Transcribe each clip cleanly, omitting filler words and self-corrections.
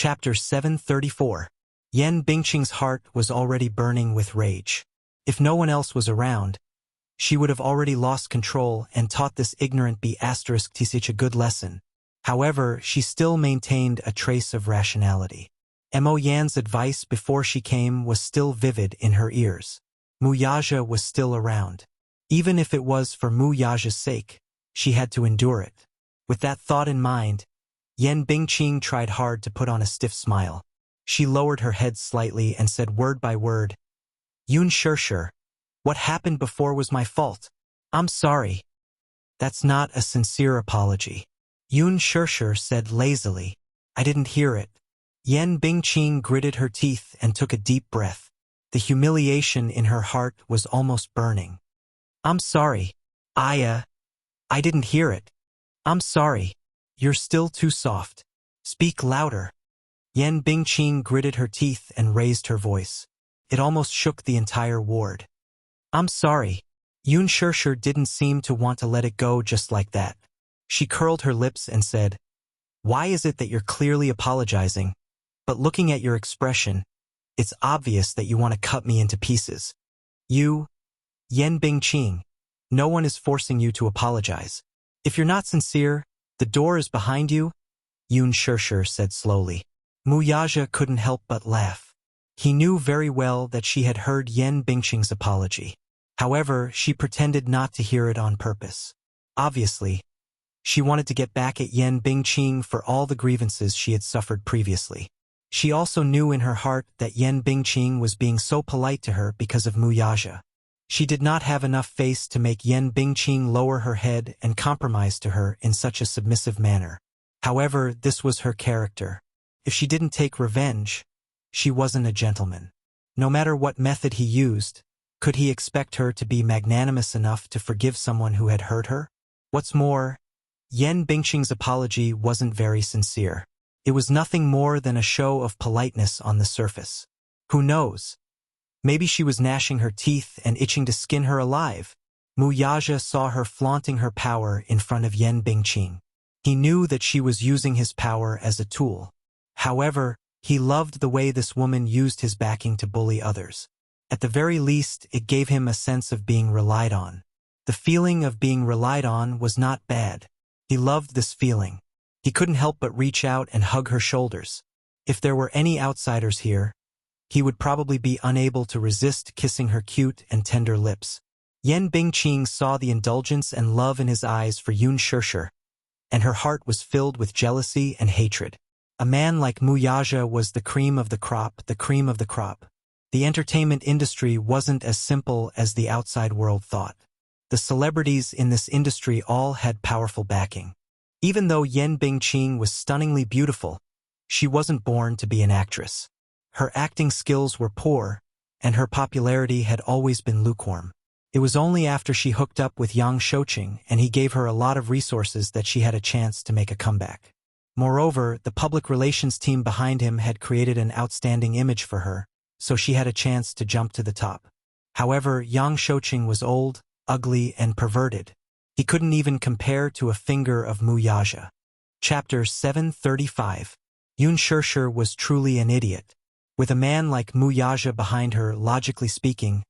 Chapter 734. Yan Bingqing's heart was already burning with rage. If no one else was around, she would have already lost control and taught this ignorant B***T a good lesson. However, she still maintained a trace of rationality. Mo Yan's advice before she came was still vivid in her ears. Mu Yaja was still around. Even if it was for Mu Yaja's sake, she had to endure it. With that thought in mind, Yan Bingqing tried hard to put on a stiff smile. She lowered her head slightly and said word by word, "Yun Shirshir, what happened before was my fault. I'm sorry." "That's not a sincere apology," Yun Shirshir said lazily. "I didn't hear it." Yan Bingqing gritted her teeth and took a deep breath. The humiliation in her heart was almost burning. "I'm sorry. I didn't hear it. I'm sorry. You're still too soft. Speak louder." Yan Bingqing gritted her teeth and raised her voice. It almost shook the entire ward. "I'm sorry." Yun Shirshir didn't seem to want to let it go just like that. She curled her lips and said, "Why is it that you're clearly apologizing, but looking at your expression, it's obvious that you want to cut me into pieces?" Yan Bingqing, no one is forcing you to apologize. If you're not sincere, the door is behind you," Yun Shirshir said slowly. Mu Yaja couldn't help but laugh. He knew very well that she had heard Yan Bingqing's apology. However, she pretended not to hear it on purpose. Obviously, she wanted to get back at Yan Bingqing for all the grievances she had suffered previously. She also knew in her heart that Yan Bingqing was being so polite to her because of Mu Yaja. She did not have enough face to make Yan Bingqing lower her head and compromise to her in such a submissive manner. However, this was her character. If she didn't take revenge, she wasn't a gentleman. No matter what method he used, could he expect her to be magnanimous enough to forgive someone who had hurt her? What's more, Yan Bingqing's apology wasn't very sincere. It was nothing more than a show of politeness on the surface. Who knows? Maybe she was gnashing her teeth and itching to skin her alive. Mu Yaja saw her flaunting her power in front of Yan Bingqing. He knew that she was using his power as a tool. However, he loved the way this woman used his backing to bully others. At the very least, it gave him a sense of being relied on. The feeling of being relied on was not bad. He loved this feeling. He couldn't help but reach out and hug her shoulders. If there were any outsiders here, he would probably be unable to resist kissing her cute and tender lips. Yan Bingqing saw the indulgence and love in his eyes for Yun Shirshir, and her heart was filled with jealousy and hatred. A man like Mu Yaja was the cream of the crop, the cream of the crop. The entertainment industry wasn't as simple as the outside world thought. The celebrities in this industry all had powerful backing. Even though Yan Bingqing was stunningly beautiful, she wasn't born to be an actress. Her acting skills were poor, and her popularity had always been lukewarm. It was only after she hooked up with Yang Shouqing and he gave her a lot of resources that she had a chance to make a comeback. Moreover, the public relations team behind him had created an outstanding image for her, so she had a chance to jump to the top. However, Yang Shouqing was old, ugly, and perverted. He couldn't even compare to a finger of Mu Yaja. Chapter 735. Yun Shirshir was truly an idiot. With a man like Mu Yaja behind her, logically speaking,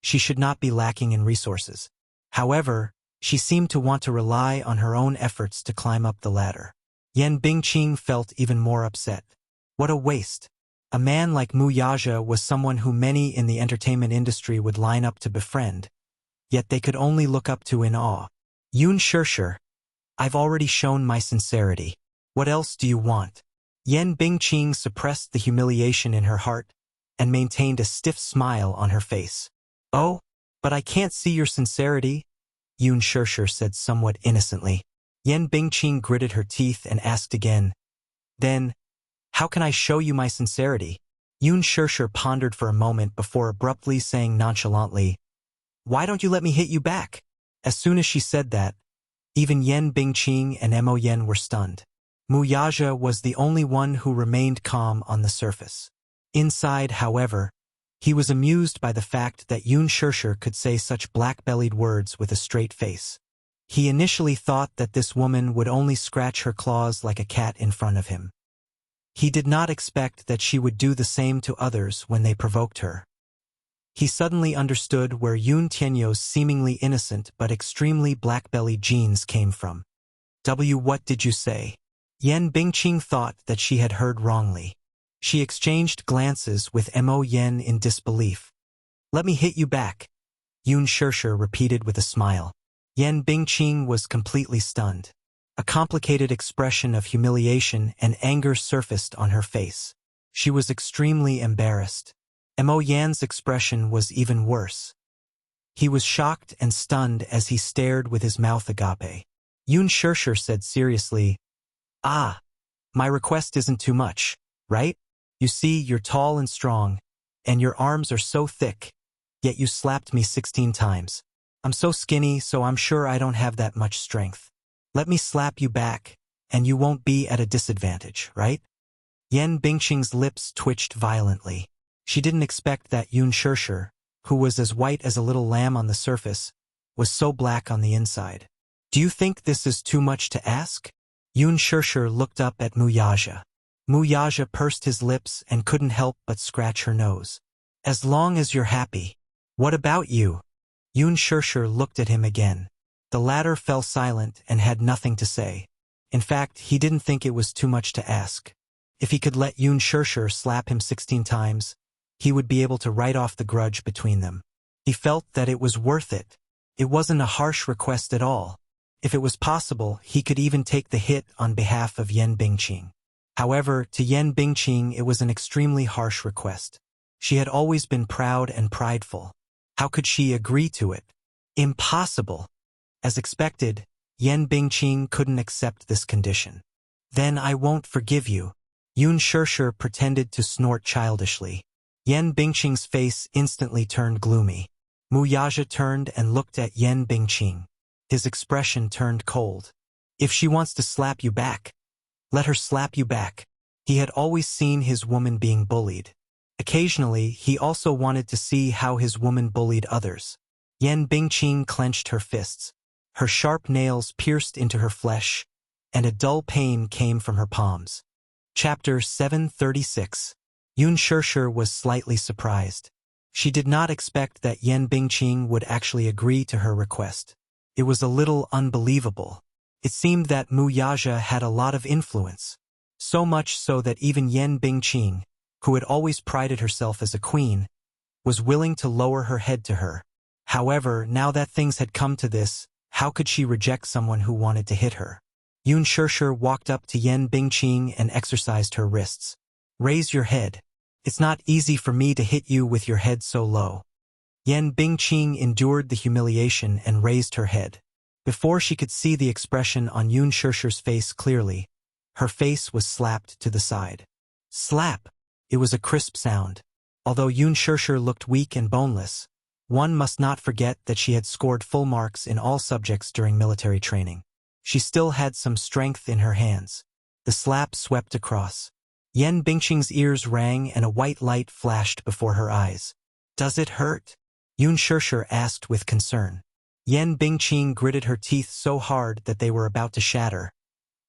she should not be lacking in resources. However, she seemed to want to rely on her own efforts to climb up the ladder. Yan Bingqing felt even more upset. What a waste. A man like Mu Yaja was someone who many in the entertainment industry would line up to befriend, yet they could only look up to in awe. Yun Shirshir, I've already shown my sincerity. What else do you want? Yan Bingqing suppressed the humiliation in her heart and maintained a stiff smile on her face. "Oh, but I can't see your sincerity," Yun Shirshir said somewhat innocently. Yan Bingqing gritted her teeth and asked again, "Then, how can I show you my sincerity?" Yun Shirshir pondered for a moment before abruptly saying nonchalantly, "Why don't you let me hit you back?" As soon as she said that, even Yan Bingqing and Mo Yan were stunned. Mu Yaja was the only one who remained calm on the surface. Inside, however, he was amused by the fact that Yun Shirshir could say such black-bellied words with a straight face. He initially thought that this woman would only scratch her claws like a cat in front of him. He did not expect that she would do the same to others when they provoked her. He suddenly understood where Yun Tianyou's seemingly innocent but extremely black-belly genes came from. What did you say? Yan Bingqing thought that she had heard wrongly. She exchanged glances with Mo Yen in disbelief. Let me hit you back, Yun Shirshir repeated with a smile. Yan Bingqing was completely stunned. A complicated expression of humiliation and anger surfaced on her face. She was extremely embarrassed. Mo Yan's expression was even worse. He was shocked and stunned as he stared with his mouth agape. Yun Shirshir said seriously, "Ah, my request isn't too much, right? You see, you're tall and strong, and your arms are so thick, yet you slapped me 16 times. I'm so skinny, so I'm sure I don't have that much strength. Let me slap you back, and you won't be at a disadvantage, right?" Yan Bingqing's lips twitched violently. She didn't expect that Yun Shirshir, who was as white as a little lamb on the surface, was so black on the inside. Do you think this is too much to ask? Yun Shirshir looked up at Muyaja. Muyaja pursed his lips and couldn't help but scratch her nose. As long as you're happy. What about you? Yun Shirshir looked at him again. The latter fell silent and had nothing to say. In fact, he didn't think it was too much to ask. If he could let Yun Shirshir slap him 16 times, he would be able to write off the grudge between them. He felt that it was worth it. It wasn't a harsh request at all. If it was possible, he could even take the hit on behalf of Yan Bingqing. However, to Yan Bingqing it was an extremely harsh request. She had always been proud and prideful. How could she agree to it? Impossible. As expected, Yan Bingqing couldn't accept this condition. Then I won't forgive you. Yun Shirshir pretended to snort childishly. Yan Bingqing's face instantly turned gloomy. Muyaja turned and looked at Yan Bingqing. His expression turned cold. If she wants to slap you back, let her slap you back. He had always seen his woman being bullied. Occasionally, he also wanted to see how his woman bullied others. Yan Bingqing clenched her fists. Her sharp nails pierced into her flesh, and a dull pain came from her palms. Chapter 736. Yun Shirshir was slightly surprised. She did not expect that Yan Bingqing would actually agree to her request. It was a little unbelievable. It seemed that Muyaja had a lot of influence. So much so that even Yan Bingqing, who had always prided herself as a queen, was willing to lower her head to her. However, now that things had come to this, how could she reject someone who wanted to hit her? Yun Shirshir walked up to Yan Bingqing and exercised her wrists. Raise your head. It's not easy for me to hit you with your head so low. Yan Bingqing endured the humiliation and raised her head. Before she could see the expression on Yun Shirshir's face clearly, her face was slapped to the side. Slap! It was a crisp sound. Although Yun Shirshir looked weak and boneless, one must not forget that she had scored full marks in all subjects during military training. She still had some strength in her hands. The slap swept across. Yan Bingqing's ears rang and a white light flashed before her eyes. Does it hurt? Yun Shirshir asked with concern. Yan Bingqing gritted her teeth so hard that they were about to shatter,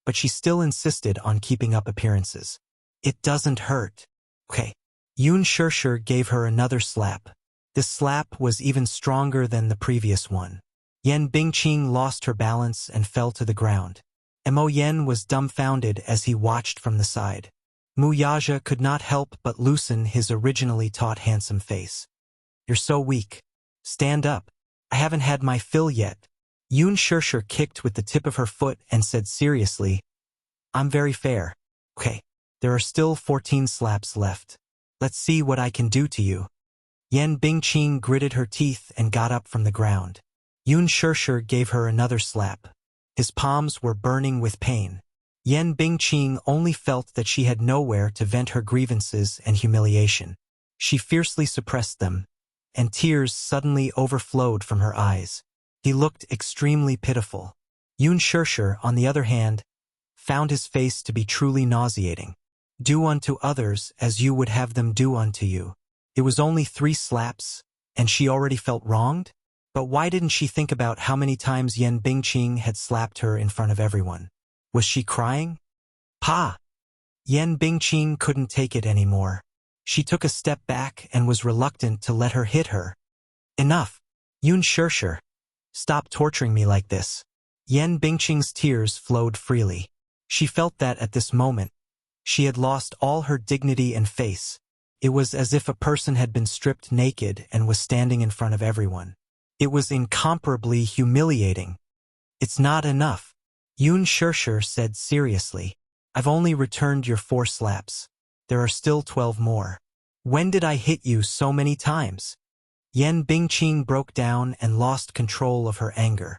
but she still insisted on keeping up appearances. It doesn't hurt. Okay. Yun Shirshir gave her another slap. This slap was even stronger than the previous one. Yan Bingqing lost her balance and fell to the ground. Mo Yen was dumbfounded as he watched from the side. Muyaja could not help but loosen his originally taut handsome face. You're so weak. Stand up. I haven't had my fill yet. Yun Shirshir kicked with the tip of her foot and said seriously, I'm very fair. Okay, there are still 14 slaps left. Let's see what I can do to you. Yan Bingqing gritted her teeth and got up from the ground. Yun Shirshir gave her another slap. His palms were burning with pain. Yan Bingqing only felt that she had nowhere to vent her grievances and humiliation. She fiercely suppressed them, and tears suddenly overflowed from her eyes. He looked extremely pitiful. Yun Shirshir, on the other hand, found his face to be truly nauseating. Do unto others as you would have them do unto you. It was only 3 slaps, and she already felt wronged? But why didn't she think about how many times Yan Bingqing had slapped her in front of everyone? Was she crying? Pa! Yan Bingqing couldn't take it anymore. She took a step back and was reluctant to let her hit her. Enough. Yun Shirshir. Stop torturing me like this. Yan Bingqing's tears flowed freely. She felt that at this moment, she had lost all her dignity and face. It was as if a person had been stripped naked and was standing in front of everyone. It was incomparably humiliating. It's not enough. Yun Shirshir said seriously. I've only returned your 4 slaps. There are still 12 more. When did I hit you so many times? Yan Bingqing broke down and lost control of her anger.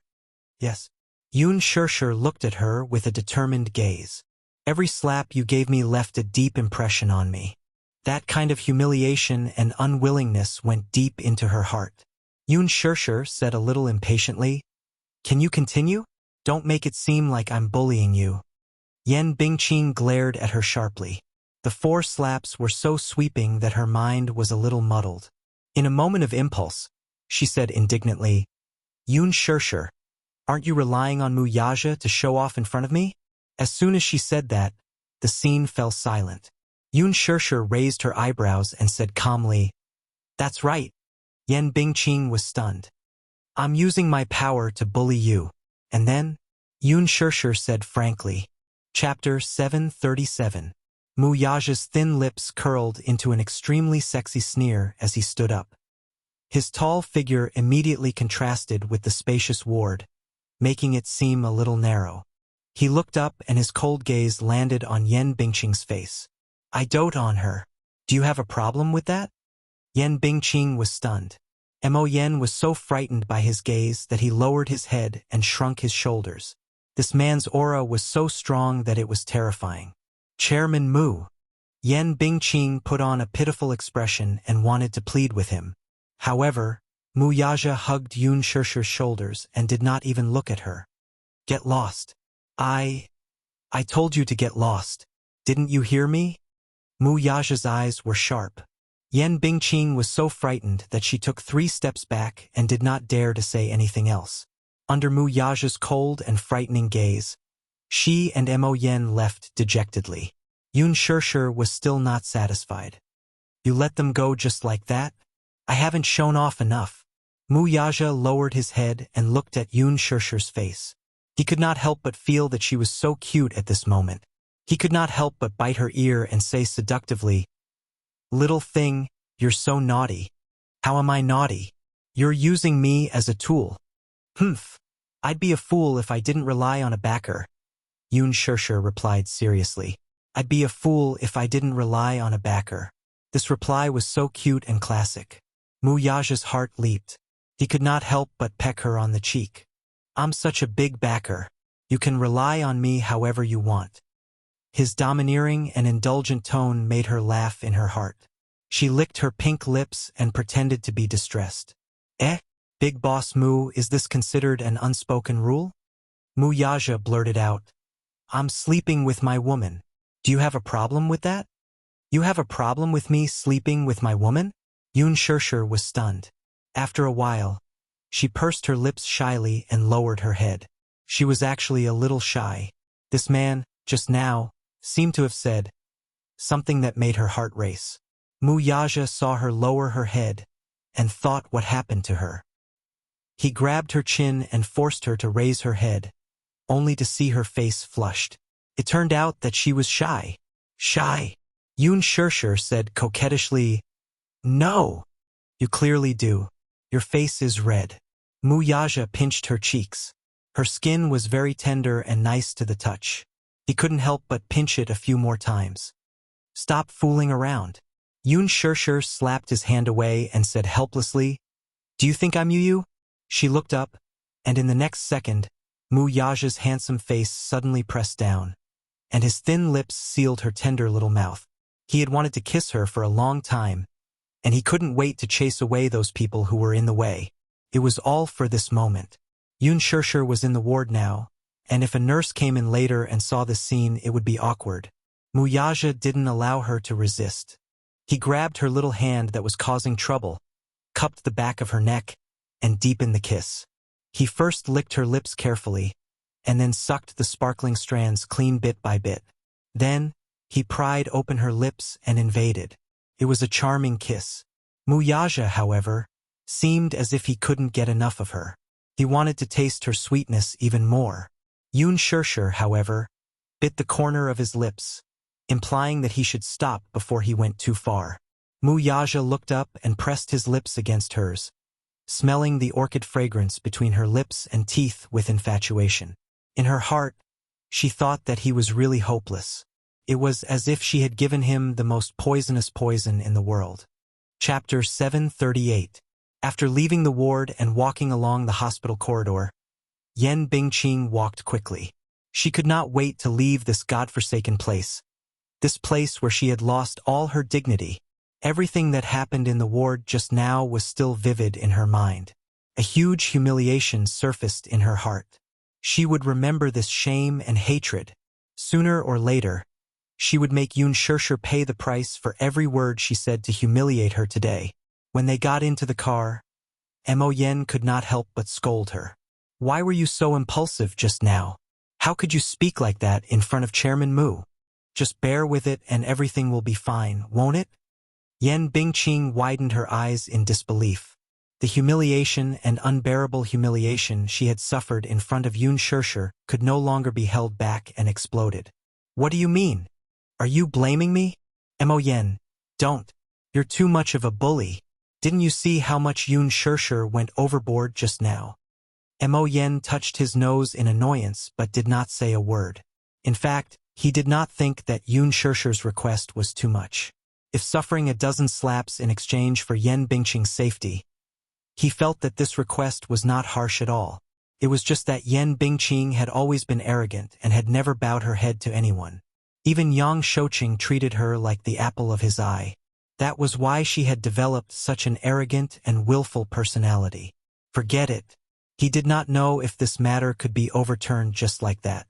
Yes. Yun Shirshir looked at her with a determined gaze. Every slap you gave me left a deep impression on me. That kind of humiliation and unwillingness went deep into her heart. Yun Shirshir said a little impatiently, Can you continue? Don't make it seem like I'm bullying you. Yan Bingqing glared at her sharply. The 4 slaps were so sweeping that her mind was a little muddled. In a moment of impulse, she said indignantly, Yun Shirshir, aren't you relying on Wuxia to show off in front of me? As soon as she said that, the scene fell silent. Yun Shirshir raised her eyebrows and said calmly, That's right. Yan Bingqing was stunned. I'm using my power to bully you. And then? Yun Shirshir said frankly. Chapter 737. Wuxia's thin lips curled into an extremely sexy sneer as he stood up. His tall figure immediately contrasted with the spacious ward, making it seem a little narrow. He looked up and his cold gaze landed on Yan Bingqing's face. I dote on her. Do you have a problem with that? Yan Bingqing was stunned. Mo Yan was so frightened by his gaze that he lowered his head and shrunk his shoulders. This man's aura was so strong that it was terrifying. Chairman Mu. Yan Bingqing put on a pitiful expression and wanted to plead with him. However, Wuxia hugged Yun Shirshir's shoulders and did not even look at her. Get lost. I told you to get lost. Didn't you hear me? Wuxia's eyes were sharp. Yan Bingqing was so frightened that she took 3 steps back and did not dare to say anything else. Under Wuxia's cold and frightening gaze, she and Mo Yan left dejectedly. Yun Shirshir was still not satisfied. You let them go just like that? I haven't shown off enough. Wuxia lowered his head and looked at Yun Shirshir's face. He could not help but feel that she was so cute at this moment. He could not help but bite her ear and say seductively, Little thing, you're so naughty. How am I naughty? You're using me as a tool. Humph. I'd be a fool if I didn't rely on a backer. Yun Shirshir replied seriously. I'd be a fool if I didn't rely on a backer. This reply was so cute and classic. Wuxia's heart leaped. He could not help but peck her on the cheek. I'm such a big backer. You can rely on me however you want. His domineering and indulgent tone made her laugh in her heart. She licked her pink lips and pretended to be distressed. Big Boss Mu, is this considered an unspoken rule? Wuxia blurted out. I'm sleeping with my woman. Do you have a problem with that? You have a problem with me sleeping with my woman? Yun Shirshir was stunned. After a while, she pursed her lips shyly and lowered her head. She was actually a little shy. This man, just now, seemed to have said something that made her heart race. Wuxia saw her lower her head and thought what happened to her. He grabbed her chin and forced her to raise her head, only to see her face flushed. It turned out that she was shy. Shy. Yun Shirshir said coquettishly, No. You clearly do. Your face is red. Wuxia pinched her cheeks. Her skin was very tender and nice to the touch. He couldn't help but pinch it a few more times. Stop fooling around. Yun Shirshir slapped his hand away and said helplessly, Do you think I'm Yu? She looked up, and in the next second, Wuxia's handsome face suddenly pressed down, and his thin lips sealed her tender little mouth. He had wanted to kiss her for a long time, and he couldn't wait to chase away those people who were in the way. It was all for this moment. Yun Shirshir was in the ward now, and if a nurse came in later and saw this scene, it would be awkward. Wuxia didn't allow her to resist. He grabbed her little hand that was causing trouble, cupped the back of her neck, and deepened the kiss. He first licked her lips carefully, and then sucked the sparkling strands clean bit by bit. Then, He pried open her lips and invaded. It was a charming kiss. Wuxia, however, seemed as if he couldn't get enough of her. He wanted to taste her sweetness even more. Yun Shirshir, however, bit the corner of his lips, implying that he should stop before he went too far. Wuxia looked up and pressed his lips against hers, smelling the orchid fragrance between her lips and teeth with infatuation. In her heart, she thought that he was really hopeless. It was as if she had given him the most poisonous poison in the world. Chapter 738. After leaving the ward and walking along the hospital corridor, Yan Bingqing walked quickly. She could not wait to leave this godforsaken place. This place where she had lost all her dignity. Everything that happened in the ward just now was still vivid in her mind. A huge humiliation surfaced in her heart. She would remember this shame and hatred. Sooner or later, she would make Yun Shirshir pay the price for every word she said to humiliate her today. When they got into the car, Mo Yen could not help but scold her. Why were you so impulsive just now? How could you speak like that in front of Chairman Mu? Just bear with it and everything will be fine, won't it? Yan Bingqing widened her eyes in disbelief. The humiliation and unbearable humiliation she had suffered in front of Yun Shirshir could no longer be held back and exploded. What do you mean? Are you blaming me? Mo Yen, don't. You're too much of a bully. Didn't you see how much Yun Shirshir went overboard just now? Mo Yen touched his nose in annoyance but did not say a word. In fact, he did not think that Yun Shirshir's request was too much. If suffering a dozen slaps in exchange for Yan Bingqing's safety, he felt that this request was not harsh at all. It was just that Yan Bingqing had always been arrogant and had never bowed her head to anyone. Even Yang Shouqing treated her like the apple of his eye. That was why she had developed such an arrogant and willful personality. Forget it. He did not know if this matter could be overturned just like that.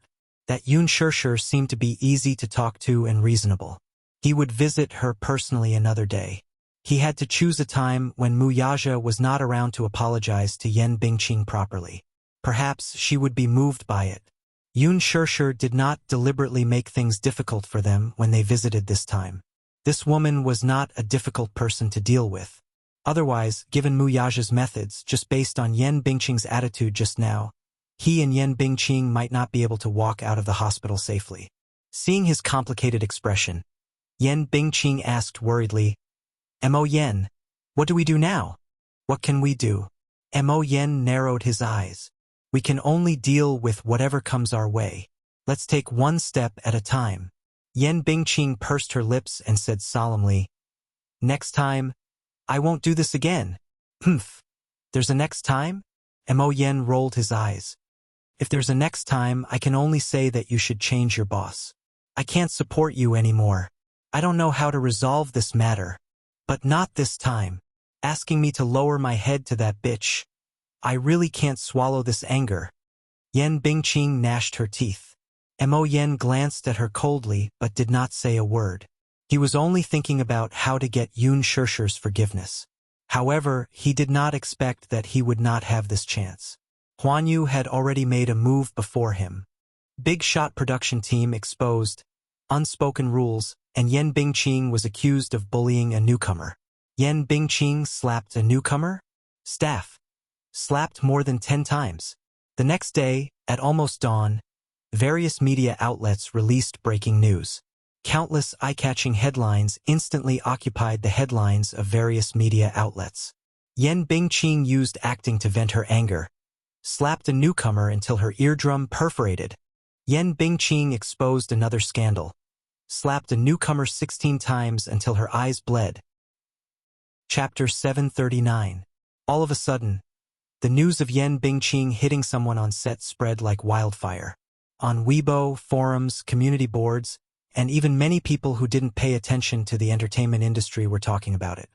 That Yun Shirshir seemed to be easy to talk to and reasonable. He would visit her personally another day. He had to choose a time when Wuxia was not around to apologize to Yan Bingqing properly. Perhaps she would be moved by it. Yun Shirshir did not deliberately make things difficult for them when they visited this time. This woman was not a difficult person to deal with. Otherwise, given Wuxia's methods, just based on Yan Bingqing's attitude just now, he and Yan Bingqing might not be able to walk out of the hospital safely. Seeing his complicated expression, Yan Bingqing asked worriedly, Mo Yen, what do we do now? What can we do? Mo Yen narrowed his eyes. We can only deal with whatever comes our way. Let's take one step at a time. Yan Bingqing pursed her lips and said solemnly, Next time, I won't do this again. Humph. There's a next time? Mo Yen rolled his eyes. If there's a next time, I can only say that you should change your boss. I can't support you anymore. I don't know how to resolve this matter. But not this time. Asking me to lower my head to that bitch. I really can't swallow this anger. Yan Bingqing gnashed her teeth. Mo Yen glanced at her coldly but did not say a word. He was only thinking about how to get Yun Shirshir's forgiveness. However, he did not expect that he would not have this chance. Huan Yu had already made a move before him. Big Shot production team exposed unspoken rules, and Yan Bingqing was accused of bullying a newcomer. Yan Bingqing slapped a newcomer? Staff. Slapped more than 10 times. The next day, at almost dawn, various media outlets released breaking news. Countless eye-catching headlines instantly occupied the headlines of various media outlets. Yan Bingqing used acting to vent her anger. Slapped a newcomer until her eardrum perforated. Yan Bingqing exposed another scandal. Slapped a newcomer 16 times until her eyes bled. Chapter 739. All of a sudden, the news of Yan Bingqing hitting someone on set spread like wildfire. On Weibo, forums, community boards, and even many people who didn't pay attention to the entertainment industry were talking about it.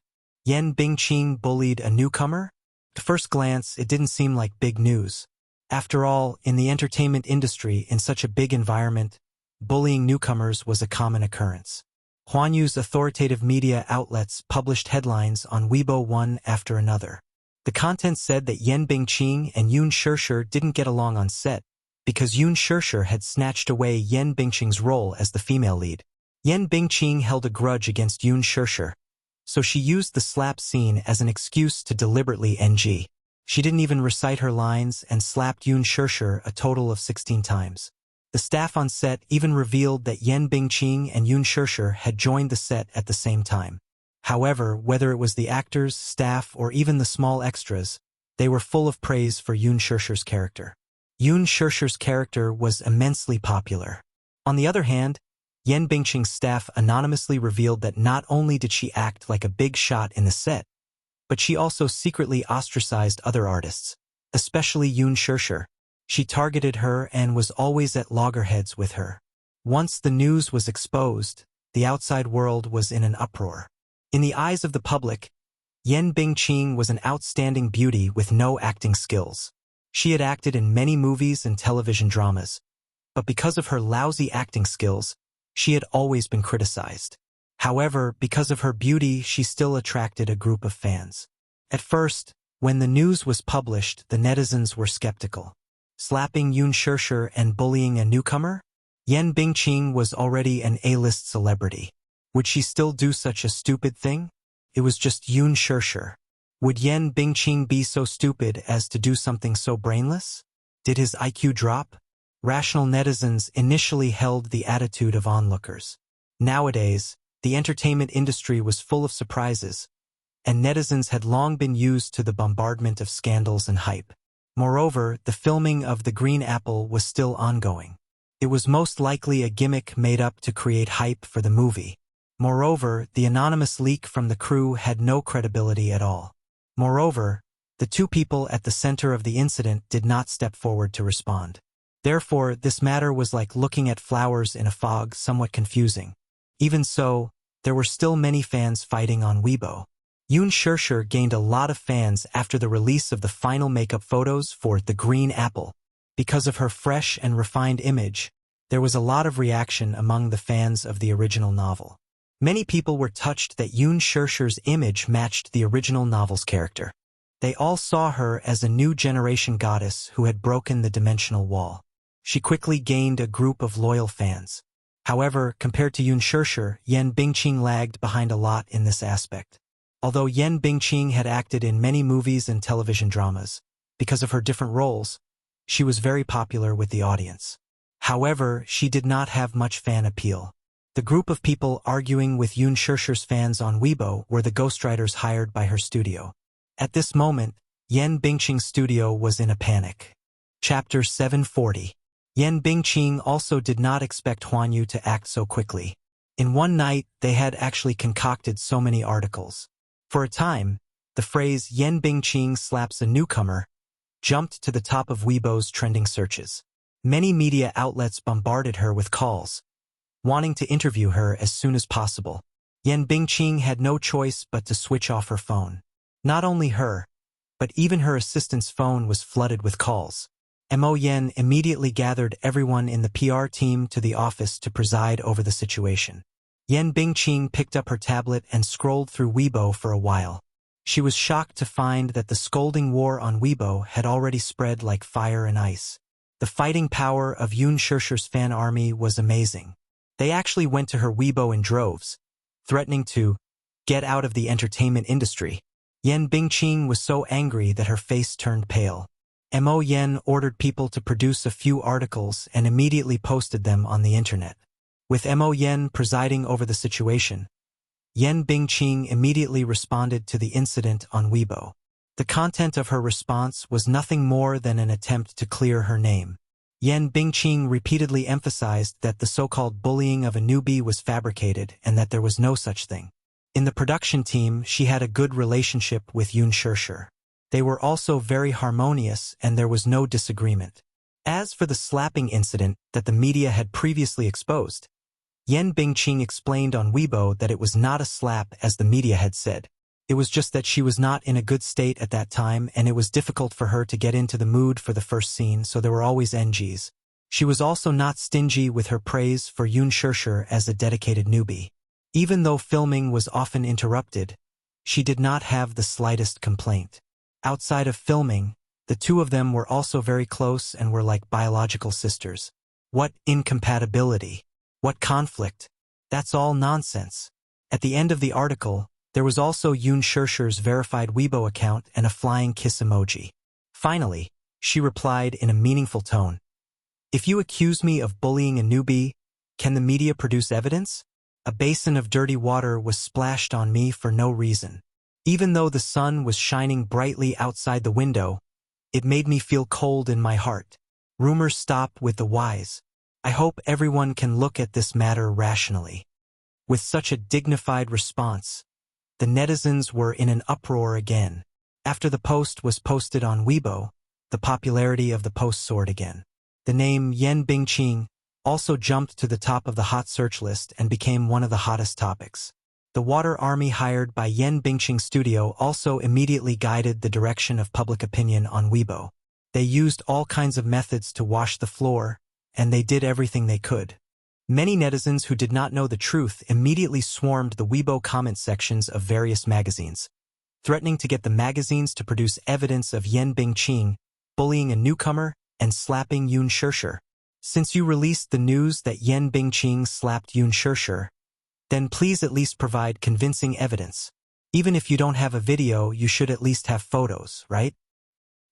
Yan Bingqing bullied a newcomer? At first glance, it didn't seem like big news. After all, in the entertainment industry, in such a big environment, bullying newcomers was a common occurrence. Huan Yu's authoritative media outlets published headlines on Weibo one after another. The content said that Yan Bingqing and Yun Shirshir didn't get along on set because Yun Shirshir had snatched away Yan Bingqing's role as the female lead. Yan Bingqing held a grudge against Yoon Shirshir, so she used the slap scene as an excuse to deliberately NG. She didn't even recite her lines and slapped Yoon Shirshir a total of 16 times. The staff on set even revealed that Yan Bingqing and Yoon Shirshir had joined the set at the same time. However, whether it was the actors, staff, or even the small extras, they were full of praise for Yoon Shirshir's character. Yoon Shirshir's character was immensely popular. On the other hand, Yan Bingqing's staff anonymously revealed that not only did she act like a big shot in the set, but she also secretly ostracized other artists, especially Yoon Shirshir. She targeted her and was always at loggerheads with her. Once the news was exposed, the outside world was in an uproar. In the eyes of the public, Yan Bingqing was an outstanding beauty with no acting skills. She had acted in many movies and television dramas, but because of her lousy acting skills, she had always been criticized. However, because of her beauty, she still attracted a group of fans. At first, when the news was published, the netizens were skeptical. Slapping Yoon Shirshir and bullying a newcomer? Yan Bingqing was already an A-list celebrity. Would she still do such a stupid thing? It was just Yoon Shirshir. Would Yan Bingqing be so stupid as to do something so brainless? Did his IQ drop? Rational netizens initially held the attitude of onlookers. Nowadays, the entertainment industry was full of surprises, and netizens had long been used to the bombardment of scandals and hype. Moreover, the filming of The Green Apple was still ongoing. It was most likely a gimmick made up to create hype for the movie. Moreover, the anonymous leak from the crew had no credibility at all. Moreover, the two people at the center of the incident did not step forward to respond. Therefore, this matter was like looking at flowers in a fog, somewhat confusing. Even so, there were still many fans fighting on Weibo. Yoon Shirshir gained a lot of fans after the release of the final makeup photos for The Green Apple. Because of her fresh and refined image, there was a lot of reaction among the fans of the original novel. Many people were touched that Yoon Shirshir's image matched the original novel's character. They all saw her as a new generation goddess who had broken the dimensional wall. She quickly gained a group of loyal fans. However, compared to Yoon Shirshir, Yan Bingqing lagged behind a lot in this aspect. Although Yan Bingqing had acted in many movies and television dramas, because of her different roles, she was very popular with the audience. However, she did not have much fan appeal. The group of people arguing with Yoon Shirshir's fans on Weibo were the ghostwriters hired by her studio. At this moment, Yan Bingqing's studio was in a panic. Chapter 740. Yan Bingqing also did not expect Huan Yu to act so quickly. In one night, they had actually concocted so many articles. For a time, the phrase Yan Bingqing slaps a newcomer jumped to the top of Weibo's trending searches. Many media outlets bombarded her with calls, wanting to interview her as soon as possible. Yan Bingqing had no choice but to switch off her phone. Not only her, but even her assistant's phone was flooded with calls. Mo Yen immediately gathered everyone in the PR team to the office to preside over the situation. Yan Bingqing picked up her tablet and scrolled through Weibo for a while. She was shocked to find that the scolding war on Weibo had already spread like fire and ice. The fighting power of Yoon Shirshir's fan army was amazing. They actually went to her Weibo in droves, threatening to get out of the entertainment industry. Yan Bingqing was so angry that her face turned pale. Mo Yen ordered people to produce a few articles and immediately posted them on the internet. With Mo Yen presiding over the situation, Yan Bingqing immediately responded to the incident on Weibo. The content of her response was nothing more than an attempt to clear her name. Yan Bingqing repeatedly emphasized that the so-called bullying of a newbie was fabricated and that there was no such thing. In the production team, she had a good relationship with Yoon Shirshir. They were also very harmonious and there was no disagreement. As for the slapping incident that the media had previously exposed, Yan Bingqing explained on Weibo that it was not a slap as the media had said. It was just that she was not in a good state at that time and it was difficult for her to get into the mood for the first scene, so there were always NGs. She was also not stingy with her praise for Yoon Shirshir as a dedicated newbie. Even though filming was often interrupted, she did not have the slightest complaint. Outside of filming, the two of them were also very close and were like biological sisters. What incompatibility! What conflict! That's all nonsense. At the end of the article, there was also Yoon Shirshir's verified Weibo account and a flying kiss emoji. Finally, she replied in a meaningful tone, "If you accuse me of bullying a newbie, can the media produce evidence?" A basin of dirty water was splashed on me for no reason. Even though the sun was shining brightly outside the window, it made me feel cold in my heart. Rumors stop with the wise. I hope everyone can look at this matter rationally. With such a dignified response, the netizens were in an uproar again. After the post was posted on Weibo, the popularity of the post soared again. The name Yen Bingqing also jumped to the top of the hot search list and became one of the hottest topics. The water army hired by Yen Bingqing's studio also immediately guided the direction of public opinion on Weibo. They used all kinds of methods to wash the floor, and they did everything they could. Many netizens who did not know the truth immediately swarmed the Weibo comment sections of various magazines, threatening to get the magazines to produce evidence of Yen Bingqing bullying a newcomer and slapping Yoon Shirshir. Since you released the news that Yen Bingqing slapped Yoon Shirshir, then please at least provide convincing evidence. Even if you don't have a video, you should at least have photos, right?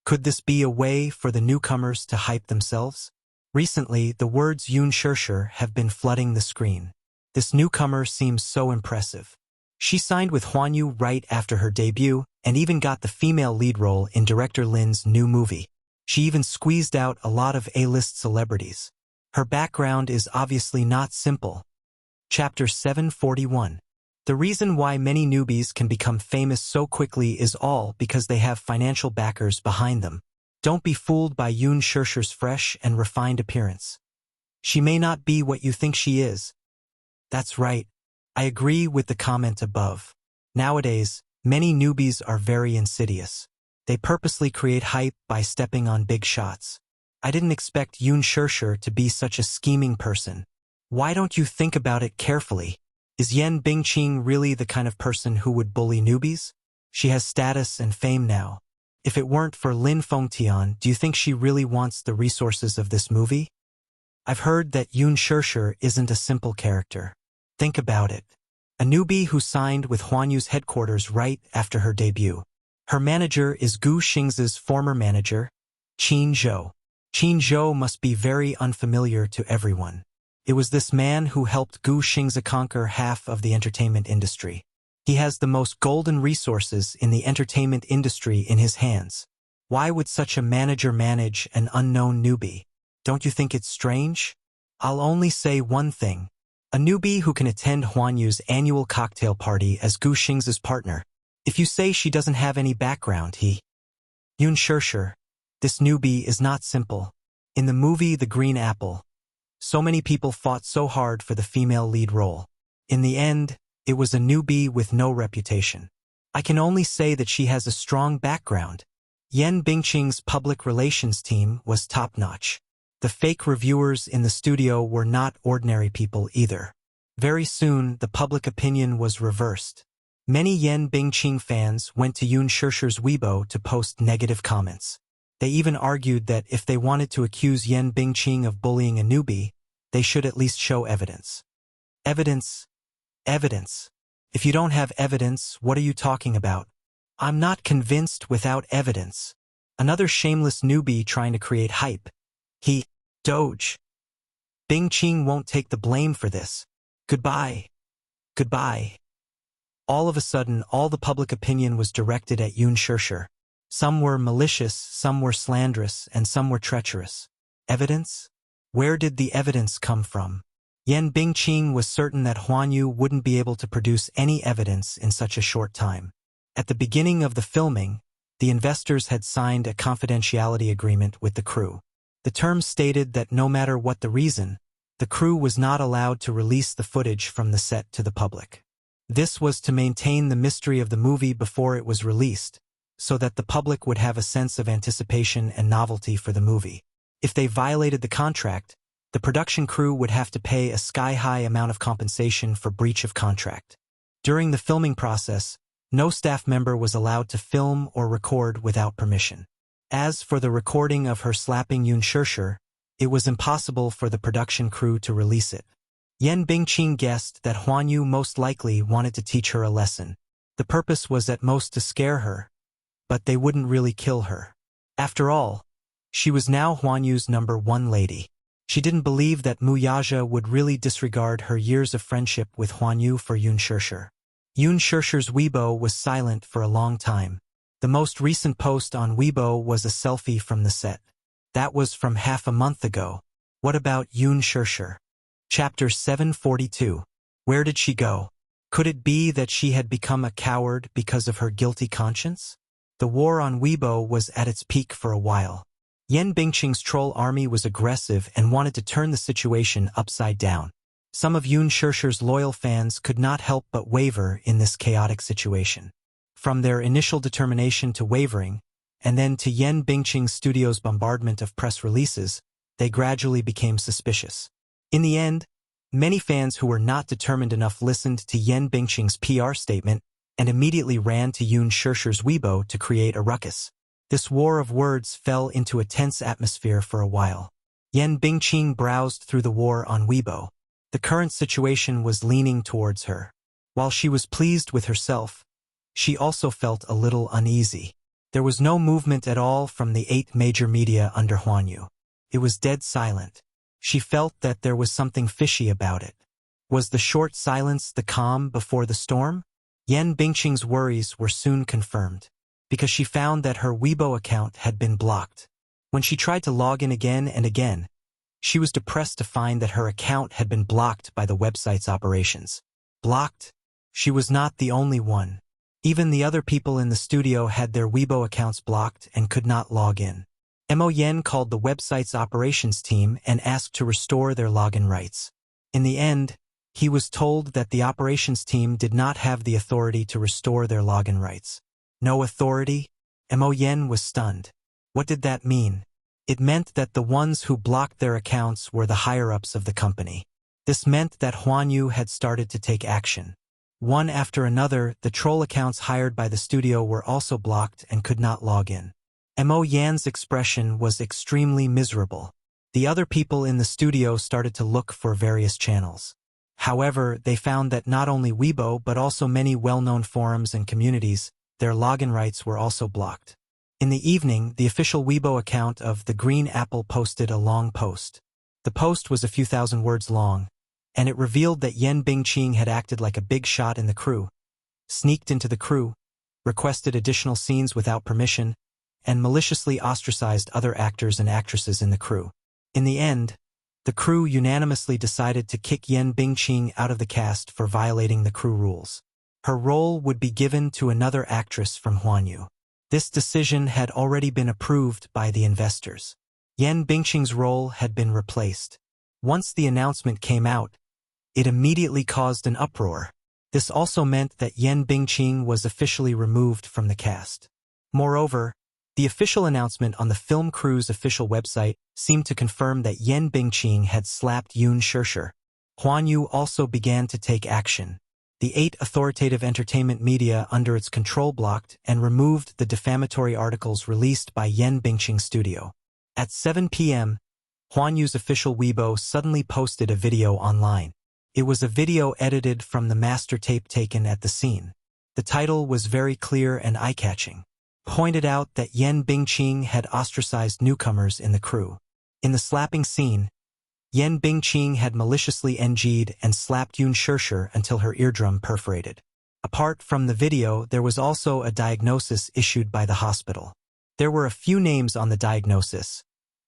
Could this be a way for the newcomers to hype themselves? Recently, the words Yoon Shirshir have been flooding the screen. This newcomer seems so impressive. She signed with Hwanyu right after her debut and even got the female lead role in director Lin's new movie. She even squeezed out a lot of A-list celebrities. Her background is obviously not simple. Chapter 741. The reason why many newbies can become famous so quickly is all because they have financial backers behind them. Don't be fooled by Yoon Shirshir's fresh and refined appearance. She may not be what you think she is. That's right. I agree with the comment above. Nowadays, many newbies are very insidious. They purposely create hype by stepping on big shots. I didn't expect Yoon Shirshir to be such a scheming person. Why don't you think about it carefully? Is Yen Bingqing really the kind of person who would bully newbies? She has status and fame now. If it weren't for Lin Fengtian, do you think she really wants the resources of this movie? I've heard that Yoon Shirshir isn't a simple character. Think about it. A newbie who signed with Hwanyu's headquarters right after her debut. Her manager is Gu Xing's former manager, Qin Zhou. Qin Zhou must be very unfamiliar to everyone. It was this man who helped Gu Xing's conquer half of the entertainment industry. He has the most golden resources in the entertainment industry in his hands. Why would such a manager manage an unknown newbie? Don't you think it's strange? I'll only say one thing. A newbie who can attend Hwanyu's annual cocktail party as Gu Xing's partner. If you say she doesn't have any background, Yoon Shirshir, this newbie is not simple. In the movie The Green Apple, so many people fought so hard for the female lead role. In the end, it was a newbie with no reputation. I can only say that she has a strong background. Yen Bingqing's public relations team was top-notch. The fake reviewers in the studio were not ordinary people either. Very soon, the public opinion was reversed. Many Yen Bingqing fans went to Yoon Shirshir's Weibo to post negative comments. They even argued that if they wanted to accuse Yen Bingqing of bullying a newbie, they should at least show evidence. Evidence. Evidence. If you don't have evidence, what are you talking about? I'm not convinced without evidence. Another shameless newbie trying to create hype. Doge. Bingqing won't take the blame for this. Goodbye. Goodbye. All of a sudden, all the public opinion was directed at Yoon Shirshir. Some were malicious, some were slanderous, and some were treacherous. Evidence? Where did the evidence come from? Yen Bingqing was certain that Hwanyu wouldn't be able to produce any evidence in such a short time. At the beginning of the filming, the investors had signed a confidentiality agreement with the crew. The terms stated that no matter what the reason, the crew was not allowed to release the footage from the set to the public. This was to maintain the mystery of the movie before it was released, so that the public would have a sense of anticipation and novelty for the movie. If they violated the contract, the production crew would have to pay a sky-high amount of compensation for breach of contract. During the filming process, no staff member was allowed to film or record without permission. As for the recording of her slapping Yoon Shirshir, it was impossible for the production crew to release it. Yan Bingqing guessed that Huan Yu most likely wanted to teach her a lesson. The purpose was at most to scare her, but they wouldn't really kill her. After all, she was now Huan Yu's #1 lady. She didn't believe that Mu Yaja would really disregard her years of friendship with Huan Yu for Yun Shishir. Yun Shishir's Weibo was silent for a long time. The most recent post on Weibo was a selfie from the set. That was from half a month ago. What about Yun Shishir? Chapter 742. Where did she go? Could it be that she had become a coward because of her guilty conscience? The war on Weibo was at its peak for a while. Yan Bingqing's troll army was aggressive and wanted to turn the situation upside down. Some of Yun Shishir's loyal fans could not help but waver in this chaotic situation. From their initial determination to wavering, and then to Yan Bingqing Studios' bombardment of press releases, they gradually became suspicious. In the end, many fans who were not determined enough listened to Yan Bingqing's PR statement and immediately ran to Yun Shishir's Weibo to create a ruckus. This war of words fell into a tense atmosphere for a while. Yan Bingqing browsed through the war on Weibo. The current situation was leaning towards her. While she was pleased with herself, she also felt a little uneasy. There was no movement at all from the 8 major media under Huan Yu. It was dead silent. She felt that there was something fishy about it. Was the short silence the calm before the storm? Yan Bingqing's worries were soon confirmed, because she found that her Weibo account had been blocked. When she tried to log in again and again, she was depressed to find that her account had been blocked by the website's operations. Blocked? She was not the only one. Even the other people in the studio had their Weibo accounts blocked and could not log in. Mo Yen called the website's operations team and asked to restore their login rights. In the end, he was told that the operations team did not have the authority to restore their login rights. No authority? Mo Yen was stunned. What did that mean? It meant that the ones who blocked their accounts were the higher-ups of the company. This meant that Huan Yu had started to take action. One after another, the troll accounts hired by the studio were also blocked and could not log in. Mo Yan's expression was extremely miserable. The other people in the studio started to look for various channels. However, they found that not only Weibo but also many well-known forums and communities, their login rights were also blocked. In the evening, the official Weibo account of The Green Apple posted a long post. The post was a few thousand words long, and it revealed that Yan Bingqing had acted like a big shot in the crew, sneaked into the crew, requested additional scenes without permission, and maliciously ostracized other actors and actresses in the crew. In the end, the crew unanimously decided to kick Yan Bingqing out of the cast for violating the crew rules. Her role would be given to another actress from Huan Yu. This decision had already been approved by the investors. Yan Bingqing's role had been replaced. Once the announcement came out, it immediately caused an uproar. This also meant that Yan Bingqing was officially removed from the cast. Moreover, the official announcement on the film crew's official website seemed to confirm that Yan Bingqing had slapped Yun Shishir. Huan Yu also began to take action. The 8 authoritative entertainment media under its control blocked and removed the defamatory articles released by Yan Bingqing Studio. At 7 p.m., Huan Yu's official Weibo suddenly posted a video online. It was a video edited from the master tape taken at the scene. The title was very clear and eye-catching. Pointed out that Yan Bingqing had ostracized newcomers in the crew. In the slapping scene, Yan Bingqing had maliciously NG'd and slapped Yun Shishir until her eardrum perforated. Apart from the video, there was also a diagnosis issued by the hospital. There were a few names on the diagnosis.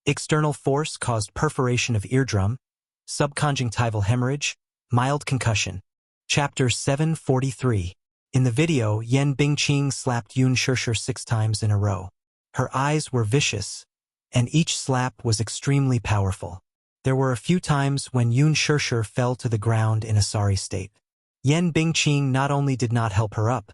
External force caused perforation of eardrum, subconjunctival hemorrhage, mild concussion. Chapter 743. In the video, Yan Bingqing slapped Yun Shishir 6 times in a row. Her eyes were vicious, and each slap was extremely powerful. There were a few times when Yun Shishir fell to the ground in a sorry state. Yan Bingqing not only did not help her up,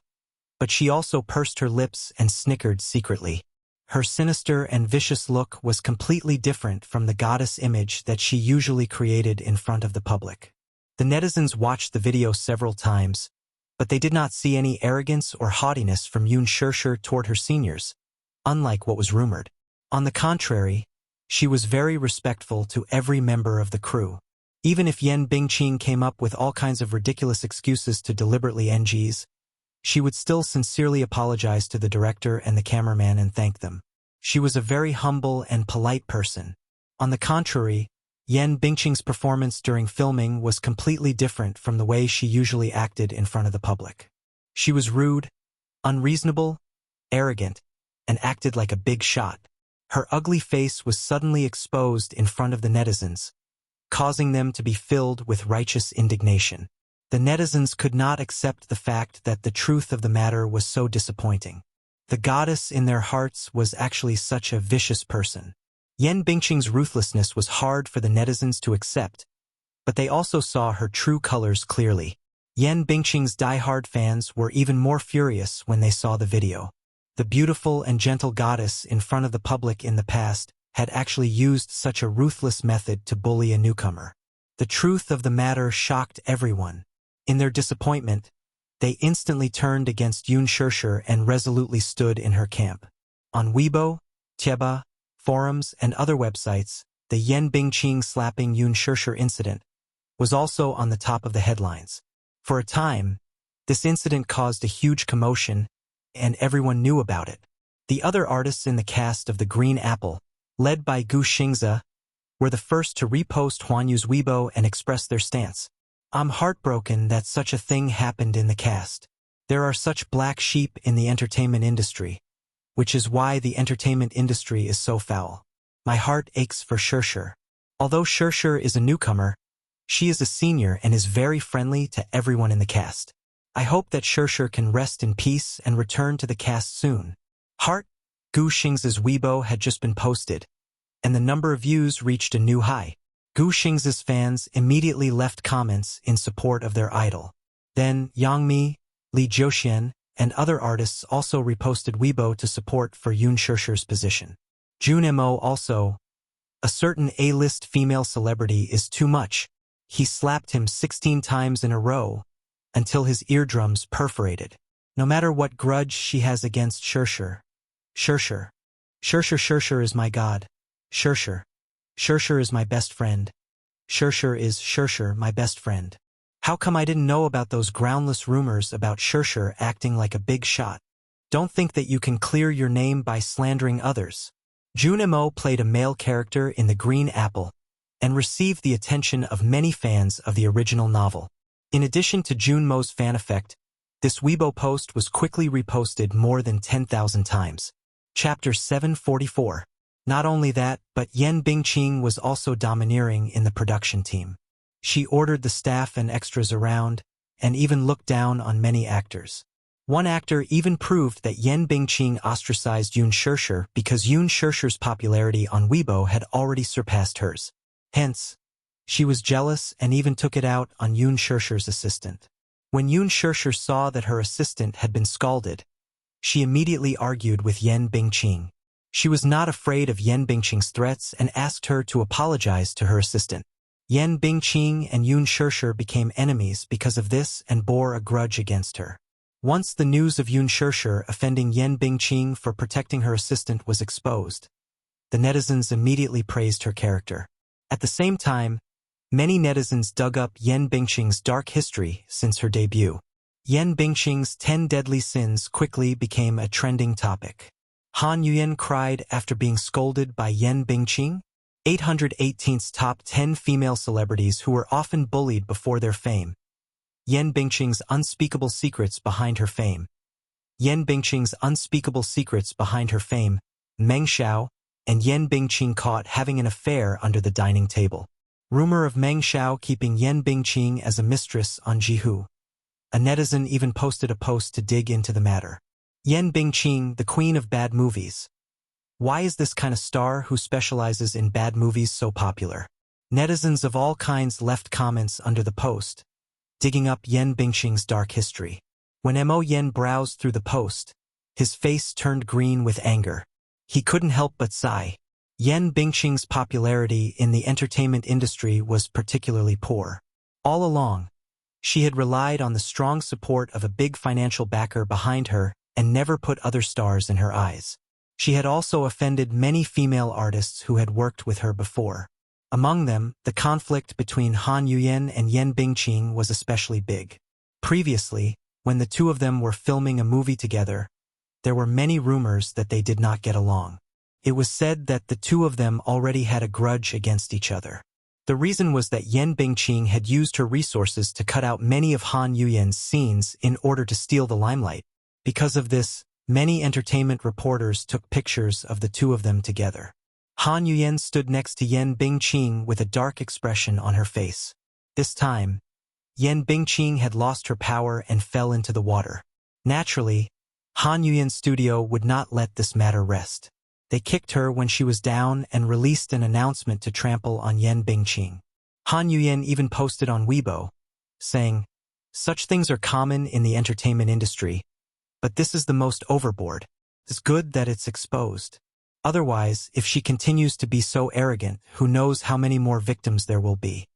but she also pursed her lips and snickered secretly. Her sinister and vicious look was completely different from the goddess image that she usually created in front of the public. The netizens watched the video several times, but they did not see any arrogance or haughtiness from Yun Shishir toward her seniors, unlike what was rumored. On the contrary, she was very respectful to every member of the crew. Even if Yan Bingqing came up with all kinds of ridiculous excuses to deliberately NGs, she would still sincerely apologize to the director and the cameraman and thank them. She was a very humble and polite person. On the contrary, Yan Bingqing's performance during filming was completely different from the way she usually acted in front of the public. She was rude, unreasonable, arrogant, and acted like a big shot. Her ugly face was suddenly exposed in front of the netizens, causing them to be filled with righteous indignation. The netizens could not accept the fact that the truth of the matter was so disappointing. The goddess in their hearts was actually such a vicious person. Yan Bingqing's ruthlessness was hard for the netizens to accept, but they also saw her true colors clearly. Yan Bingqing's die-hard fans were even more furious when they saw the video. The beautiful and gentle goddess in front of the public in the past had actually used such a ruthless method to bully a newcomer. The truth of the matter shocked everyone. In their disappointment, they instantly turned against Yoon Shirshir and resolutely stood in her camp. On Weibo, Tieba, forums, and other websites, the Yan Bingqing slapping Yoon Shirshir incident was also on the top of the headlines. For a time, this incident caused a huge commotion, and everyone knew about it. The other artists in the cast of The Green Apple, led by Gu Xingze, were the first to repost Huan Yu's Weibo and express their stance. I'm heartbroken that such a thing happened in the cast. There are such black sheep in the entertainment industry, which is why the entertainment industry is so foul. My heart aches for Shirshir. Although Shirshir is a newcomer, she is a senior and is very friendly to everyone in the cast. I hope that Shirshir can rest in peace and return to the cast soon. Heart. Gu Xingze's Weibo had just been posted, and the number of views reached a new high. Gu Xingze's fans immediately left comments in support of their idol. Then Yang Mi, Li Jiuxian, and other artists also reposted Weibo to support for Yoon Shirshir's position. Jun Mo also, a certain A-list female celebrity is too much. He slapped him 16 times in a row until his eardrums perforated. No matter what grudge she has against Shirshir. Shirshir. Shirshir is my god. Shirshir. Shirshir is my best friend. Shirshir, my best friend. How come I didn't know about those groundless rumors about Shirshir acting like a big shot? Don't think that you can clear your name by slandering others. Jun Mo played a male character in The Green Apple and received the attention of many fans of the original novel. In addition to Jun Mo's fan effect, this Weibo post was quickly reposted more than 10,000 times. Chapter 744. Not only that, but Yan Bingqing was also domineering in the production team. She ordered the staff and extras around, and even looked down on many actors. One actor even proved that Yan Bingqing ostracized Yoon Shirshir because Yoon Shirshir's popularity on Weibo had already surpassed hers. Hence, she was jealous and even took it out on Yoon Shirshir's assistant. When Yoon Shirshir saw that her assistant had been scalded, she immediately argued with Yan Bingqing. She was not afraid of Yan Bingqing's threats and asked her to apologize to her assistant. Yan Bingqing and Yoon Shirshir became enemies because of this and bore a grudge against her. Once the news of Yoon Shirshir offending Yan Bingqing for protecting her assistant was exposed, the netizens immediately praised her character. At the same time, many netizens dug up Yan Bingqing's dark history since her debut. Yan Bingqing's 10 deadly sins quickly became a trending topic. Han Yuyan cried after being scolded by Yan Bingqing. 818's top 10 female celebrities who were often bullied before their fame. Yan Bingqing's unspeakable secrets behind her fame. Yan Bingqing's unspeakable secrets behind her fame. Meng Xiao and Yan Bingqing caught having an affair under the dining table. Rumor of Meng Xiao keeping Yan Bingqing as a mistress on Jihu. A netizen even posted a post to dig into the matter. Yan Bingqing, the queen of bad movies. Why is this kind of star who specializes in bad movies so popular? Netizens of all kinds left comments under the post, digging up Yan Bingqing's dark history. When Mo Yan browsed through the post, his face turned green with anger. He couldn't help but sigh. Yan Bingqing's popularity in the entertainment industry was particularly poor. All along, she had relied on the strong support of a big financial backer behind her and never put other stars in her eyes. She had also offended many female artists who had worked with her before. Among them, the conflict between Han Yuyan and Yan Bingqing was especially big. Previously, when the two of them were filming a movie together, there were many rumors that they did not get along. It was said that the two of them already had a grudge against each other. The reason was that Yan Bingqing had used her resources to cut out many of Han Yuyan's scenes in order to steal the limelight. Because of this, many entertainment reporters took pictures of the two of them together. Han Yuyan stood next to Yan Bingqing with a dark expression on her face. This time, Yan Bingqing had lost her power and fell into the water. Naturally, Han Yuyan's studio would not let this matter rest. They kicked her when she was down and released an announcement to trample on Yan Bingqing. Han Yuyan even posted on Weibo, saying, "Such things are common in the entertainment industry, but this is the most overboard. It's good that it's exposed. Otherwise, if she continues to be so arrogant, who knows how many more victims there will be."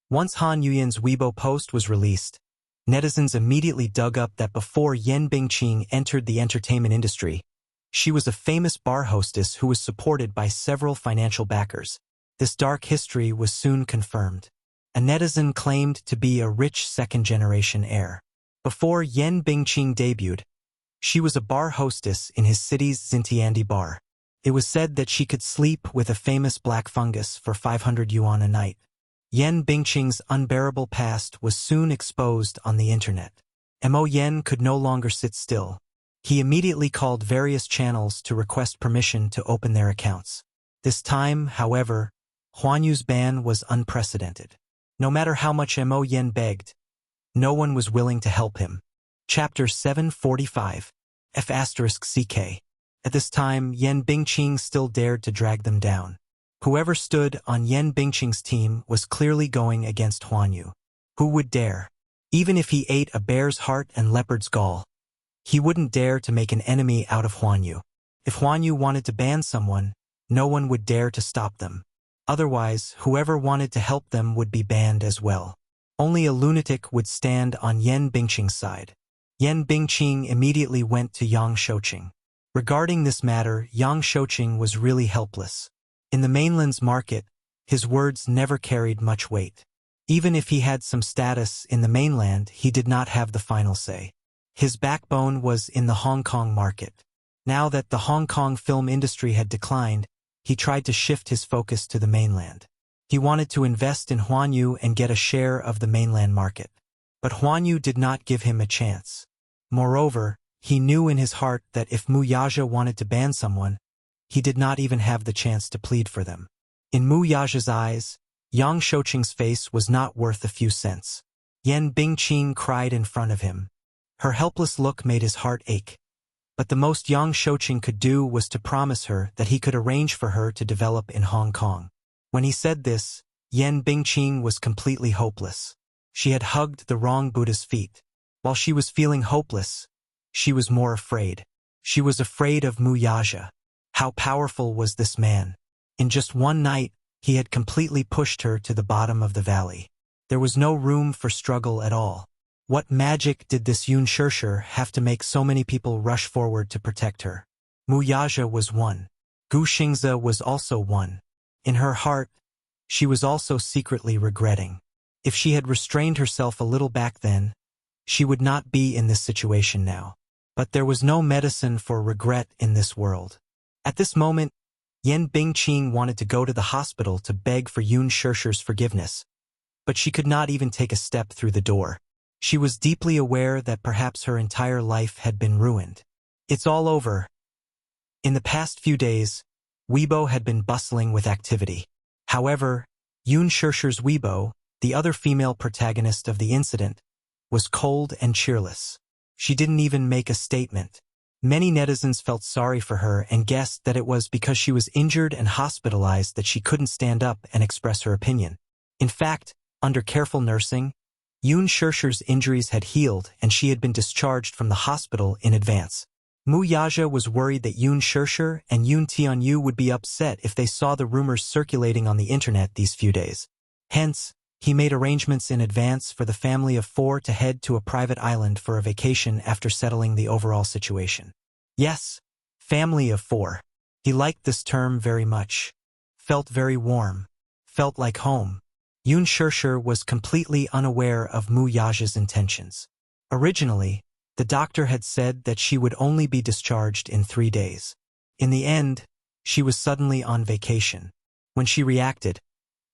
Once Han Yuyan's Weibo post was released, netizens immediately dug up that before Yan Bingqing entered the entertainment industry, she was a famous bar hostess who was supported by several financial backers. This dark history was soon confirmed. A netizen claimed to be a rich second-generation heir. Before Yan Bingqing debuted, she was a bar hostess in his city's Xintiandi bar. It was said that she could sleep with a famous black fungus for 500 yuan a night. Yan Bingqing's unbearable past was soon exposed on the internet. Mo Yan could no longer sit still. He immediately called various channels to request permission to open their accounts. This time, however, Huan Yu's ban was unprecedented. No matter how much Mo Yan begged, no one was willing to help him. Chapter 745 F***CK. At this time, Yan Bingqing still dared to drag them down. Whoever stood on Yan Bingqing's team was clearly going against Huan Yu. Who would dare? Even if he ate a bear's heart and leopard's gall, he wouldn't dare to make an enemy out of Huan Yu. If Huan Yu wanted to ban someone, no one would dare to stop them. Otherwise, whoever wanted to help them would be banned as well. Only a lunatic would stand on Yan Bingqing's side. Yan Bingqing immediately went to Yang Shouqing. Regarding this matter, Yang Shouqing was really helpless. In the mainland's market, his words never carried much weight. Even if he had some status in the mainland, he did not have the final say. His backbone was in the Hong Kong market. Now that the Hong Kong film industry had declined, he tried to shift his focus to the mainland. He wanted to invest in Huan Yu and get a share of the mainland market. But Huan Yu did not give him a chance. Moreover, he knew in his heart that if Mu Yaja wanted to ban someone, he did not even have the chance to plead for them. In Mu Yaja's eyes, Yang Shouqing's face was not worth a few cents. Yan Bingqing cried in front of him. Her helpless look made his heart ache. But the most Yang Shouqing could do was to promise her that he could arrange for her to develop in Hong Kong. When he said this, Yan Bingqing was completely hopeless. She had hugged the wrong Buddha's feet. While she was feeling hopeless, she was more afraid. She was afraid of Mu Yaja. How powerful was this man? In just one night, he had completely pushed her to the bottom of the valley. There was no room for struggle at all. What magic did this Yun Shirshir have to make so many people rush forward to protect her? Mu Yaja was one. Gu Xingze was also one. In her heart, she was also secretly regretting. If she had restrained herself a little back then, she would not be in this situation now. But there was no medicine for regret in this world. At this moment, Yan Bingqing wanted to go to the hospital to beg for Yun Shirshir's forgiveness, but she could not even take a step through the door. She was deeply aware that perhaps her entire life had been ruined. It's all over. In the past few days, Weibo had been bustling with activity. However, Yun Shirshir's Weibo, the other female protagonist of the incident, was cold and cheerless. She didn't even make a statement. Many netizens felt sorry for her and guessed that it was because she was injured and hospitalized that she couldn't stand up and express her opinion. In fact, under careful nursing, Yun Shirshir's injuries had healed and she had been discharged from the hospital in advance. Mu Yaja was worried that Yun Shirshir and Yun Tianyu would be upset if they saw the rumors circulating on the internet these few days. Hence, he made arrangements in advance for the family of 4 to head to a private island for a vacation after settling the overall situation. Yes, family of 4. He liked this term very much. Felt very warm. felt like home. Yun Shirshir was completely unaware of Mu Yaja's intentions. Originally, the doctor had said that she would only be discharged in 3 days. In the end, she was suddenly on vacation. When she reacted,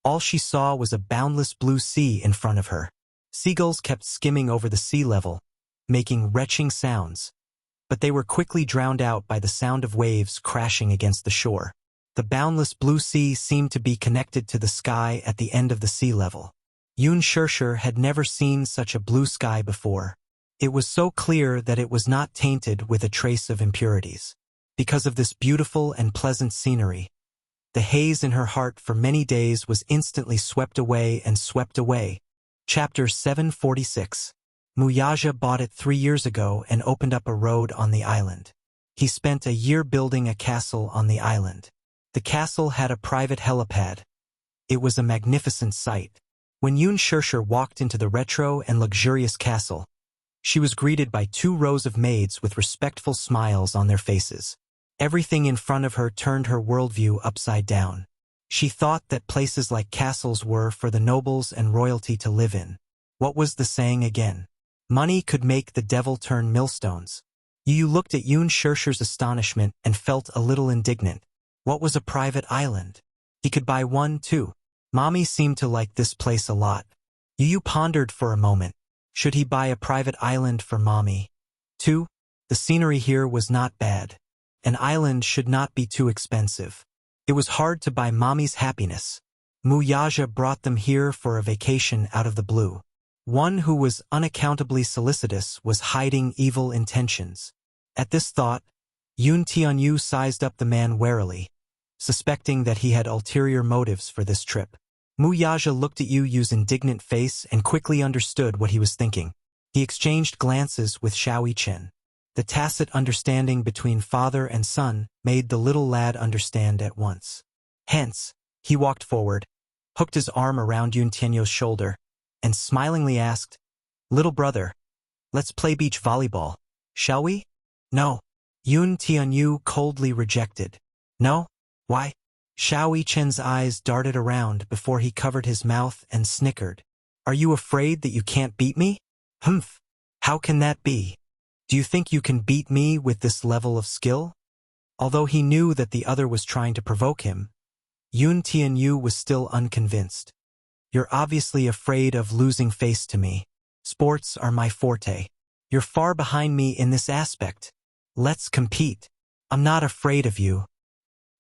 all she saw was a boundless blue sea in front of her. Seagulls kept skimming over the sea level, making retching sounds, but they were quickly drowned out by the sound of waves crashing against the shore. The boundless blue sea seemed to be connected to the sky at the end of the sea level. Yun Shirshir had never seen such a blue sky before. It was so clear that it was not tainted with a trace of impurities. Because of this beautiful and pleasant scenery, the haze in her heart for many days was instantly swept away and swept away. Chapter 746. Muyaja bought it 3 years ago and opened up a road on the island. He spent a year building a castle on the island. The castle had a private helipad. It was a magnificent sight. When Yun Shirshir walked into the retro and luxurious castle, she was greeted by 2 rows of maids with respectful smiles on their faces. Everything in front of her turned her worldview upside down. She thought that places like castles were for the nobles and royalty to live in. What was the saying again? Money could make the devil turn millstones. Yu looked at Yun Shirshir's astonishment and felt a little indignant. What was a private island? He could buy one too. Mommy seemed to like this place a lot. Yu pondered for a moment. Should he buy a private island for Mommy? 2. The scenery here was not bad. An island should not be too expensive. It was hard to buy Mommy's happiness. Muyaja brought them here for a vacation out of the blue. One who was unaccountably solicitous was hiding evil intentions. At this thought, Yun Tianyu sized up the man warily, suspecting that he had ulterior motives for this trip. Muyaja looked at Yu's indignant face and quickly understood what he was thinking. He exchanged glances with Xiao Chen. The tacit understanding between father and son made the little lad understand at once. Hence, he walked forward, hooked his arm around Yun Tianyu's shoulder, and smilingly asked, "Little brother, let's play beach volleyball, shall we?" "No." Yun Tianyu coldly rejected. "No? Why?" Xiao Chen's eyes darted around before he covered his mouth and snickered. "Are you afraid that you can't beat me?" "Humph! How can that be? Do you think you can beat me with this level of skill?" Although he knew that the other was trying to provoke him, Yun Tianyu was still unconvinced. "You're obviously afraid of losing face to me. Sports are my forte. You're far behind me in this aspect. Let's compete. I'm not afraid of you.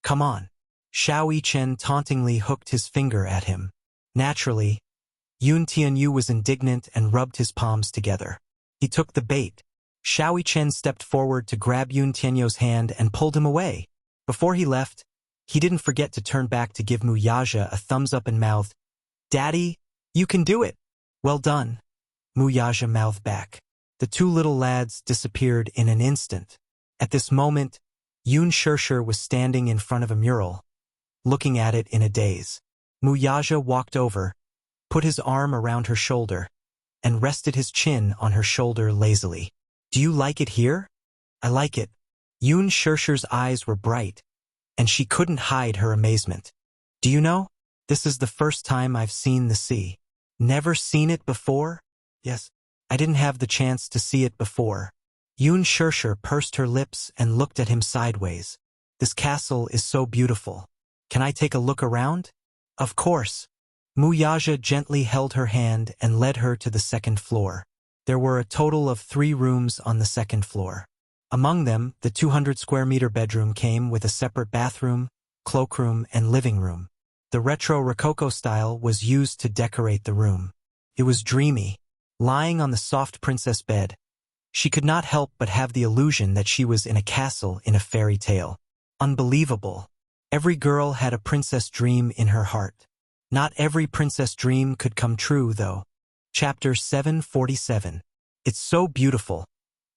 Come on." Xiao Chen tauntingly hooked his finger at him. Naturally, Yun Tianyu was indignant and rubbed his palms together. He took the bait. Xiao Chen stepped forward to grab Yun Tianyu's hand and pulled him away. Before he left, he didn't forget to turn back to give Muyaja a thumbs up and mouthed, "Daddy, you can do it." "Well done." Muyaja mouthed back. The 2 little lads disappeared in an instant. At this moment, Yun Shirshir was standing in front of a mural, looking at it in a daze. Muyaja walked over, put his arm around her shoulder, and rested his chin on her shoulder lazily. "Do you like it here?" "I like it." Yun Shirshir's eyes were bright, and she couldn't hide her amazement. "Do you know, this is the first time I've seen the sea." "Never seen it before?" "Yes, I didn't have the chance to see it before." Yun Shirshir pursed her lips and looked at him sideways. "This castle is so beautiful. Can I take a look around?" "Of course." Muyaja gently held her hand and led her to the 2nd floor. There were a total of 3 rooms on the 2nd floor. Among them, the 200-square-meter bedroom came with a separate bathroom, cloakroom, and living room. The retro Rococo style was used to decorate the room. It was dreamy. Lying on the soft princess bed, she could not help but have the illusion that she was in a castle in a fairy tale. Unbelievable. Every girl had a princess dream in her heart. Not every princess dream could come true, though. Chapter 747. It's so beautiful.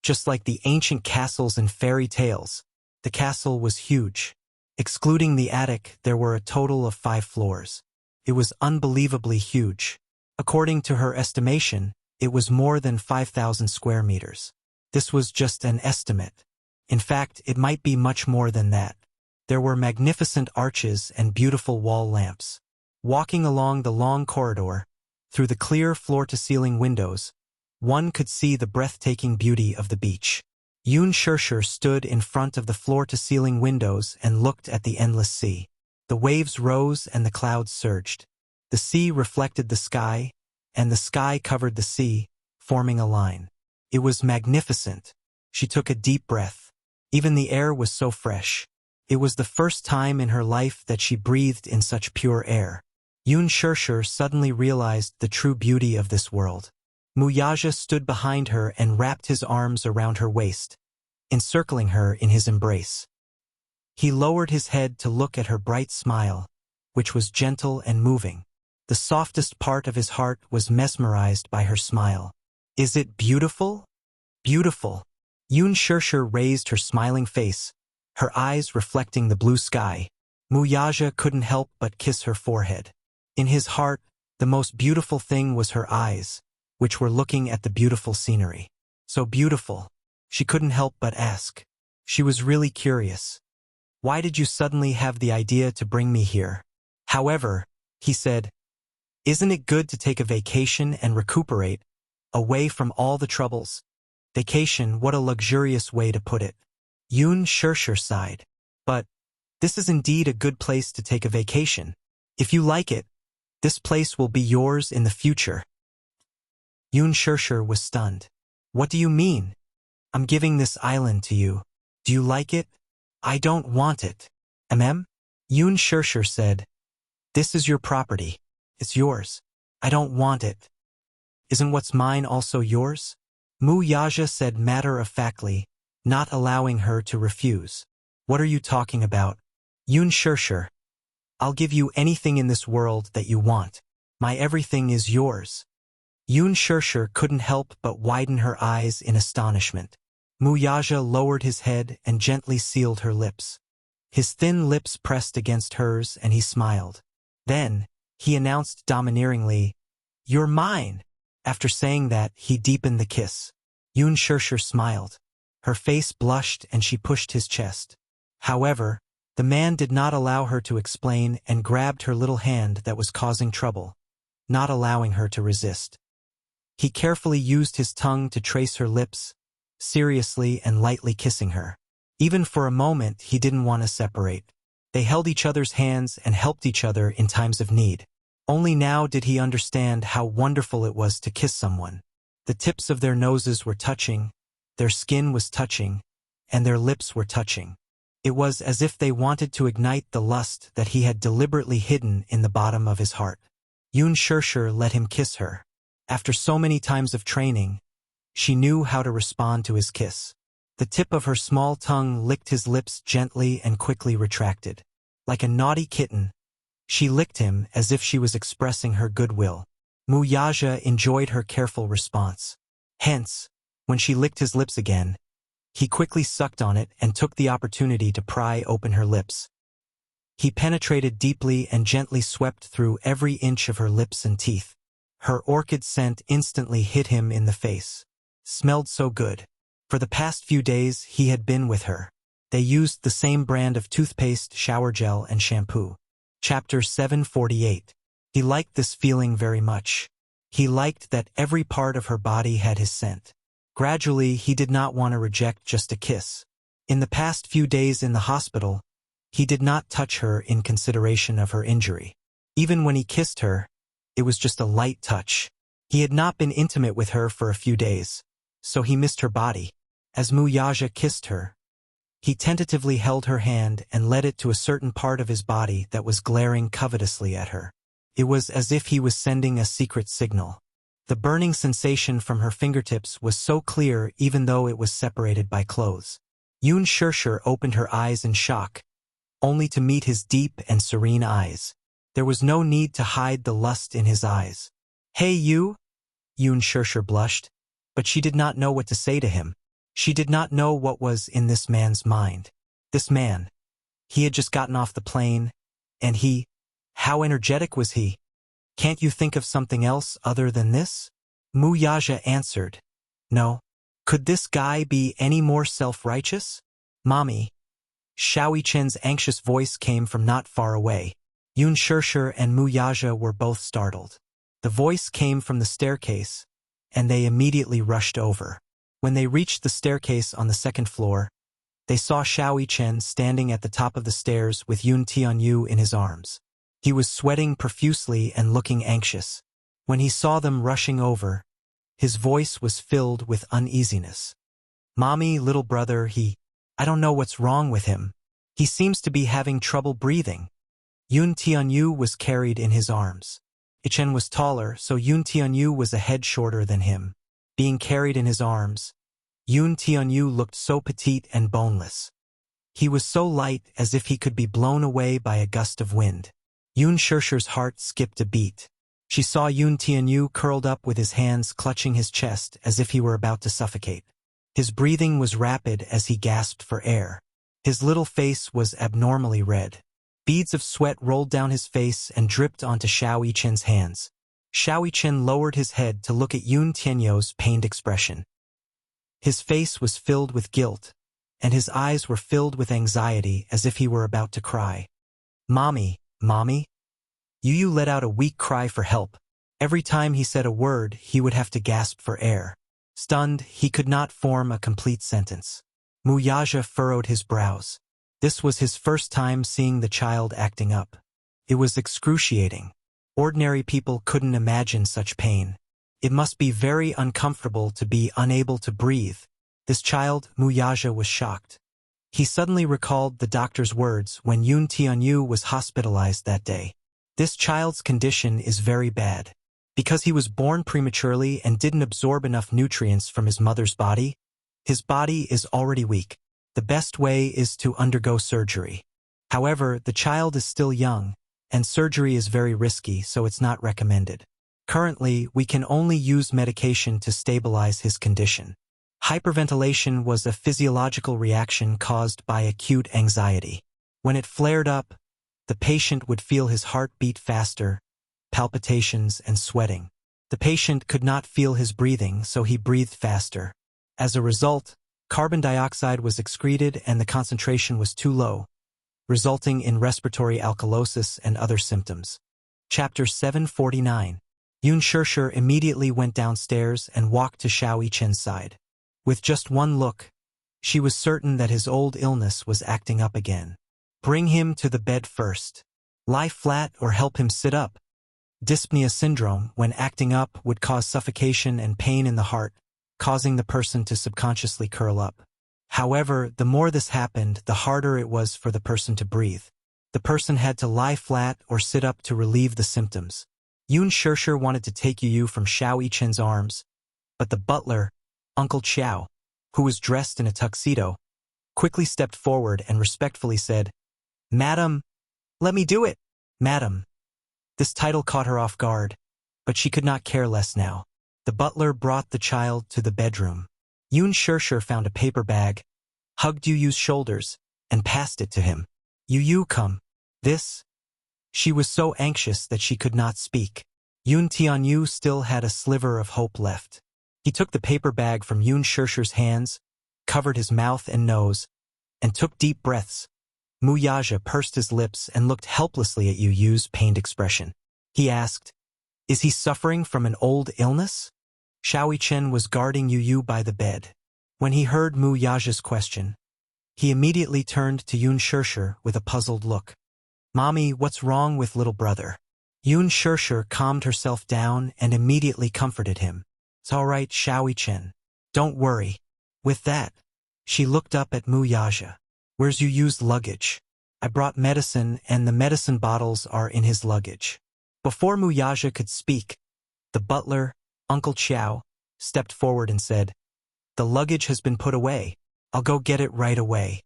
Just like the ancient castles in fairy tales. The castle was huge. Excluding the attic, there were a total of 5 floors. It was unbelievably huge. According to her estimation, it was more than 5,000 square meters. This was just an estimate. In fact, it might be much more than that. There were magnificent arches and beautiful wall lamps. Walking along the long corridor, through the clear floor-to-ceiling windows, one could see the breathtaking beauty of the beach. Yoon Shirshir stood in front of the floor-to-ceiling windows and looked at the endless sea. The waves rose and the clouds surged. The sea reflected the sky, and the sky covered the sea, forming a line. It was magnificent. She took a deep breath. Even the air was so fresh. It was the first time in her life that she breathed in such pure air. Yoon Shirshir suddenly realized the true beauty of this world. Wuxia stood behind her and wrapped his arms around her waist, encircling her in his embrace. He lowered his head to look at her bright smile, which was gentle and moving. The softest part of his heart was mesmerized by her smile. "Is it beautiful?" "Beautiful." Yoon Shirshir raised her smiling face, her eyes reflecting the blue sky. Wuxia couldn't help but kiss her forehead. In his heart, the most beautiful thing was her eyes, which were looking at the beautiful scenery. So beautiful, she couldn't help but ask. She was really curious. "Why did you suddenly have the idea to bring me here?" "However," he said, "isn't it good to take a vacation and recuperate, away from all the troubles?" Vacation, what a luxurious way to put it. Yoon Shirshir sighed. "But this is indeed a good place to take a vacation. If you like it, this place will be yours in the future." Yoon Shirshir was stunned. "What do you mean? I'm giving this island to you. Do you like it?" "I don't want it." Yoon Shirshir said, "This is your property. It's yours. I don't want it." "Isn't what's mine also yours?" Wuxia said matter-of-factly, not allowing her to refuse. "What are you talking about?" "Yoon Shirshir, I'll give you anything in this world that you want. My everything is yours." Yoon Shirshir couldn't help but widen her eyes in astonishment. Wuxia lowered his head and gently sealed her lips. His thin lips pressed against hers and he smiled. Then, he announced domineeringly, "You're mine." After saying that, he deepened the kiss. Yoon Shirshir smiled. Her face blushed and she pushed his chest. However, the man did not allow her to explain and grabbed her little hand that was causing trouble, not allowing her to resist. He carefully used his tongue to trace her lips, seriously and lightly kissing her. Even for a moment, he didn't want to separate. They held each other's hands and helped each other in times of need. Only now did he understand how wonderful it was to kiss someone. The tips of their noses were touching, their skin was touching, and their lips were touching. It was as if they wanted to ignite the lust that he had deliberately hidden in the bottom of his heart. Yoon Shirshir let him kiss her. After so many times of training, she knew how to respond to his kiss. The tip of her small tongue licked his lips gently and quickly retracted. Like a naughty kitten, she licked him as if she was expressing her goodwill. Wuxia enjoyed her careful response. Hence, when she licked his lips again, he quickly sucked on it and took the opportunity to pry open her lips. He penetrated deeply and gently swept through every inch of her lips and teeth. Her orchid scent instantly hit him in the face. Smelled so good. For the past few days, he had been with her. They used the same brand of toothpaste, shower gel, and shampoo. Chapter 748. He liked this feeling very much. He liked that every part of her body had his scent. Gradually, he did not want to reject just a kiss. In the past few days in the hospital, he did not touch her in consideration of her injury. Even when he kissed her, it was just a light touch. He had not been intimate with her for a few days, so he missed her body. As Wuxia kissed her, he tentatively held her hand and led it to a certain part of his body that was glaring covetously at her. It was as if he was sending a secret signal. The burning sensation from her fingertips was so clear even though it was separated by clothes. Yoon Shirshir opened her eyes in shock, only to meet his deep and serene eyes. There was no need to hide the lust in his eyes. "Hey you?" Yoon Shirshir blushed, but she did not know what to say to him. She did not know what was in this man's mind. This man. He had just gotten off the plane, and how energetic was he? "Can't you think of something else other than this?" Wuxia answered, "No. Could this guy be any more self-righteous?" "Mommy." Xiao Chen's anxious voice came from not far away. Yun Shirshir and Mu Yaja were both startled. The voice came from the staircase, and they immediately rushed over. When they reached the staircase on the second floor, they saw Xiao Yichen standing at the top of the stairs with Yun Tianyu in his arms. He was sweating profusely and looking anxious. When he saw them rushing over, his voice was filled with uneasiness. "Mommy, little brother, I don't know what's wrong with him. He seems to be having trouble breathing." Yun Tianyu was carried in his arms. Yichen was taller, so Yun Tianyu was a head shorter than him. Being carried in his arms, Yun Tianyu looked so petite and boneless. He was so light as if he could be blown away by a gust of wind. Yun Shirshir's heart skipped a beat. She saw Yun Tianyu curled up with his hands clutching his chest as if he were about to suffocate. His breathing was rapid as he gasped for air. His little face was abnormally red. Beads of sweat rolled down his face and dripped onto Xiao Yichen's hands. Xiao Yichen lowered his head to look at Yun Tianyu's pained expression. His face was filled with guilt, and his eyes were filled with anxiety as if he were about to cry. "Mommy, Mommy?" Yu let out a weak cry for help. Every time he said a word, he would have to gasp for air. Stunned, he could not form a complete sentence. Mu Yaja furrowed his brows. This was his first time seeing the child acting up. It was excruciating. Ordinary people couldn't imagine such pain. It must be very uncomfortable to be unable to breathe. This child, Mu Yaja, was shocked. He suddenly recalled the doctor's words when Yun Tianyu was hospitalized that day. This child's condition is very bad. Because he was born prematurely and didn't absorb enough nutrients from his mother's body, his body is already weak. The best way is to undergo surgery. However, the child is still young, and surgery is very risky, so it's not recommended. Currently, we can only use medication to stabilize his condition. Hyperventilation was a physiological reaction caused by acute anxiety. When it flared up, the patient would feel his heart beat faster, palpitations and sweating. The patient could not feel his breathing, so he breathed faster. As a result, carbon dioxide was excreted and the concentration was too low, resulting in respiratory alkalosis and other symptoms. Chapter 749. Yun Shirshir immediately went downstairs and walked to Xiao Yichen's side. With just one look, she was certain that his old illness was acting up again. Bring him to the bed first. Lie flat or help him sit up. Dyspnea syndrome, when acting up, would cause suffocation and pain in the heart, causing the person to subconsciously curl up. However, the more this happened, the harder it was for the person to breathe. The person had to lie flat or sit up to relieve the symptoms. Yun Shirshir wanted to take Yu from Xiao Yichen's arms, but the butler, Uncle Qiao, who was dressed in a tuxedo, quickly stepped forward and respectfully said, "Madam, let me do it." Madam. This title caught her off guard, but she could not care less now. The butler brought the child to the bedroom. Yun Shirshir found a paper bag, hugged Yu's shoulders, and passed it to him. "Yu, come." This? She was so anxious that she could not speak. Yun Tianyu still had a sliver of hope left. He took the paper bag from Yun Shirshir's hands, covered his mouth and nose, and took deep breaths. Mu Yaja pursed his lips and looked helplessly at Yu's pained expression. He asked, "Is he suffering from an old illness?" Xiao Yichen was guarding Yu by the bed. When he heard Mu Yaja's question, he immediately turned to Yun Shirshir with a puzzled look. "Mommy, what's wrong with little brother?" Yun Shirshir calmed herself down and immediately comforted him. "It's all right, Xiao Yichen. Don't worry." With that, she looked up at Mu Yaja. "Where's Yu's luggage?" "I brought medicine, and the medicine bottles are in his luggage." Before Mu Yaja could speak, the butler, Uncle Qiao, stepped forward and said, "The luggage has been put away. I'll go get it right away."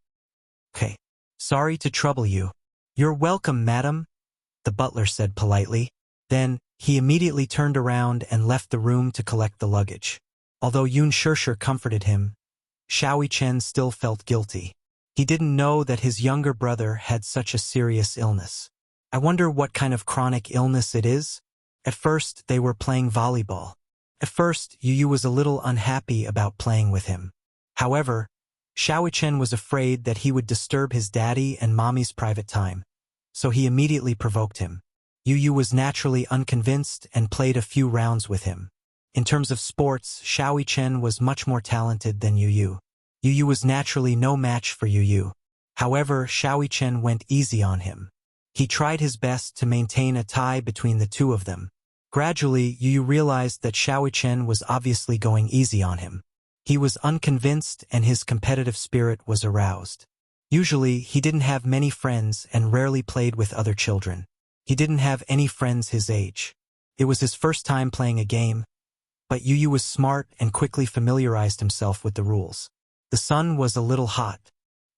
"Okay. Sorry to trouble you." "You're welcome, madam," the butler said politely. Then, he immediately turned around and left the room to collect the luggage. Although Yun Shirshir comforted him, Xiao Yichen still felt guilty. He didn't know that his younger brother had such a serious illness. "I wonder what kind of chronic illness it is?" At first, they were playing volleyball. At first, Yu was a little unhappy about playing with him. However, Xiao Yichen was afraid that he would disturb his daddy and mommy's private time, so he immediately provoked him. Yu Yu was naturally unconvinced and played a few rounds with him. In terms of sports, Xiao Chen was much more talented than Yu Yu. Yu Yu was naturally no match for Yu Yu. However, Xiao Chen went easy on him. He tried his best to maintain a tie between the two of them. Gradually, Yu Yu realized that Xiao Chen was obviously going easy on him. He was unconvinced and his competitive spirit was aroused. Usually, he didn't have many friends and rarely played with other children. He didn't have any friends his age. It was his first time playing a game, but Yu Yu was smart and quickly familiarized himself with the rules. The sun was a little hot.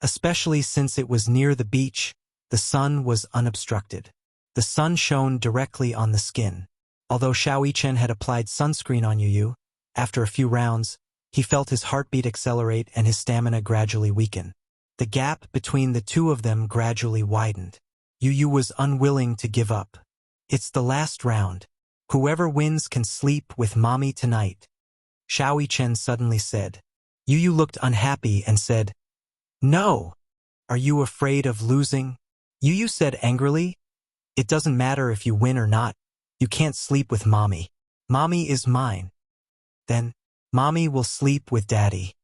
Especially since it was near the beach, the sun was unobstructed. The sun shone directly on the skin. Although Xiao Chen had applied sunscreen on Yu Yu, after a few rounds, he felt his heartbeat accelerate and his stamina gradually weaken. The gap between the two of them gradually widened. Yu Yu was unwilling to give up. It's the last round. Whoever wins can sleep with mommy tonight, Xiao Chen suddenly said. Yu Yu looked unhappy and said, "No! Are you afraid of losing?" Yu Yu said angrily, "It doesn't matter if you win or not. You can't sleep with mommy. Mommy is mine. Then, mommy will sleep with daddy."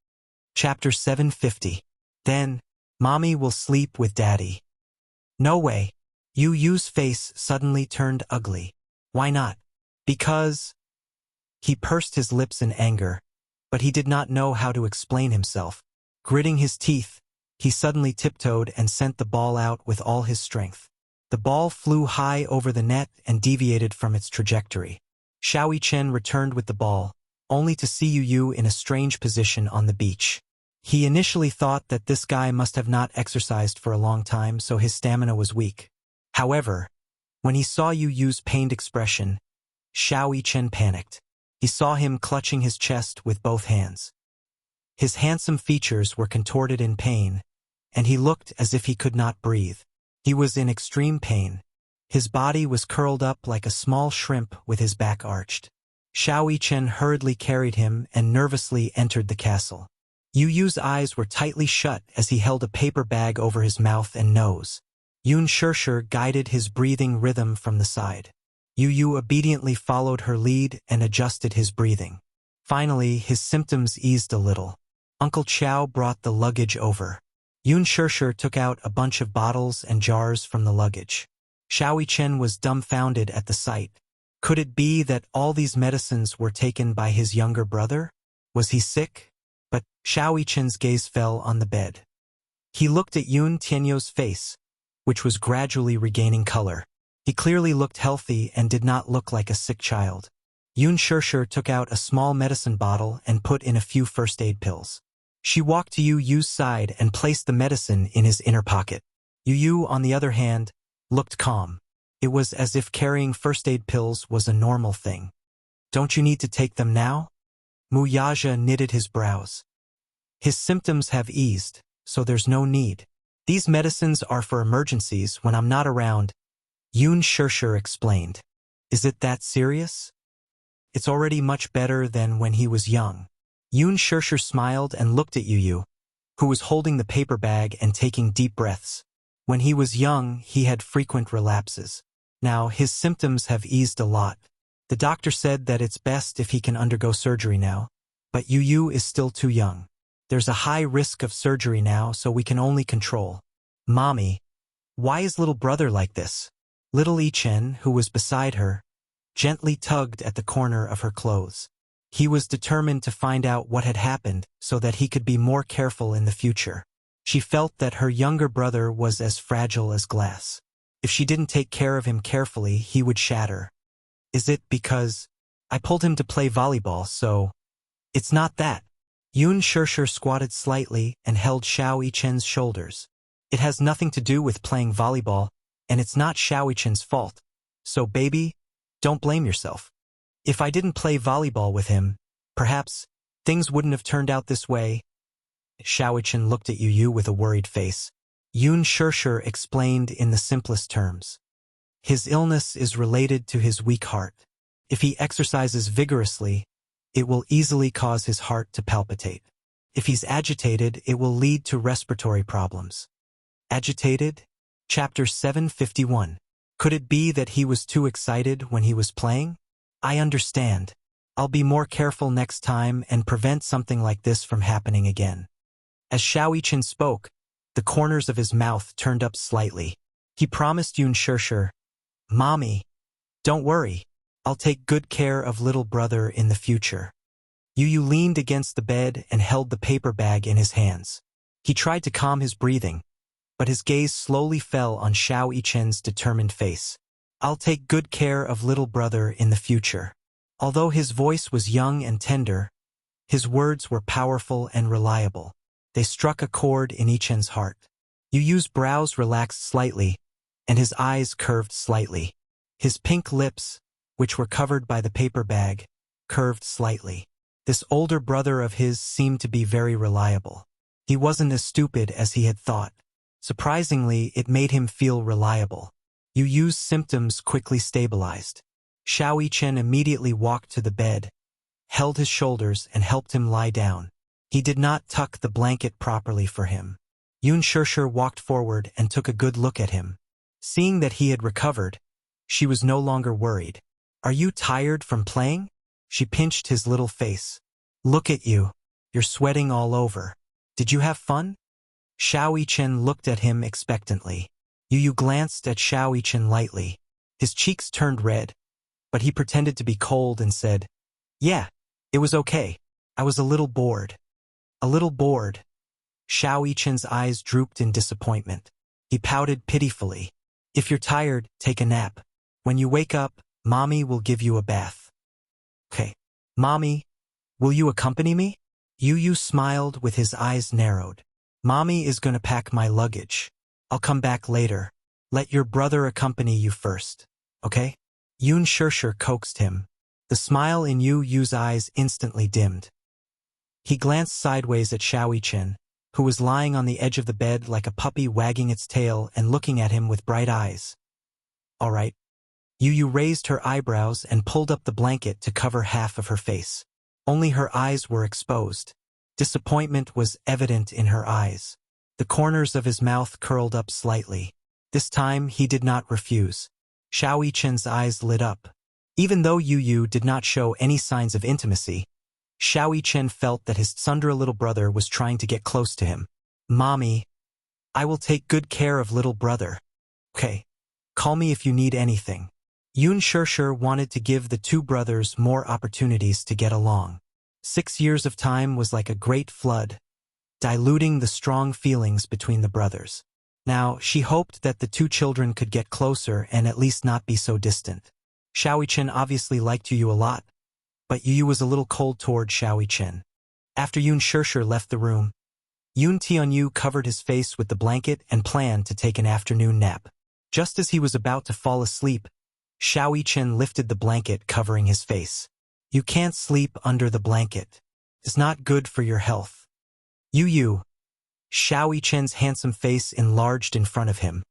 Chapter 750. Then, mommy will sleep with daddy. No way. Yu Yu's face suddenly turned ugly. Why not? Because... He pursed his lips in anger, but he did not know how to explain himself. Gritting his teeth, he suddenly tiptoed and sent the ball out with all his strength. The ball flew high over the net and deviated from its trajectory. Xiao Chen returned with the ball, only to see Yu Yu in a strange position on the beach. He initially thought that this guy must have not exercised for a long time, so his stamina was weak. However, when he saw Yu Yu's pained expression, Xiao Chen panicked. He saw him clutching his chest with both hands. His handsome features were contorted in pain, and he looked as if he could not breathe. He was in extreme pain. His body was curled up like a small shrimp with his back arched. Xiao Chen hurriedly carried him and nervously entered the castle. Yu Yu's eyes were tightly shut as he held a paper bag over his mouth and nose. Yun Shishir guided his breathing rhythm from the side. Yu Yu obediently followed her lead and adjusted his breathing. Finally, his symptoms eased a little. Uncle Chow brought the luggage over. Yun Shishir took out a bunch of bottles and jars from the luggage. Xiao Chen was dumbfounded at the sight. Could it be that all these medicines were taken by his younger brother? Was he sick? But Xiao Chen's gaze fell on the bed. He looked at Yun Tianyou's face, which was gradually regaining color. He clearly looked healthy and did not look like a sick child. Yun Shishir took out a small medicine bottle and put in a few first aid pills. She walked to Yu Yu's side and placed the medicine in his inner pocket. Yu Yu, on the other hand, looked calm. It was as if carrying first aid pills was a normal thing. "Don't you need to take them now?" Mu Yaja knitted his brows. "His symptoms have eased, so there's no need. These medicines are for emergencies when I'm not around," Yun Shishir explained. "Is it that serious?" "It's already much better than when he was young." Yun Shishir smiled and looked at Yu Yu, who was holding the paper bag and taking deep breaths. When he was young, he had frequent relapses. Now, his symptoms have eased a lot. The doctor said that it's best if he can undergo surgery now, but Yu Yu is still too young. There's a high risk of surgery now, so we can only control. "Mommy, why is little brother like this?" Little Ichen, who was beside her, gently tugged at the corner of her clothes. He was determined to find out what had happened so that he could be more careful in the future. She felt that her younger brother was as fragile as glass. If she didn't take care of him carefully, he would shatter. "Is it because I pulled him to play volleyball, so..." "It's not that." Yun Shishir squatted slightly and held Xiao Chen's shoulders. "It has nothing to do with playing volleyball, and it's not Xiao Chen's fault. So baby, don't blame yourself. If I didn't play volleyball with him, perhaps things wouldn't have turned out this way." Xiao Chen looked at Yu Yu with a worried face. Yun Shishir explained in the simplest terms. "His illness is related to his weak heart. If he exercises vigorously, it will easily cause his heart to palpitate. If he's agitated, it will lead to respiratory problems." "Agitated?" Chapter 751. Could it be that he was too excited when he was playing? I understand. I'll be more careful next time and prevent something like this from happening again. As Xiao Yichen spoke, the corners of his mouth turned up slightly. He promised Yun Shishir, "Mommy, don't worry. I'll take good care of little brother in the future." Yu leaned against the bed and held the paper bag in his hands. He tried to calm his breathing, but his gaze slowly fell on Xiao Yichen's determined face. "I'll take good care of little brother in the future." Although his voice was young and tender, his words were powerful and reliable. They struck a chord in Yichen's heart. Yu's brows relaxed slightly, and his eyes curved slightly. His pink lips, which were covered by the paper bag, curved slightly. This older brother of his seemed to be very reliable. He wasn't as stupid as he had thought. Surprisingly, it made him feel reliable. Yu's symptoms quickly stabilized. Xiao Yichen immediately walked to the bed, held his shoulders and helped him lie down. He did not tuck the blanket properly for him. Yun Shishir walked forward and took a good look at him. Seeing that he had recovered, she was no longer worried. "Are you tired from playing?" She pinched his little face. "Look at you. You're sweating all over. Did you have fun?" Xiao Yichen looked at him expectantly. Yu glanced at Xiao Yichen lightly. His cheeks turned red, but he pretended to be cold and said, "Yeah, it was okay. I was a little bored." "A little bored?" Xiao Yichen's eyes drooped in disappointment. He pouted pitifully. "If you're tired, take a nap. When you wake up, Mommy will give you a bath." "Okay. Mommy, will you accompany me?" Yu smiled with his eyes narrowed. "Mommy is gonna pack my luggage. I'll come back later. Let your brother accompany you first, okay?" Yun Shishir coaxed him. The smile in Yu's eyes instantly dimmed. He glanced sideways at Xiao Yichen, who was lying on the edge of the bed like a puppy wagging its tail and looking at him with bright eyes. "All right." Yu raised her eyebrows and pulled up the blanket to cover half of her face. Only her eyes were exposed. Disappointment was evident in her eyes. The corners of his mouth curled up slightly. This time he did not refuse. Xiao Yichen's eyes lit up. Even though Yu did not show any signs of intimacy, Xiao Yichen felt that his tsundere little brother was trying to get close to him. "Mommy, I will take good care of little brother. Okay, call me if you need anything." Yun Shishir wanted to give the two brothers more opportunities to get along. 6 years of time was like a great flood, diluting the strong feelings between the brothers. Now, she hoped that the two children could get closer and at least not be so distant. Xiao Yichen obviously liked Yu a lot, but Yu was a little cold toward Xiao Yichen. After Yun Shishir left the room, Yun Tianyu covered his face with the blanket and planned to take an afternoon nap. Just as he was about to fall asleep, Xiao Yichen lifted the blanket covering his face. "You can't sleep under the blanket. It's not good for your health." Yu. Xiao Yichen's handsome face enlarged in front of him.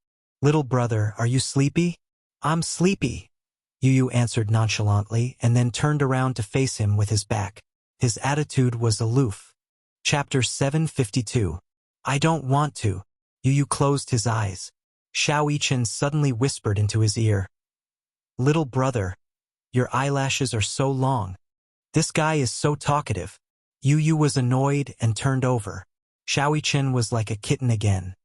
"Little brother, are you sleepy?" "I'm sleepy," Yu answered nonchalantly and then turned around to face him with his back. His attitude was aloof. Chapter 752. "I don't want to." Yu closed his eyes. Xiao Yichen suddenly whispered into his ear, "Little brother, your eyelashes are so long. This guy is so talkative." Yu was annoyed and turned over. Xiao Yichen was like a kitten again.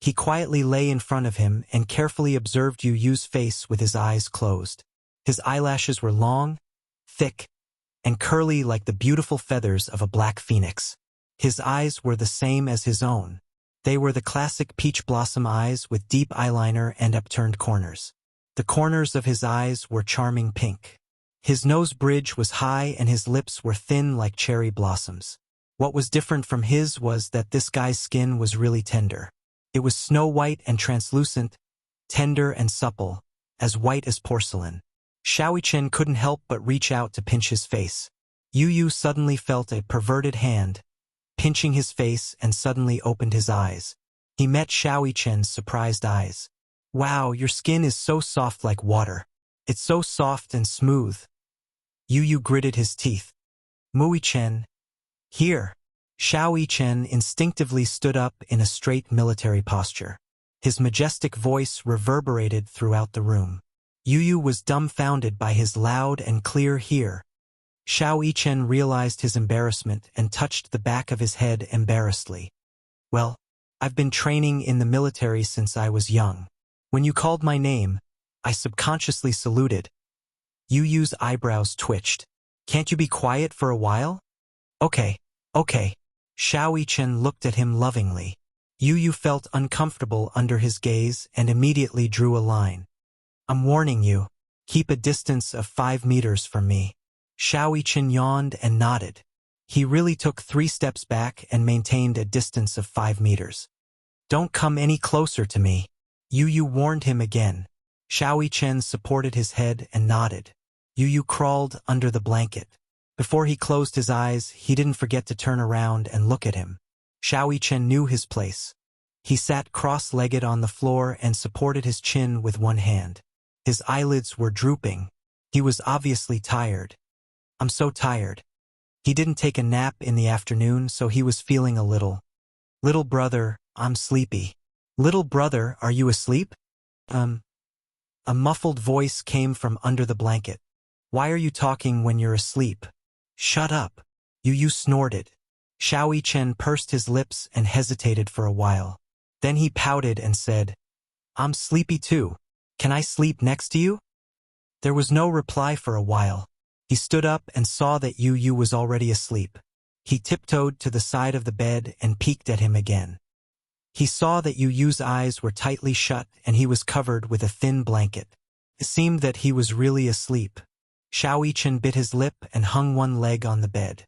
He quietly lay in front of him and carefully observed Yu's face with his eyes closed. His eyelashes were long, thick, and curly like the beautiful feathers of a black phoenix. His eyes were the same as his own. They were the classic peach blossom eyes with deep eyeliner and upturned corners. The corners of his eyes were charming pink. His nose bridge was high and his lips were thin like cherry blossoms. What was different from his was that this guy's skin was really tender. It was snow-white and translucent, tender and supple, as white as porcelain. Xiao Yichen couldn't help but reach out to pinch his face. Yu suddenly felt a perverted hand, pinching his face and suddenly opened his eyes. He met Xiao Yichen's surprised eyes. "Wow, your skin is so soft like water. It's so soft and smooth." Yu gritted his teeth. "Mui Chen, here." Xiao Yichen instinctively stood up in a straight military posture. His majestic voice reverberated throughout the room. Yu was dumbfounded by his loud and clear "here." Xiao Yichen realized his embarrassment and touched the back of his head embarrassedly. "Well, I've been training in the military since I was young. When you called my name, I subconsciously saluted." Yu's eyebrows twitched. "Can't you be quiet for a while?" Okay. Xiao Yichen looked at him lovingly. Yu felt uncomfortable under his gaze and immediately drew a line. "I'm warning you. Keep a distance of 5 meters from me." Xiao Yichen yawned and nodded. He really took 3 steps back and maintained a distance of 5 meters. "Don't come any closer to me." Yu warned him again. Xiao Yichen supported his head and nodded. Yu crawled under the blanket. Before he closed his eyes, he didn't forget to turn around and look at him. Xiao Yichen knew his place. He sat cross-legged on the floor and supported his chin with one hand. His eyelids were drooping. He was obviously tired. "I'm so tired." He didn't take a nap in the afternoon, so he was feeling a little. "Little brother, I'm sleepy." "Little brother, are you asleep?" A muffled voice came from under the blanket. "Why are you talking when you're asleep?" "Shut up." Yu snorted. Xiao Yichen pursed his lips and hesitated for a while. Then he pouted and said, "I'm sleepy too. Can I sleep next to you?" There was no reply for a while. He stood up and saw that Yu was already asleep. He tiptoed to the side of the bed and peeked at him again. He saw that Yu's eyes were tightly shut and he was covered with a thin blanket. It seemed that he was really asleep. Xiao Yichen bit his lip and hung one leg on the bed.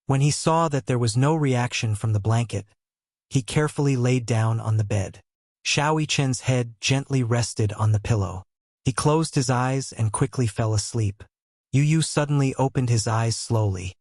When he saw that there was no reaction from the blanket, he carefully laid down on the bed. Xiao Yichen's head gently rested on the pillow. He closed his eyes and quickly fell asleep. Yu suddenly opened his eyes slowly.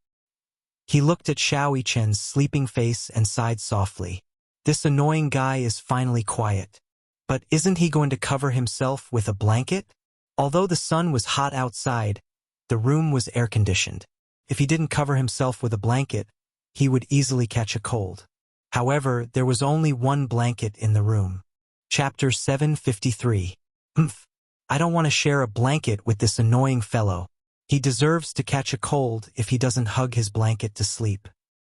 He looked at Xiao Yichen's sleeping face and sighed softly. This annoying guy is finally quiet. But isn't he going to cover himself with a blanket? Although the sun was hot outside, the room was air-conditioned. If he didn't cover himself with a blanket, he would easily catch a cold. However, there was only one blanket in the room. Chapter 753. I don't want to share a blanket with this annoying fellow. He deserves to catch a cold if he doesn't hug his blanket to sleep.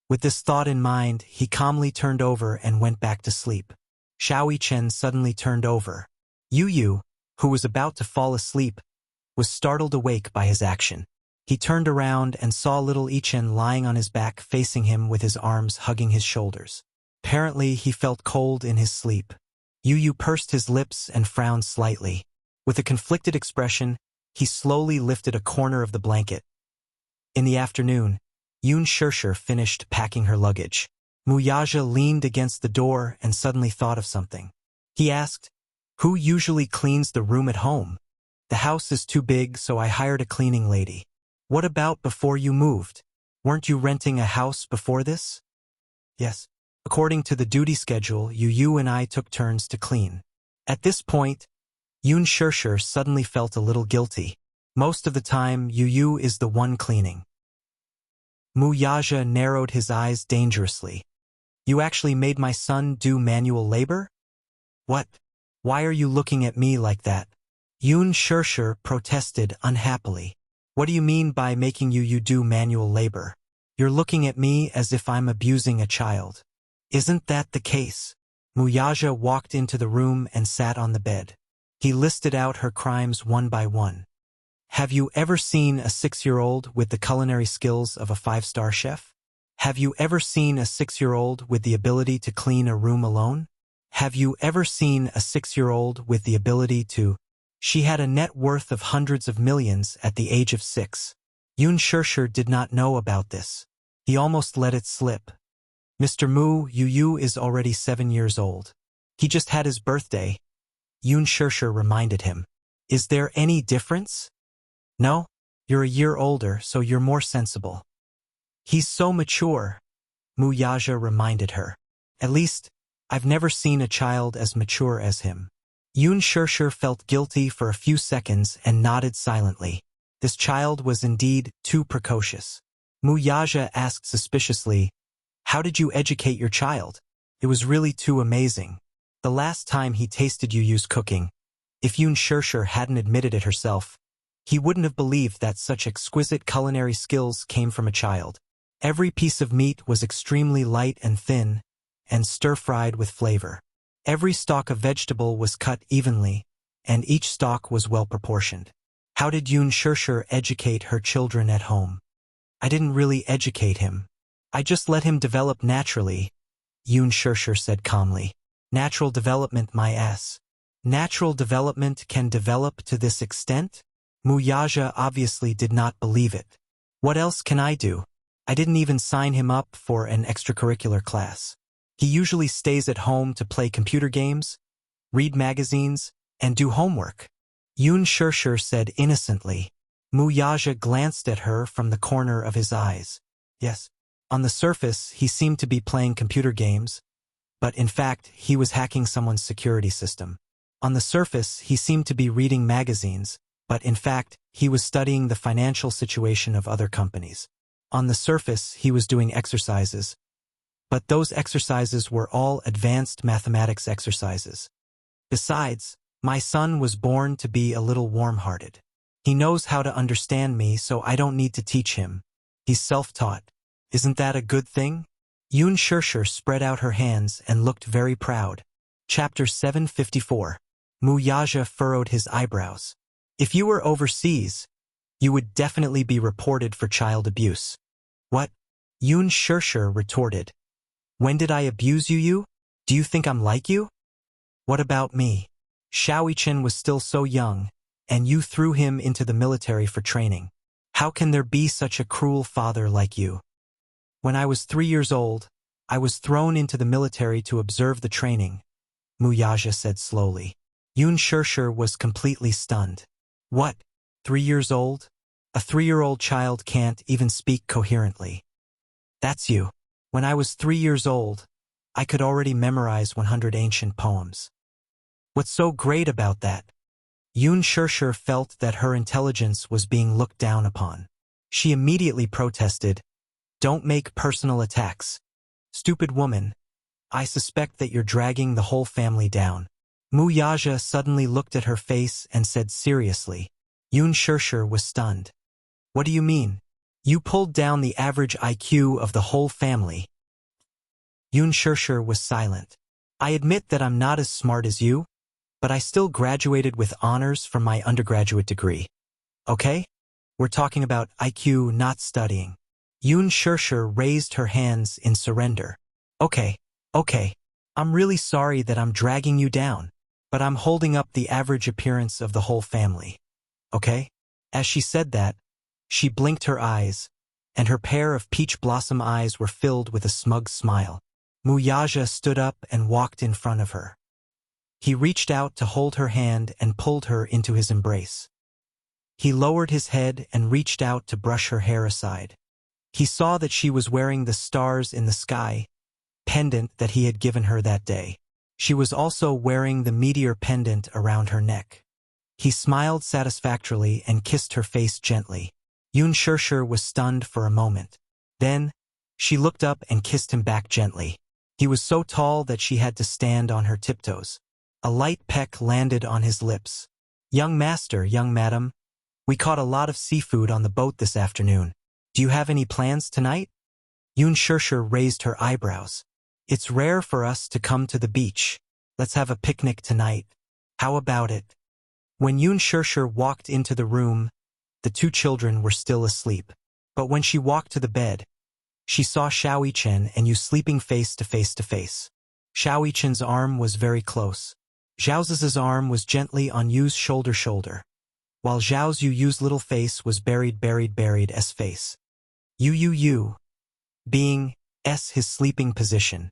With this thought in mind, he calmly turned over and went back to sleep. Xiao Yichen suddenly turned over. Yu, who was about to fall asleep, was startled awake by his action. He turned around and saw little Yichen lying on his back facing him with his arms hugging his shoulders. Apparently, he felt cold in his sleep. Yu pursed his lips and frowned slightly. With a conflicted expression, he slowly lifted a corner of the blanket. In the afternoon, Yun Shirshir finished packing her luggage. Wuxia leaned against the door and suddenly thought of something. He asked, "Who usually cleans the room at home?" "The house is too big, so I hired a cleaning lady." "What about before you moved? Weren't you renting a house before this?" "Yes. According to the duty schedule, Yu and I took turns to clean." At this point, Yun Shirshir suddenly felt a little guilty. Most of the time, Yu is the one cleaning. Wuxia narrowed his eyes dangerously. "You actually made my son do manual labor?" "What? Why are you looking at me like that?" Yun Shirshir protested unhappily. "What do you mean by making you do manual labor? You're looking at me as if I'm abusing a child." "Isn't that the case?" Wuxia walked into the room and sat on the bed. He listed out her crimes one by one. "Have you ever seen a 6-year-old with the culinary skills of a 5-star chef? Have you ever seen a 6-year-old with the ability to clean a room alone? Have you ever seen a 6-year-old with the ability to—" She had a net worth of hundreds of millions at the age of 6. Yun Shirshir did not know about this. He almost let it slip. "Mr. Mu, Yu is already 7 years old. He just had his birthday." Yun Shirshir reminded him. "Is there any difference?" "No, you're a year older, so you're more sensible." "He's so mature," Wuxia reminded her. "At least, I've never seen a child as mature as him." Yun Shirshir felt guilty for a few seconds and nodded silently. This child was indeed too precocious. Wuxia asked suspiciously, "How did you educate your child? It was really too amazing." The last time he tasted Yu's cooking, if Yun Shirshir hadn't admitted it herself, he wouldn't have believed that such exquisite culinary skills came from a child. Every piece of meat was extremely light and thin, and stir-fried with flavor. Every stalk of vegetable was cut evenly, and each stalk was well-proportioned. How did Yun Shirshir educate her children at home? I didn't really educate him. I just let him develop naturally, Yun Shirshir said calmly. Natural development, my ass. Natural development can develop to this extent? Wuxia obviously did not believe it. What else can I do? I didn't even sign him up for an extracurricular class. He usually stays at home to play computer games, read magazines, and do homework. Yun Shirshir said innocently. Wuxia glanced at her from the corner of his eyes. Yes. On the surface, he seemed to be playing computer games, but in fact, he was hacking someone's security system. On the surface, he seemed to be reading magazines, but in fact, he was studying the financial situation of other companies. On the surface, he was doing exercises, but those exercises were all advanced mathematics exercises. Besides, my son was born to be a little warm-hearted. He knows how to understand me, so I don't need to teach him. He's self-taught. Isn't that a good thing? Yun Shirshir spread out her hands and looked very proud. Chapter 754. Wuxia furrowed his eyebrows. If you were overseas, you would definitely be reported for child abuse. What? Yun Shirshir retorted. When did I abuse you? Do you think I'm like you? What about me? Shaoichen was still so young, and you threw him into the military for training. How can there be such a cruel father like you? When I was 3 years old, I was thrown into the military to observe the training, Wuxia said slowly. Yun Shirshir was completely stunned. What? 3 years old? A 3-year-old child can't even speak coherently. That's you. When I was 3 years old, I could already memorize 100 ancient poems. What's so great about that? Yun Shirshir felt that her intelligence was being looked down upon. She immediately protested, Don't make personal attacks. Stupid woman. I suspect that you're dragging the whole family down. Wuxia suddenly looked at her face and said seriously. Yun Shirshir was stunned. What do you mean? You pulled down the average IQ of the whole family. Yun Shirshir was silent. I admit that I'm not as smart as you, but I still graduated with honors from my undergraduate degree. Okay? We're talking about IQ, not studying. Yun Shirshir raised her hands in surrender. Okay. I'm really sorry that I'm dragging you down, but I'm holding up the average appearance of the whole family. Okay? As she said that, she blinked her eyes, and her pair of peach blossom eyes were filled with a smug smile. Wuxia stood up and walked in front of her. He reached out to hold her hand and pulled her into his embrace. He lowered his head and reached out to brush her hair aside. He saw that she was wearing the stars in the sky pendant that he had given her that day. She was also wearing the meteor pendant around her neck. He smiled satisfactorily and kissed her face gently. Yun Shirshir was stunned for a moment. Then, she looked up and kissed him back gently. He was so tall that she had to stand on her tiptoes. A light peck landed on his lips. Young master, young madam, we caught a lot of seafood on the boat this afternoon. Do you have any plans tonight? Yun Shirshir raised her eyebrows. It's rare for us to come to the beach. Let's have a picnic tonight. How about it? When Yun Shirshir walked into the room, the 2 children were still asleep. But when she walked to the bed, she saw Shaoichen and Yu sleeping face to face. Shaoichen's arm was very close. Zhao's arm was gently on Yu's shoulder, while Zhao's Yu's little face was buried S face. Yu, being S his sleeping position.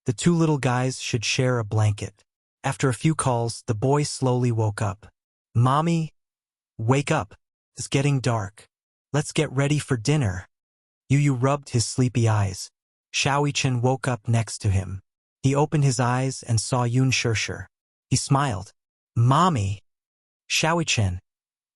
The 2 little guys should share a blanket. After a few calls, the boy slowly woke up. Mommy, wake up. It's getting dark. Let's get ready for dinner. Yu rubbed his sleepy eyes. Shaoichen woke up next to him. He opened his eyes and saw Yun Shirshir. He smiled. Mommy. Shaoichen,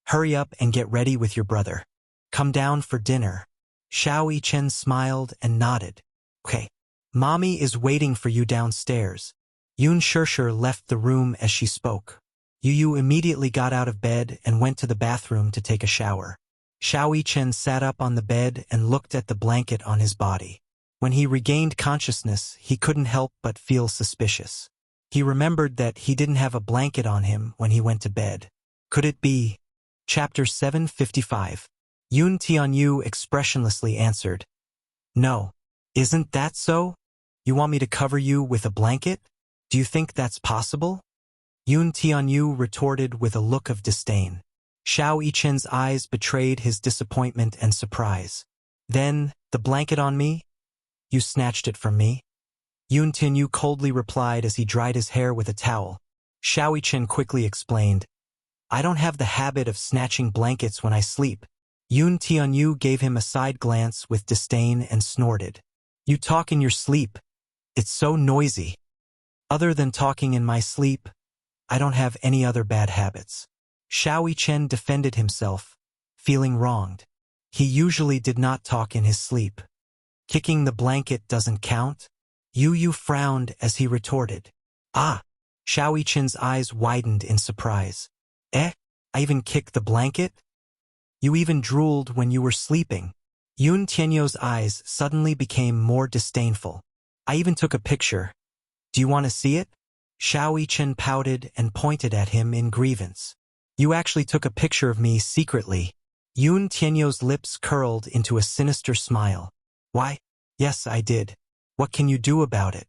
hurry up and get ready with your brother. Come down for dinner. Shaoichen smiled and nodded. Okay. Mommy is waiting for you downstairs. Yun Shirshir left the room as she spoke. Yu immediately got out of bed and went to the bathroom to take a shower. Xiao Yichen sat up on the bed and looked at the blanket on his body. When he regained consciousness, he couldn't help but feel suspicious. He remembered that he didn't have a blanket on him when he went to bed. Could it be? Chapter 755. Yun Tianyu expressionlessly answered, "No. Isn't that so? You want me to cover you with a blanket? Do you think that's possible?" Yun Tianyu retorted with a look of disdain. Xiao Yichen's eyes betrayed his disappointment and surprise. "Then, the blanket on me? You snatched it from me?" Yun Tianyu coldly replied as he dried his hair with a towel. Xiao Yichen quickly explained, "I don't have the habit of snatching blankets when I sleep." Yun Tianyu gave him a side glance with disdain and snorted, "You talk in your sleep. It's so noisy. Other than talking in my sleep, I don't have any other bad habits." Xiao Yichen defended himself, feeling wronged. He usually did not talk in his sleep. Kicking the blanket doesn't count? Yu frowned as he retorted. "Ah!" Xiao Yichen's eyes widened in surprise. "Eh? I even kicked the blanket? You even drooled when you were sleeping." Yun Tianyu's eyes suddenly became more disdainful. "I even took a picture. Do you want to see it?" Xiao Yichen pouted and pointed at him in grievance. "You actually took a picture of me secretly." Yun Tianyu's lips curled into a sinister smile. "Why? Yes, I did. What can you do about it?"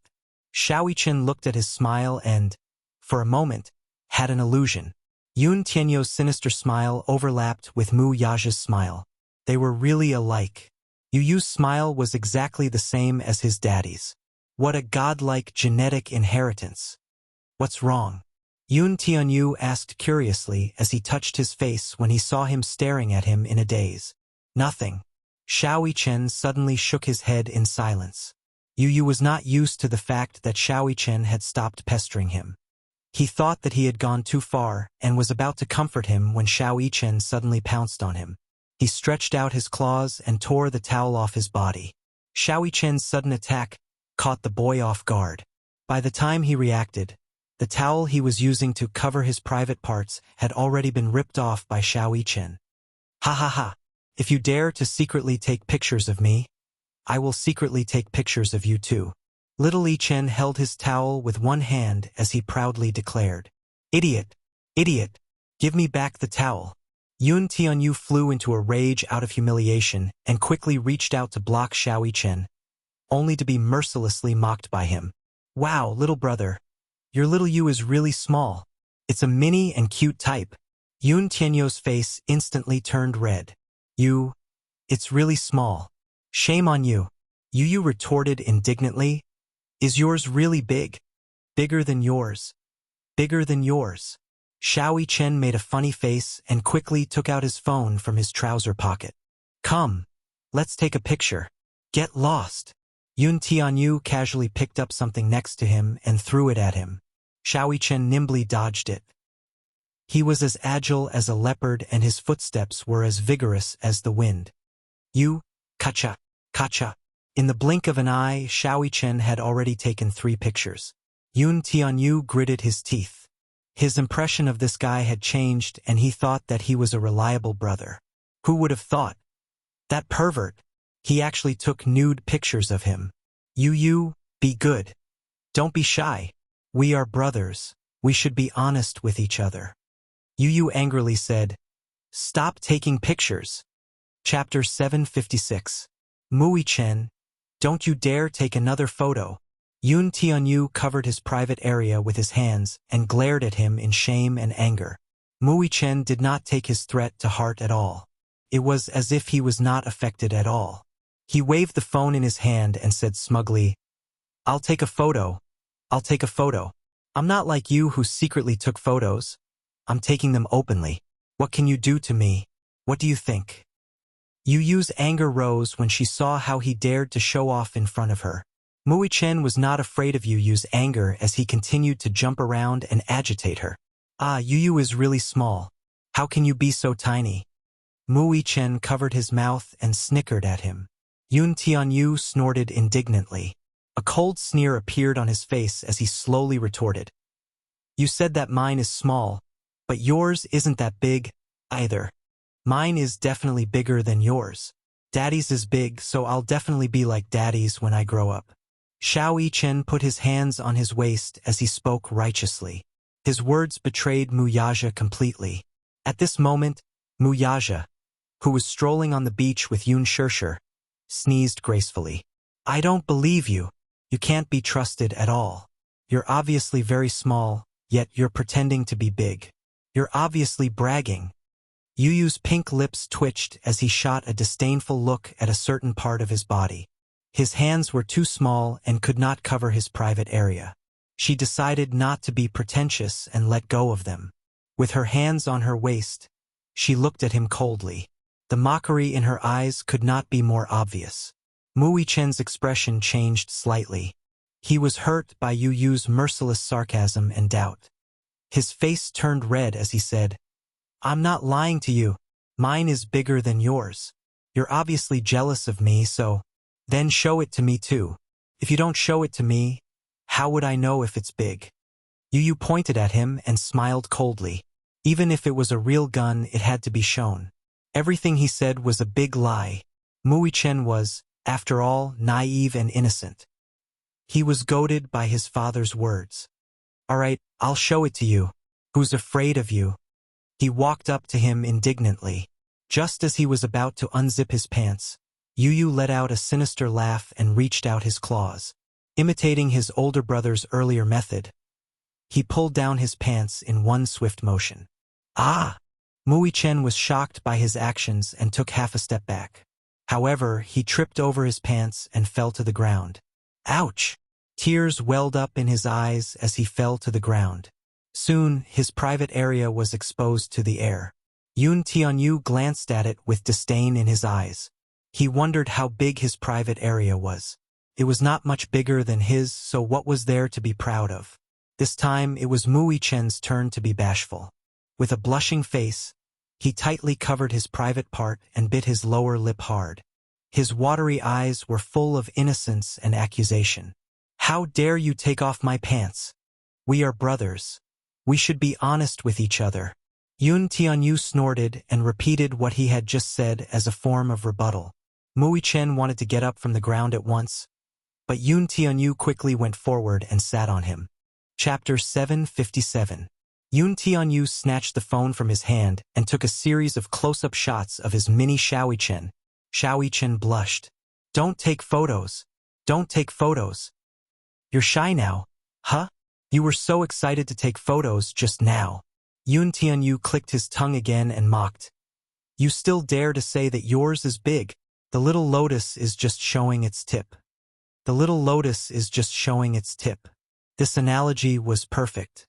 Xiao Yichen looked at his smile and, for a moment, had an illusion. Yun Tianyu's sinister smile overlapped with Mu Yaja's smile. They were really alike. Yu's smile was exactly the same as his daddy's. What a godlike genetic inheritance. "What's wrong?" Yun Tianyu asked curiously as he touched his face when he saw him staring at him in a daze. "Nothing." Xiao Yichen suddenly shook his head in silence. Yu was not used to the fact that Xiao Yichen had stopped pestering him. He thought that he had gone too far and was about to comfort him when Xiao Yichen suddenly pounced on him. He stretched out his claws and tore the towel off his body. Xiao Yichen's sudden attack caught the boy off guard. By the time he reacted, the towel he was using to cover his private parts had already been ripped off by Xiao Yichen. "Ha ha ha! If you dare to secretly take pictures of me, I will secretly take pictures of you too." Little Yichen held his towel with one hand as he proudly declared, "Idiot! Idiot! Give me back the towel." Yun Tianyu flew into a rage out of humiliation and quickly reached out to block Xiao Yichen, only to be mercilessly mocked by him. "Wow, little brother. Your little Yu is really small. It's a mini and cute type." Yun Tianyu's face instantly turned red. It's really small. Shame on you." Yu retorted indignantly. "Is yours really big? Bigger than yours. Bigger than yours." Xiao Yichen made a funny face and quickly took out his phone from his trouser pocket. "Come, let's take a picture." "Get lost." Yun Tianyu casually picked up something next to him and threw it at him. Xiao Yichen nimbly dodged it. He was as agile as a leopard and his footsteps were as vigorous as the wind. Kacha, kacha. In the blink of an eye, Xiao Yichen had already taken 3 pictures. Yun Tianyu gritted his teeth. His impression of this guy had changed and he thought that he was a reliable brother. Who would have thought? That pervert. He actually took nude pictures of him. Yu, be good. Don't be shy. We are brothers. We should be honest with each other. Yu angrily said, "Stop taking pictures." Chapter 756. Mu Yichen, don't you dare take another photo. Yun Tianyu covered his private area with his hands and glared at him in shame and anger. Mu Yichen did not take his threat to heart at all. It was as if he was not affected at all. He waved the phone in his hand and said smugly, "I'll take a photo. I'll take a photo. I'm not like you who secretly took photos. I'm taking them openly. What can you do to me? What do you think?" Yu's anger rose when she saw how he dared to show off in front of her. Mu Yichen was not afraid of Yu's anger as he continued to jump around and agitate her. "Ah, Yu is really small. How can you be so tiny?" Mu Yichen covered his mouth and snickered at him. Yun Tianyu snorted indignantly. A cold sneer appeared on his face as he slowly retorted. You said that mine is small, but yours isn't that big, either. Mine is definitely bigger than yours. Daddy's is big, so I'll definitely be like Daddy's when I grow up. Xiao Yichen put his hands on his waist as he spoke righteously. His words betrayed Muyaja completely. At this moment, Muyaja, who was strolling on the beach with Yun Shirshir, sneezed gracefully. I don't believe you. You can't be trusted at all. You're obviously very small, yet you're pretending to be big. You're obviously bragging. Yu Yu's pink lips twitched as he shot a disdainful look at a certain part of his body. His hands were too small and could not cover his private area. She decided not to be pretentious and let go of them. With her hands on her waist, she looked at him coldly. The mockery in her eyes could not be more obvious. Mu Yichen's expression changed slightly. He was hurt by Yu Yu's merciless sarcasm and doubt. His face turned red as he said, I'm not lying to you. Mine is bigger than yours. You're obviously jealous of me, so then show it to me too. If you don't show it to me, how would I know if it's big? Yu Yu pointed at him and smiled coldly. Even if it was a real gun, it had to be shown. Everything he said was a big lie. Mu Yichen was, after all, naive and innocent. He was goaded by his father's words. All right, I'll show it to you. Who's afraid of you? He walked up to him indignantly. Just as he was about to unzip his pants, Yu Yu let out a sinister laugh and reached out his claws. Imitating his older brother's earlier method, he pulled down his pants in one swift motion. Ah! Mu Yichen was shocked by his actions and took half a step back. However, he tripped over his pants and fell to the ground. Ouch! Tears welled up in his eyes as he fell to the ground. Soon, his private area was exposed to the air. Yun Tianyu glanced at it with disdain in his eyes. He wondered how big his private area was. It was not much bigger than his, so what was there to be proud of? This time, it was Mu Yichen's turn to be bashful. With a blushing face, he tightly covered his private part and bit his lower lip hard. His watery eyes were full of innocence and accusation. How dare you take off my pants? We are brothers. We should be honest with each other. Yun Tianyu snorted and repeated what he had just said as a form of rebuttal. Mu Yichen wanted to get up from the ground at once, but Yun Tianyu quickly went forward and sat on him. Chapter 757. Yun Tianyu snatched the phone from his hand and took a series of close-up shots of his mini Xiao Yichen. Xiao Yichen blushed. Don't take photos. Don't take photos. You're shy now, huh? You were so excited to take photos just now. Yun Tianyu clicked his tongue again and mocked. You still dare to say that yours is big? The little lotus is just showing its tip. The little lotus is just showing its tip. This analogy was perfect.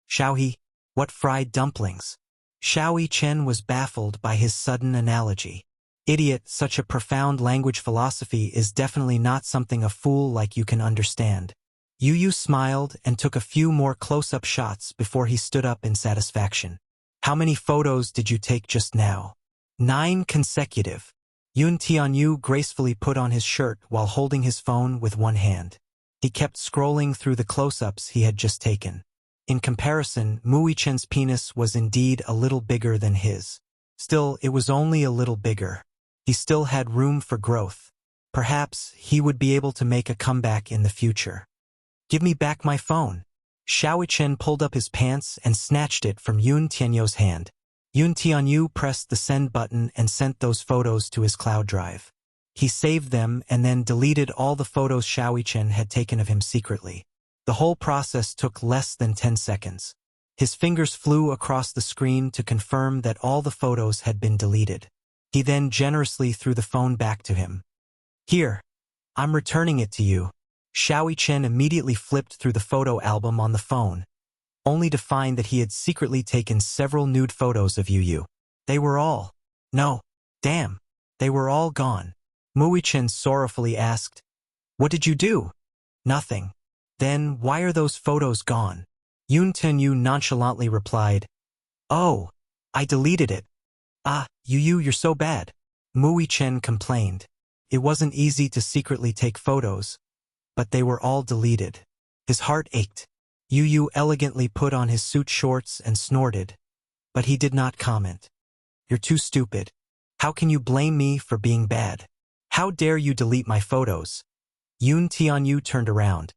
Xiaohe, what fried dumplings? Xiao Yichen was baffled by his sudden analogy. Idiot, such a profound language philosophy is definitely not something a fool like you can understand. Yu Yu smiled and took a few more close-up shots before he stood up in satisfaction. How many photos did you take just now? 9 consecutive. Yun Tianyu gracefully put on his shirt while holding his phone with one hand. He kept scrolling through the close-ups he had just taken. In comparison, Mu Yichen's penis was indeed a little bigger than his. Still, it was only a little bigger. He still had room for growth. Perhaps he would be able to make a comeback in the future. Give me back my phone. Xiao Yichen pulled up his pants and snatched it from Yun Tianyu's hand. Yun Tianyu pressed the send button and sent those photos to his cloud drive. He saved them and then deleted all the photos Xiao Yichen had taken of him secretly. The whole process took less than 10 seconds. His fingers flew across the screen to confirm that all the photos had been deleted. He then generously threw the phone back to him. Here, I'm returning it to you. Xiao Yichen immediately flipped through the photo album on the phone, only to find that he had secretly taken several nude photos of Yu Yu. They were all... No, damn, they were all gone. Mu Yichen sorrowfully asked, What did you do? Nothing. Then why are those photos gone? Yun Tianyu nonchalantly replied, Oh, I deleted it. Ah, Yu Yu, you're so bad. Mu Yichen complained. It wasn't easy to secretly take photos, but they were all deleted. His heart ached. Yu elegantly put on his suit shorts and snorted, but he did not comment. You're too stupid. How can you blame me for being bad? How dare you delete my photos? Yun Tianyu turned around,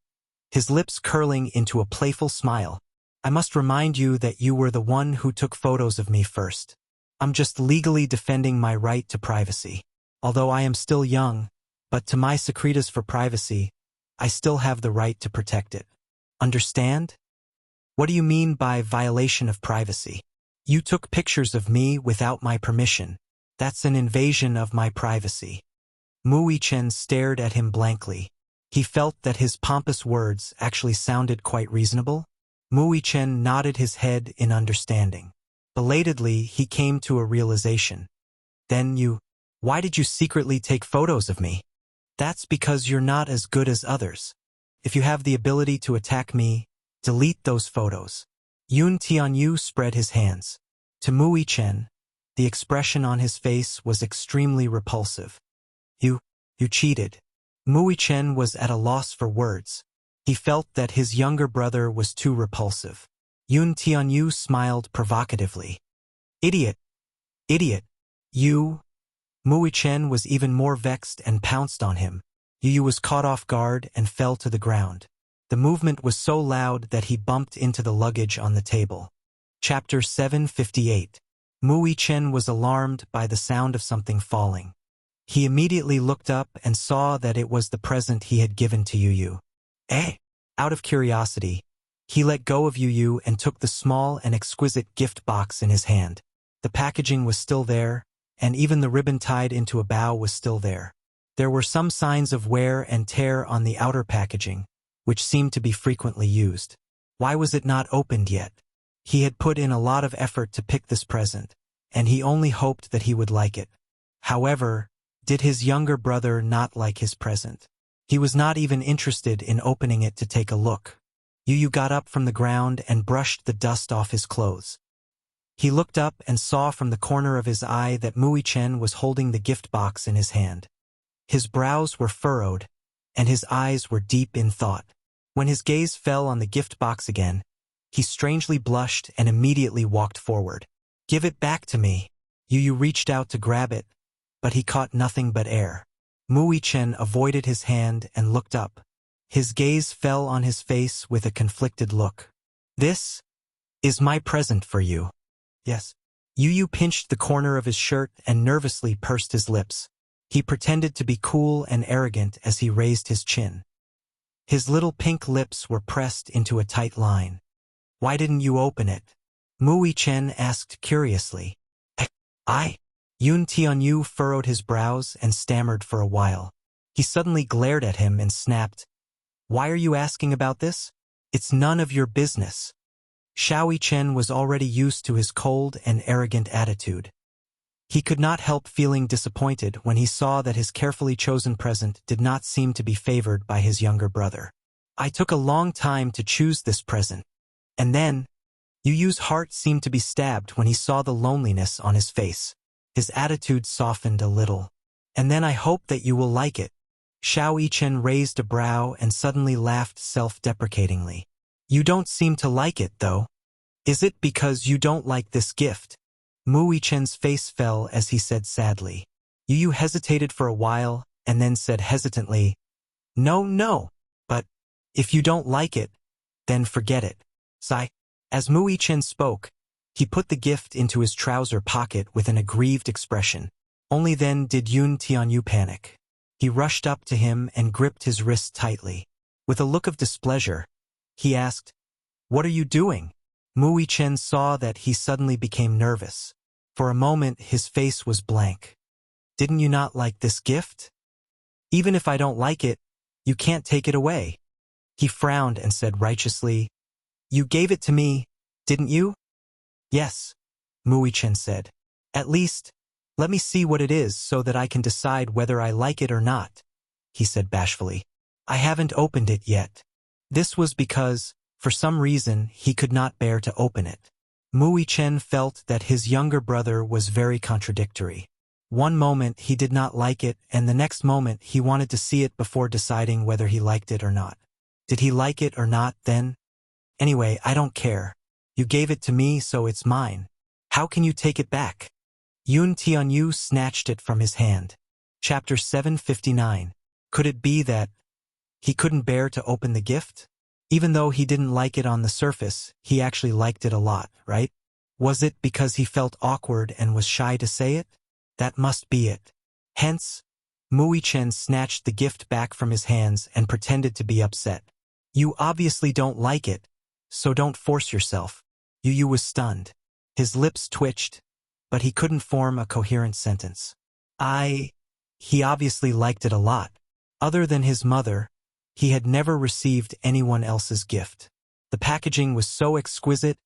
his lips curling into a playful smile. I must remind you that you were the one who took photos of me first. I'm just legally defending my right to privacy. Although I am still young, but to my secretas for privacy, I still have the right to protect it. Understand? What do you mean by violation of privacy? You took pictures of me without my permission. That's an invasion of my privacy. Mu Yichen stared at him blankly. He felt that his pompous words actually sounded quite reasonable. Mu Yichen nodded his head in understanding. Belatedly, he came to a realization. Then why did you secretly take photos of me? That's because you're not as good as others. If you have the ability to attack me, delete those photos. Yun Tianyu spread his hands. To Mu Yichen, the expression on his face was extremely repulsive. You cheated. Mu Yichen was at a loss for words. He felt that his younger brother was too repulsive. Yun Tianyu smiled provocatively. Idiot! Idiot! You! Mu Yichen was even more vexed and pounced on him. Yu was caught off guard and fell to the ground. The movement was so loud that he bumped into the luggage on the table. Chapter 758. Mu Yichen was alarmed by the sound of something falling. He immediately looked up and saw that it was the present he had given to Yu. Out of curiosity, he let go of Yu and took the small and exquisite gift box in his hand. The packaging was still there, and even the ribbon tied into a bow was still there. There were some signs of wear and tear on the outer packaging, which seemed to be frequently used. Why was it not opened yet? He had put in a lot of effort to pick this present, and he only hoped that he would like it. However, did his younger brother not like his present? He was not even interested in opening it to take a look. Yu got up from the ground and brushed the dust off his clothes. He looked up and saw from the corner of his eye that Mu Yichen was holding the gift box in his hand. His brows were furrowed, and his eyes were deep in thought. When his gaze fell on the gift box again, he strangely blushed and immediately walked forward. Give it back to me. Yu reached out to grab it, but he caught nothing but air. Mu Yichen avoided his hand and looked up. His gaze fell on his face with a conflicted look. This is my present for you. Yes. Yu pinched the corner of his shirt and nervously pursed his lips. He pretended to be cool and arrogant as he raised his chin. His little pink lips were pressed into a tight line. Why didn't you open it? Mu Yichen asked curiously. Yun Tianyu furrowed his brows and stammered for a while. He suddenly glared at him and snapped. Why are you asking about this? It's none of your business. Xiao Yichen was already used to his cold and arrogant attitude. He could not help feeling disappointed when he saw that his carefully chosen present did not seem to be favored by his younger brother. I took a long time to choose this present. And then, Yu's heart seemed to be stabbed when he saw the loneliness on his face. His attitude softened a little. And then I hope that you will like it. Xiao Yichen raised a brow and suddenly laughed self-deprecatingly. You don't seem to like it, though. Is it because you don't like this gift? Mu Yichen's face fell as he said sadly. Yu hesitated for a while and then said hesitantly, No, but if you don't like it, then forget it. Sigh. As Mu Yichen spoke, he put the gift into his trouser pocket with an aggrieved expression. Only then did Yun Tianyu panic. He rushed up to him and gripped his wrist tightly. With a look of displeasure, he asked, What are you doing? Mu Yichen saw that he suddenly became nervous. For a moment his face was blank. Didn't you not like this gift? Even if I don't like it, you can't take it away. He frowned and said righteously, You gave it to me, didn't you? Yes, Mu Yichen said. At least, let me see what it is so that I can decide whether I like it or not, he said bashfully. I haven't opened it yet. This was because, for some reason, he could not bear to open it. Mu Yichen felt that his younger brother was very contradictory. One moment he did not like it, and the next moment he wanted to see it before deciding whether he liked it or not. Did he like it or not, then? Anyway, I don't care. You gave it to me, so it's mine. How can you take it back? Yun Tianyu snatched it from his hand. Chapter 759. Could it be that he couldn't bear to open the gift? Even though he didn't like it on the surface, he actually liked it a lot, right? Was it because he felt awkward and was shy to say it? That must be it. Hence, Mui Chen snatched the gift back from his hands and pretended to be upset. You obviously don't like it, so don't force yourself. Yu was stunned. His lips twitched, but he couldn't form a coherent sentence. He obviously liked it a lot. Other than his mother, he had never received anyone else's gift. The packaging was so exquisite,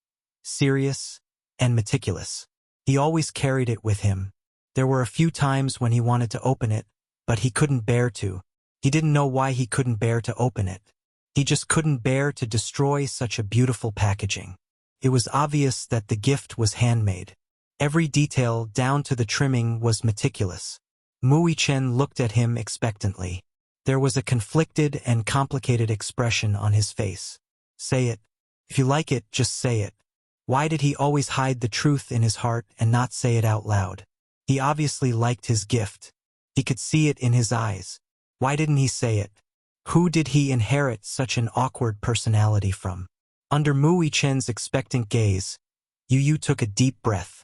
serious, and meticulous. He always carried it with him. There were a few times when he wanted to open it, but he couldn't bear to. He didn't know why he couldn't bear to open it. He just couldn't bear to destroy such a beautiful packaging. It was obvious that the gift was handmade. Every detail, down to the trimming, was meticulous. Mui Chen looked at him expectantly. There was a conflicted and complicated expression on his face. Say it. If you like it, just say it. Why did he always hide the truth in his heart and not say it out loud? He obviously liked his gift. He could see it in his eyes. Why didn't he say it? Who did he inherit such an awkward personality from? Under Mui Chen's expectant gaze, Yu took a deep breath.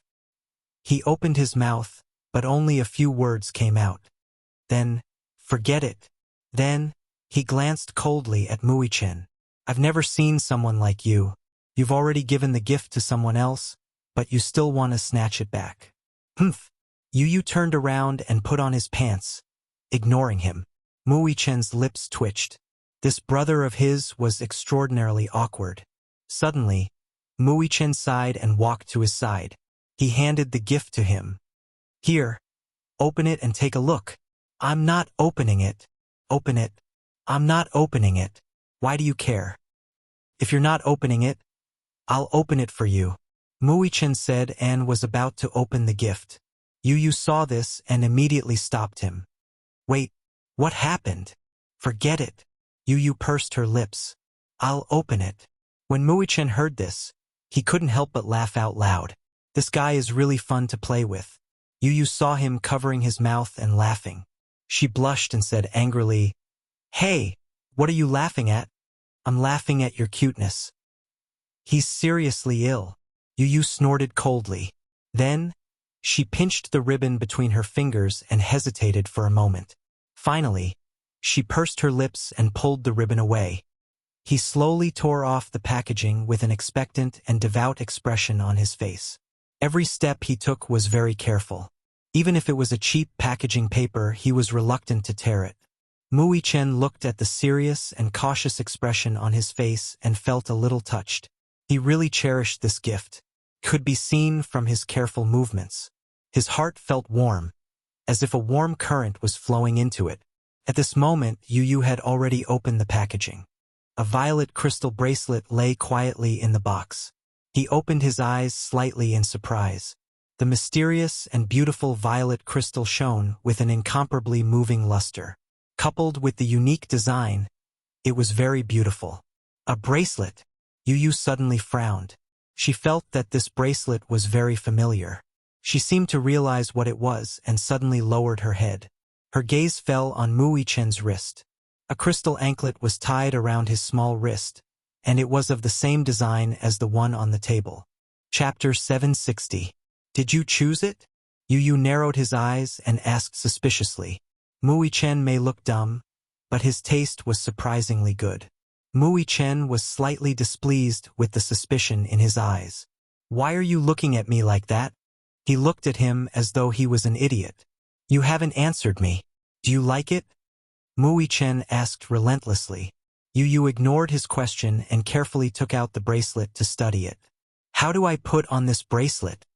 He opened his mouth, but only a few words came out. Then, forget it. Then, he glanced coldly at Mui Chen. I've never seen someone like you. You've already given the gift to someone else, but you still want to snatch it back. Humph. Yu turned around and put on his pants, ignoring him. Mui Chen's lips twitched. This brother of his was extraordinarily awkward. Suddenly, Mui Chen sighed and walked to his side. He handed the gift to him. Here, open it and take a look. I'm not opening it. Open it. I'm not opening it. Why do you care? If you're not opening it, I'll open it for you, Mui Chen said and was about to open the gift. Yu saw this and immediately stopped him. Wait, what happened? Forget it. Yu pursed her lips. I'll open it. When Mui Chen heard this, he couldn't help but laugh out loud. This guy is really fun to play with. Yu saw him covering his mouth and laughing. She blushed and said angrily, Hey, what are you laughing at? I'm laughing at your cuteness. He's seriously ill. Yu snorted coldly. Then, she pinched the ribbon between her fingers and hesitated for a moment. Finally, she pursed her lips and pulled the ribbon away. He slowly tore off the packaging with an expectant and devout expression on his face. Every step he took was very careful. Even if it was a cheap packaging paper, he was reluctant to tear it. Mui Chen looked at the serious and cautious expression on his face and felt a little touched. He really cherished this gift. Could be seen from his careful movements. His heart felt warm, as if a warm current was flowing into it. At this moment, Yu had already opened the packaging. A violet crystal bracelet lay quietly in the box. He opened his eyes slightly in surprise. The mysterious and beautiful violet crystal shone with an incomparably moving luster. Coupled with the unique design, it was very beautiful. A bracelet. Yu suddenly frowned. She felt that this bracelet was very familiar. She seemed to realize what it was and suddenly lowered her head. Her gaze fell on Mui Chen's wrist. A crystal anklet was tied around his small wrist, and it was of the same design as the one on the table. Chapter 760. Did you choose it? Yu narrowed his eyes and asked suspiciously. Mui Chen may look dumb, but his taste was surprisingly good. Mui Chen was slightly displeased with the suspicion in his eyes. Why are you looking at me like that? He looked at him as though he was an idiot. You haven't answered me. Do you like it? Mui Chen asked relentlessly. Yu ignored his question and carefully took out the bracelet to study it. How do I put on this bracelet?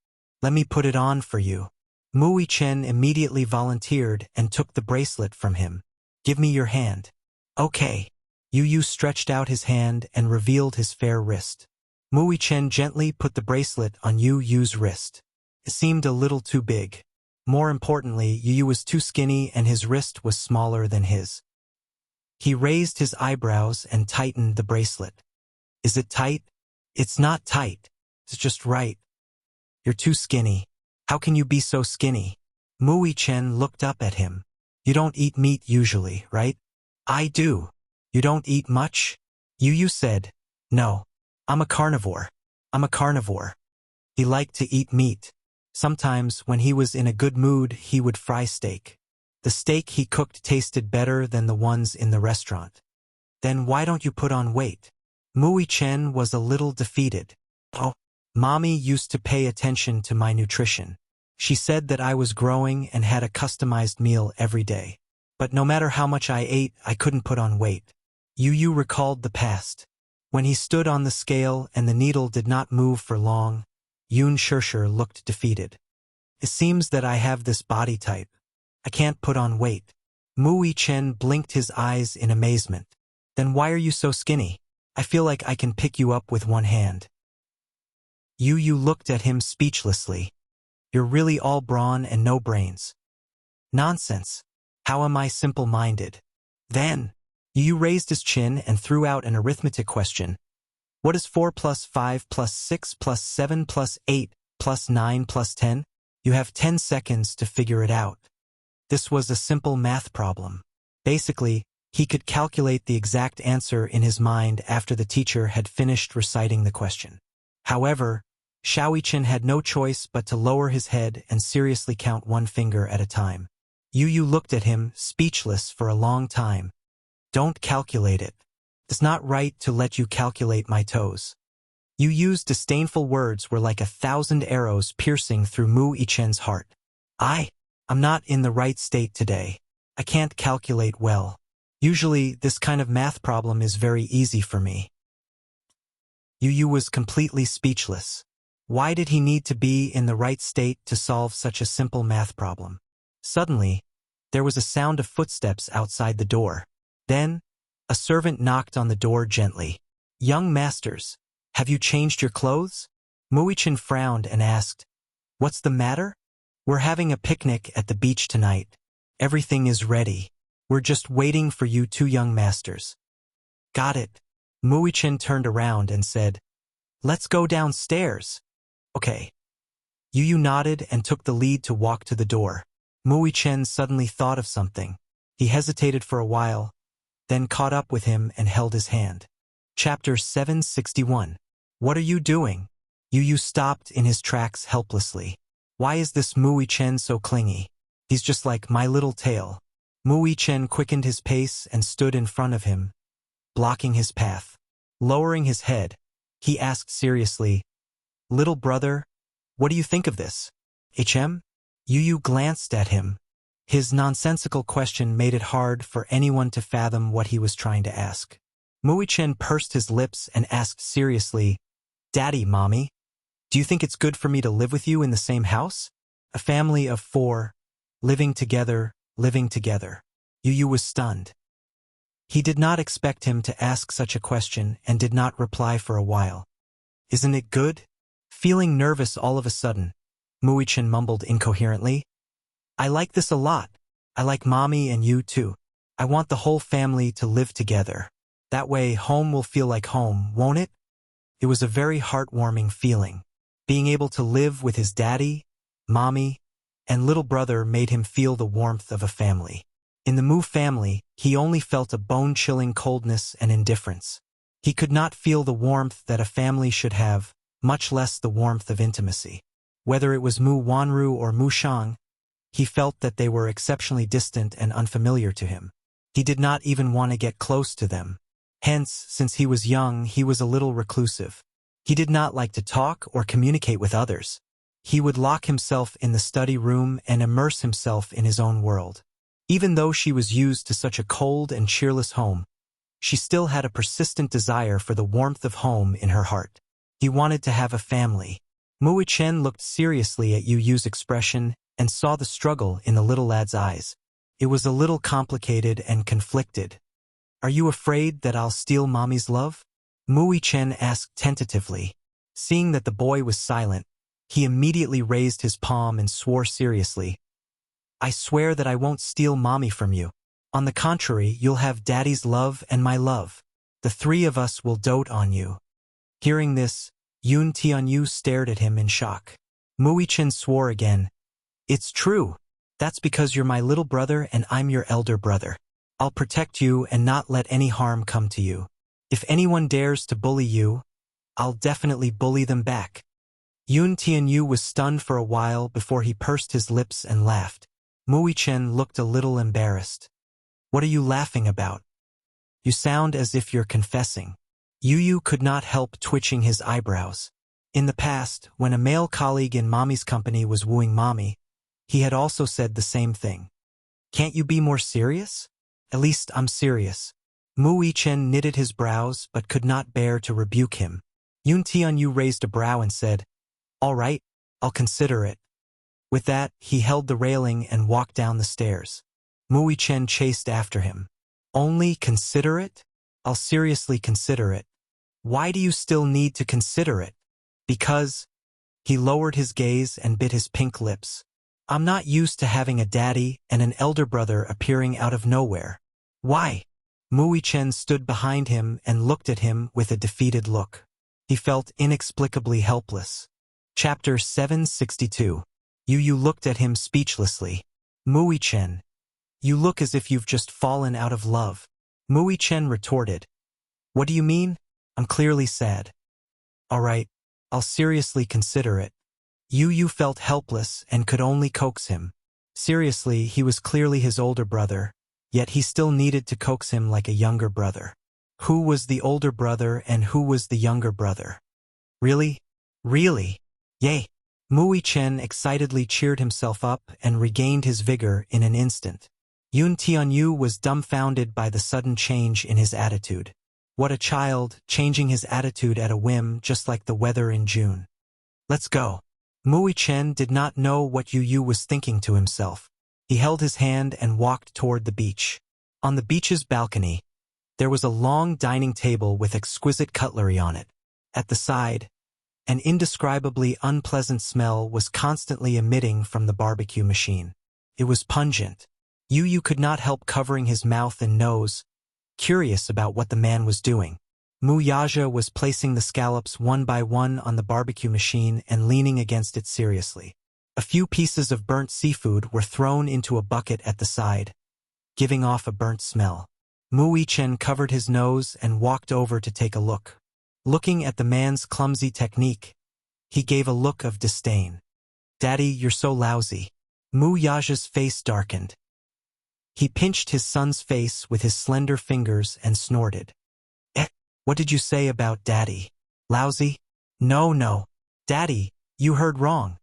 Let me put it on for you. Mui Chen immediately volunteered and took the bracelet from him. Give me your hand. Okay. Yu stretched out his hand and revealed his fair wrist. Mui Chen gently put the bracelet on Yu's wrist. It seemed a little too big. More importantly, Yu was too skinny and his wrist was smaller than his. He raised his eyebrows and tightened the bracelet. Is it tight? It's not tight. It's just right. You're too skinny. How can you be so skinny? Mui Chen looked up at him. You don't eat meat usually, right? I do. You don't eat much? Yu said, no. I'm a carnivore. I'm a carnivore. He liked to eat meat. Sometimes, when he was in a good mood, he would fry steak. The steak he cooked tasted better than the ones in the restaurant. Then why don't you put on weight? Mui Chen was a little defeated. Oh, Mommy used to pay attention to my nutrition. She said that I was growing and had a customized meal every day. But no matter how much I ate, I couldn't put on weight. Yu recalled the past. When he stood on the scale and the needle did not move for long, Yun Shirshir looked defeated. It seems that I have this body type. I can't put on weight. Mui Chen blinked his eyes in amazement. Then why are you so skinny? I feel like I can pick you up with one hand. Yu looked at him speechlessly. You're really all brawn and no brains. Nonsense. How am I simple-minded? Then, Yu raised his chin and threw out an arithmetic question. What is 4 plus 5 plus 6 plus 7 plus 8 plus 9 plus 10? You have 10 seconds to figure it out. This was a simple math problem. Basically, he could calculate the exact answer in his mind after the teacher had finished reciting the question. However, Shaoichen had no choice but to lower his head and seriously count one finger at a time. Yu looked at him, speechless for a long time. Don't calculate it. It's not right to let you calculate my toes. Yu's disdainful words were like 1,000 arrows piercing through Mui Chen's heart. I'm not in the right state today. I can't calculate well. Usually, this kind of math problem is very easy for me. Yu was completely speechless. Why did he need to be in the right state to solve such a simple math problem? Suddenly, there was a sound of footsteps outside the door. Then, a servant knocked on the door gently. Young masters, have you changed your clothes? Muichin frowned and asked, What's the matter? We're having a picnic at the beach tonight. Everything is ready. We're just waiting for you two young masters. Got it. Muichin turned around and said, Let's go downstairs. Okay. Yu nodded and took the lead to walk to the door. Muichin suddenly thought of something. He hesitated for a while, then caught up with him and held his hand. Chapter 761. What are you doing? Yu stopped in his tracks helplessly. Why is this Muichin so clingy? He's just like my little tail. Muichin quickened his pace and stood in front of him, blocking his path. Lowering his head, he asked seriously, Little brother, what do you think of this? HM? Yu glanced at him. His nonsensical question made it hard for anyone to fathom what he was trying to ask. Muichin pursed his lips and asked seriously, Daddy, Mommy, do you think it's good for me to live with you in the same house? A family of 4, living together. Yu was stunned. He did not expect him to ask such a question and did not reply for a while. Isn't it good? Feeling nervous all of a sudden, Muichin mumbled incoherently. I like this a lot. I like Mommy and you too. I want the whole family to live together. That way home will feel like home, won't it? It was a very heartwarming feeling. Being able to live with his daddy, Mommy, and little brother made him feel the warmth of a family. In the Mu family, he only felt a bone-chilling coldness and indifference. He could not feel the warmth that a family should have, much less the warmth of intimacy. Whether it was Mu Wanru or Mu Shang, he felt that they were exceptionally distant and unfamiliar to him. He did not even want to get close to them. Hence, since he was young, he was a little reclusive. He did not like to talk or communicate with others. He would lock himself in the study room and immerse himself in his own world. Even though she was used to such a cold and cheerless home, she still had a persistent desire for the warmth of home in her heart. He wanted to have a family. Muichin looked seriously at Yu's expression and saw the struggle in the little lad's eyes. It was a little complicated and conflicted. Are you afraid that I'll steal Mommy's love? Muichin asked tentatively. Seeing that the boy was silent, he immediately raised his palm and swore seriously. I swear that I won't steal mommy from you. On the contrary, you'll have daddy's love and my love. The three of us will dote on you. Hearing this, Yoon Tianyu stared at him in shock. Muichin swore again. It's true. That's because you're my little brother and I'm your elder brother. I'll protect you and not let any harm come to you. If anyone dares to bully you, I'll definitely bully them back. Yoon Tianyu was stunned for a while before he pursed his lips and laughed. Muichin looked a little embarrassed. What are you laughing about? You sound as if you're confessing. Yu could not help twitching his eyebrows. In the past, when a male colleague in Mommy's company was wooing Mommy, he had also said the same thing. Can't you be more serious? At least I'm serious. Muichin knitted his brows but could not bear to rebuke him. Yoon Tianyu raised a brow and said, All right, I'll consider it. With that, he held the railing and walked down the stairs. Muichin chased after him. Only consider it? I'll seriously consider it. Why do you still need to consider it? Because... He lowered his gaze and bit his pink lips. I'm not used to having a daddy and an elder brother appearing out of nowhere. Why? Muichin stood behind him and looked at him with a defeated look. He felt inexplicably helpless. Chapter 762. Yu looked at him speechlessly. Muichin, you look as if you've just fallen out of love. Muichin retorted. What do you mean? I'm clearly sad. All right, I'll seriously consider it. Yu felt helpless and could only coax him. Seriously, he was clearly his older brother, yet he still needed to coax him like a younger brother. Who was the older brother and who was the younger brother? Really? Really? Yay! Muichin excitedly cheered himself up and regained his vigor in an instant. Yoon Tianyu was dumbfounded by the sudden change in his attitude. What a child, changing his attitude at a whim just like the weather in June. Let's go. Muichin did not know what Yu was thinking to himself. He held his hand and walked toward the beach. On the beach's balcony, there was a long dining table with exquisite cutlery on it. At the side, an indescribably unpleasant smell was constantly emitting from the barbecue machine. It was pungent. Yu could not help covering his mouth and nose, curious about what the man was doing. Wuxia was placing the scallops one by one on the barbecue machine and leaning against it seriously. A few pieces of burnt seafood were thrown into a bucket at the side, giving off a burnt smell. Muichin covered his nose and walked over to take a look. Looking at the man's clumsy technique, he gave a look of disdain. Daddy, you're so lousy. Wuxia's face darkened. He pinched his son's face with his slender fingers and snorted. What did you say about Daddy? Lousy? No. Daddy, you heard wrong.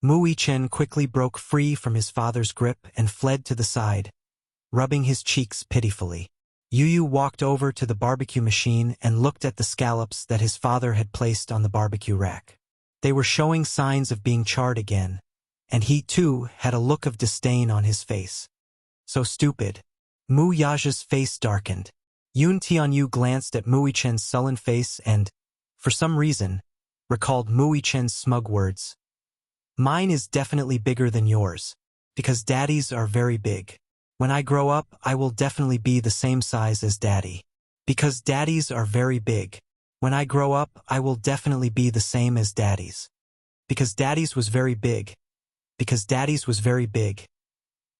Muichin quickly broke free from his father's grip and fled to the side, rubbing his cheeks pitifully. Yu walked over to the barbecue machine and looked at the scallops that his father had placed on the barbecue rack. They were showing signs of being charred again, and he too had a look of disdain on his face. So stupid. Wuxia's face darkened. Yoon Tianyu glanced at Muichin's sullen face and, for some reason, recalled Muichin's smug words. Mine is definitely bigger than yours, because daddies are very big. When I grow up, I will definitely be the same size as Daddy. Because daddies are very big. When I grow up, I will definitely be the same as daddies. Because daddies was very big. Because daddies was very big.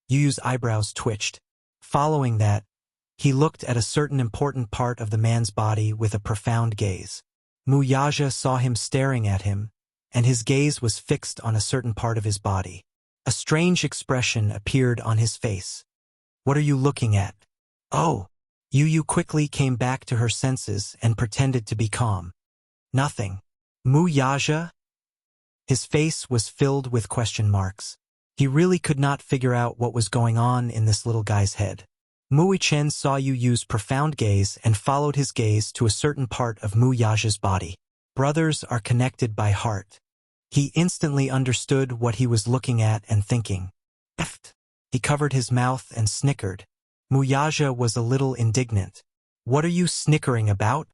Yu's eyebrows twitched. Following that, he looked at a certain important part of the man's body with a profound gaze. Wuxia saw him staring at him, and his gaze was fixed on a certain part of his body. A strange expression appeared on his face. What are you looking at? Oh! Yu quickly came back to her senses and pretended to be calm. Nothing. Wuxia? His face was filled with question marks. He really could not figure out what was going on in this little guy's head. Muichin saw Yu's profound gaze and followed his gaze to a certain part of Wuxia's body. Brothers are connected by heart. He instantly understood what he was looking at and thinking. Eft. He covered his mouth and snickered. Wuxia was a little indignant. What are you snickering about?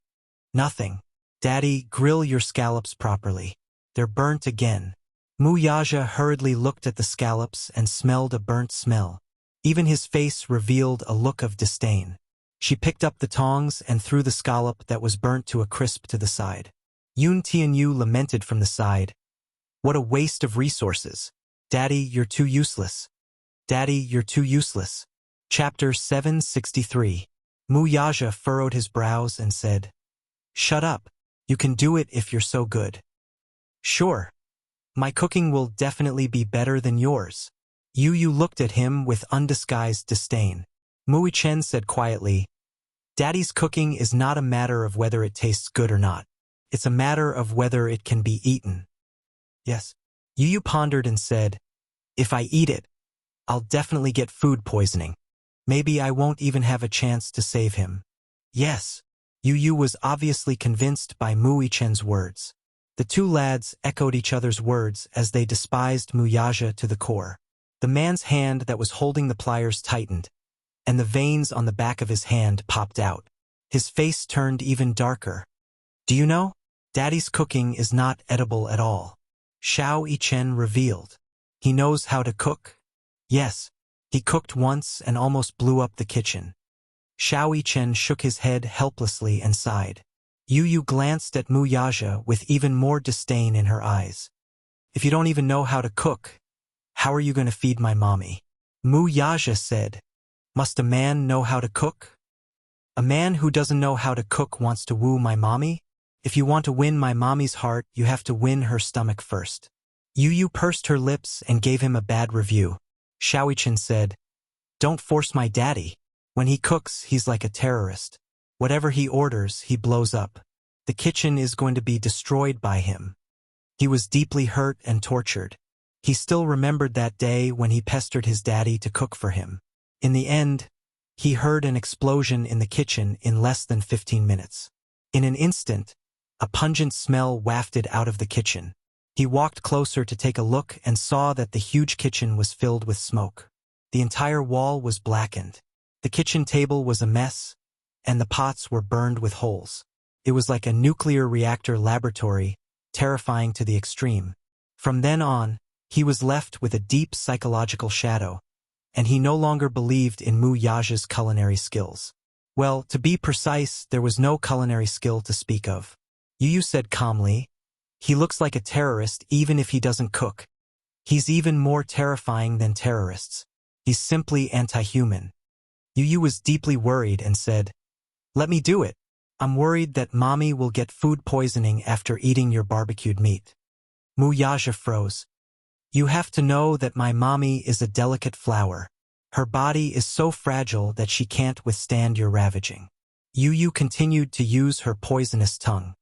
Nothing. Daddy, grill your scallops properly. They're burnt again. Wuxia hurriedly looked at the scallops and smelled a burnt smell. Even his face revealed a look of disdain. She picked up the tongs and threw the scallop that was burnt to a crisp to the side. Yun Tianyu lamented from the side. What a waste of resources. Daddy, you're too useless. Daddy, you're too useless. Chapter 763. Wuxia furrowed his brows and said, Shut up. You can do it if you're so good. Sure. My cooking will definitely be better than yours. Yu looked at him with undisguised disdain. Mui Chen said quietly, Daddy's cooking is not a matter of whether it tastes good or not. It's a matter of whether it can be eaten. Yes. Yu pondered and said, If I eat it, I'll definitely get food poisoning. Maybe I won't even have a chance to save him. Yes. Yu was obviously convinced by Mui Chen's words. The two lads echoed each other's words as they despised Wuxia to the core. The man's hand that was holding the pliers tightened, and the veins on the back of his hand popped out. His face turned even darker. Do you know? Daddy's cooking is not edible at all. Xiao Yichen revealed. He knows how to cook? Yes. He cooked once and almost blew up the kitchen. Xiao Yichen shook his head helplessly and sighed. Yu glanced at Wuxia with even more disdain in her eyes. If you don't even know how to cook, how are you going to feed my mommy? Wuxia said, Must a man know how to cook? A man who doesn't know how to cook wants to woo my mommy? If you want to win my mommy's heart, you have to win her stomach first. Yu pursed her lips and gave him a bad review. Xiao Yichen said, Don't force my daddy. When he cooks, he's like a terrorist. Whatever he orders, he blows up. The kitchen is going to be destroyed by him. He was deeply hurt and tortured. He still remembered that day when he pestered his daddy to cook for him. In the end, he heard an explosion in the kitchen in less than 15 minutes. In an instant, a pungent smell wafted out of the kitchen. He walked closer to take a look and saw that the huge kitchen was filled with smoke. The entire wall was blackened. The kitchen table was a mess, and the pots were burned with holes. It was like a nuclear reactor laboratory, terrifying to the extreme. From then on, he was left with a deep psychological shadow, and he no longer believed in Wuxia's culinary skills. Well, to be precise, there was no culinary skill to speak of. Yu said calmly, He looks like a terrorist even if he doesn't cook. He's even more terrifying than terrorists. He's simply anti-human. Yu was deeply worried and said, Let me do it. I'm worried that mommy will get food poisoning after eating your barbecued meat. Wuxia froze. You have to know that my mommy is a delicate flower. Her body is so fragile that she can't withstand your ravaging. Yu continued to use her poisonous tongue.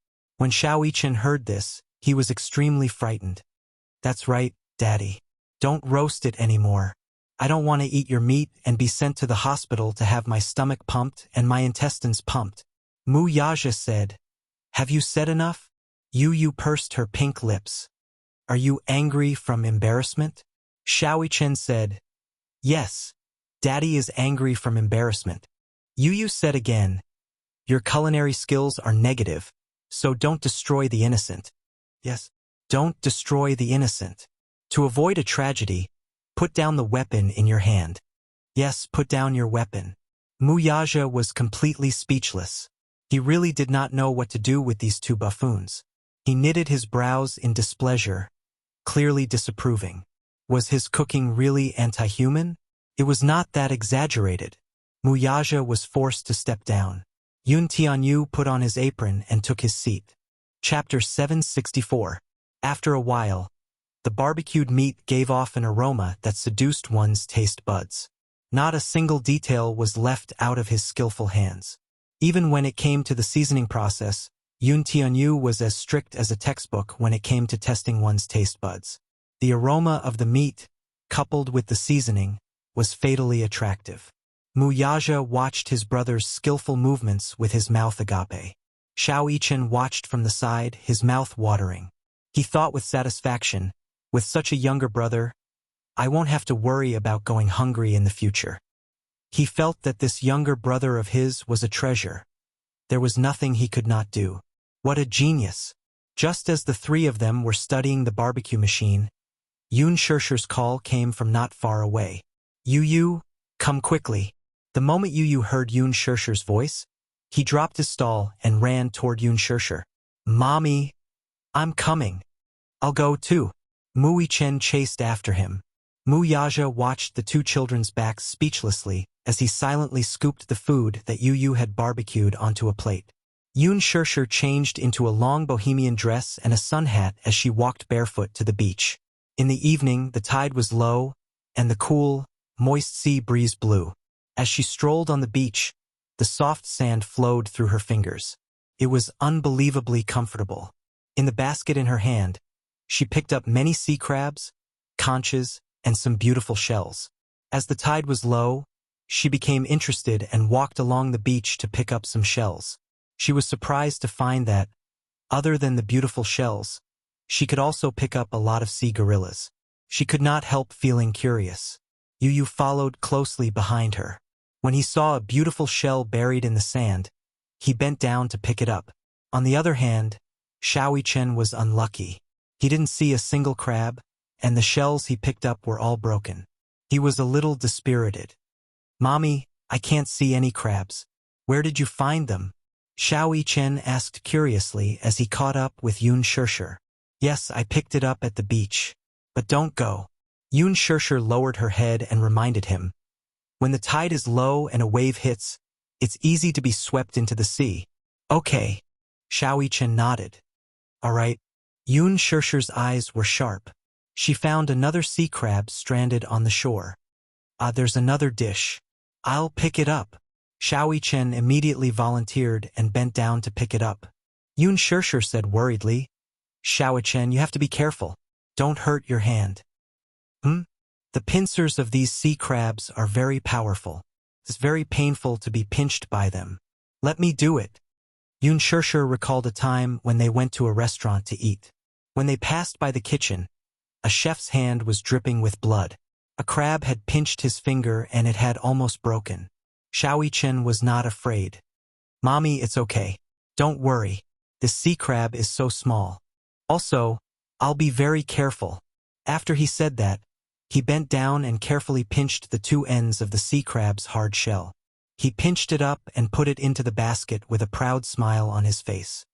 When Xiao Yichen heard this, he was extremely frightened. That's right, Daddy. Don't roast it anymore. I don't want to eat your meat and be sent to the hospital to have my stomach pumped and my intestines pumped. Wuxia said, Have you said enough? Yu pursed her pink lips. Are you angry from embarrassment? Xiao Yichen said, Yes, Daddy is angry from embarrassment. Yu said again, Your culinary skills are negative, so don't destroy the innocent. Yes, don't destroy the innocent. To avoid a tragedy, put down the weapon in your hand. Yes, put down your weapon. Wuxia was completely speechless. He really did not know what to do with these two buffoons. He knitted his brows in displeasure, clearly disapproving. Was his cooking really anti-human? It was not that exaggerated. Wuxia was forced to step down. Yun Tianyu put on his apron and took his seat. Chapter 764. After a while, the barbecued meat gave off an aroma that seduced one's taste buds. Not a single detail was left out of his skillful hands. Even when it came to the seasoning process, Yun Tianyu was as strict as a textbook when it came to testing one's taste buds. The aroma of the meat, coupled with the seasoning, was fatally attractive. Wuxia watched his brother's skillful movements with his mouth agape. Xiao Yichen watched from the side, his mouth watering. He thought with satisfaction, with such a younger brother, I won't have to worry about going hungry in the future. He felt that this younger brother of his was a treasure. There was nothing he could not do. What a genius! Just as the three of them were studying the barbecue machine, Yun Shirshir's call came from not far away. Yu, come quickly. The moment Yu heard Yun Shirshir's voice, he dropped his stall and ran toward Yun Shirshir. Mommy, I'm coming. I'll go too. Mu Chen chased after him. Mu Yaja watched the two children's backs speechlessly as he silently scooped the food that Yu had barbecued onto a plate. Yun Shirshir changed into a long bohemian dress and a sun hat as she walked barefoot to the beach. In the evening, the tide was low, and the cool, moist sea breeze blew. As she strolled on the beach, the soft sand flowed through her fingers. It was unbelievably comfortable. In the basket in her hand, she picked up many sea crabs, conches, and some beautiful shells. As the tide was low, she became interested and walked along the beach to pick up some shells. She was surprised to find that, other than the beautiful shells, she could also pick up a lot of sea gorillas. She could not help feeling curious. Yu followed closely behind her. When he saw a beautiful shell buried in the sand, he bent down to pick it up. On the other hand, Xiaoyi Chen was unlucky. He didn't see a single crab, and the shells he picked up were all broken. He was a little dispirited. Mommy, I can't see any crabs. Where did you find them? Xiaoyi Chen asked curiously as he caught up with Yun Shirshir. Yes, I picked it up at the beach. But don't go. Yun Shirshir lowered her head and reminded him. When the tide is low and a wave hits, it's easy to be swept into the sea. Okay. Xiaoyi Chen nodded. All right. Yun Shirshir's eyes were sharp. She found another sea crab stranded on the shore. There's another dish. I'll pick it up. Xiaoyi Chen immediately volunteered and bent down to pick it up. Yun Shirshir said worriedly, Xiaoyi Chen, you have to be careful. Don't hurt your hand. The pincers of these sea crabs are very powerful. It's very painful to be pinched by them. Let me do it. Yun Shirshir recalled a time when they went to a restaurant to eat. When they passed by the kitchen, a chef's hand was dripping with blood. A crab had pinched his finger and it had almost broken. Xiaoyi Chen was not afraid. Mommy, it's okay. Don't worry. This sea crab is so small. Also, I'll be very careful. After he said that, he bent down and carefully pinched the two ends of the sea crab's hard shell. He pinched it up and put it into the basket with a proud smile on his face.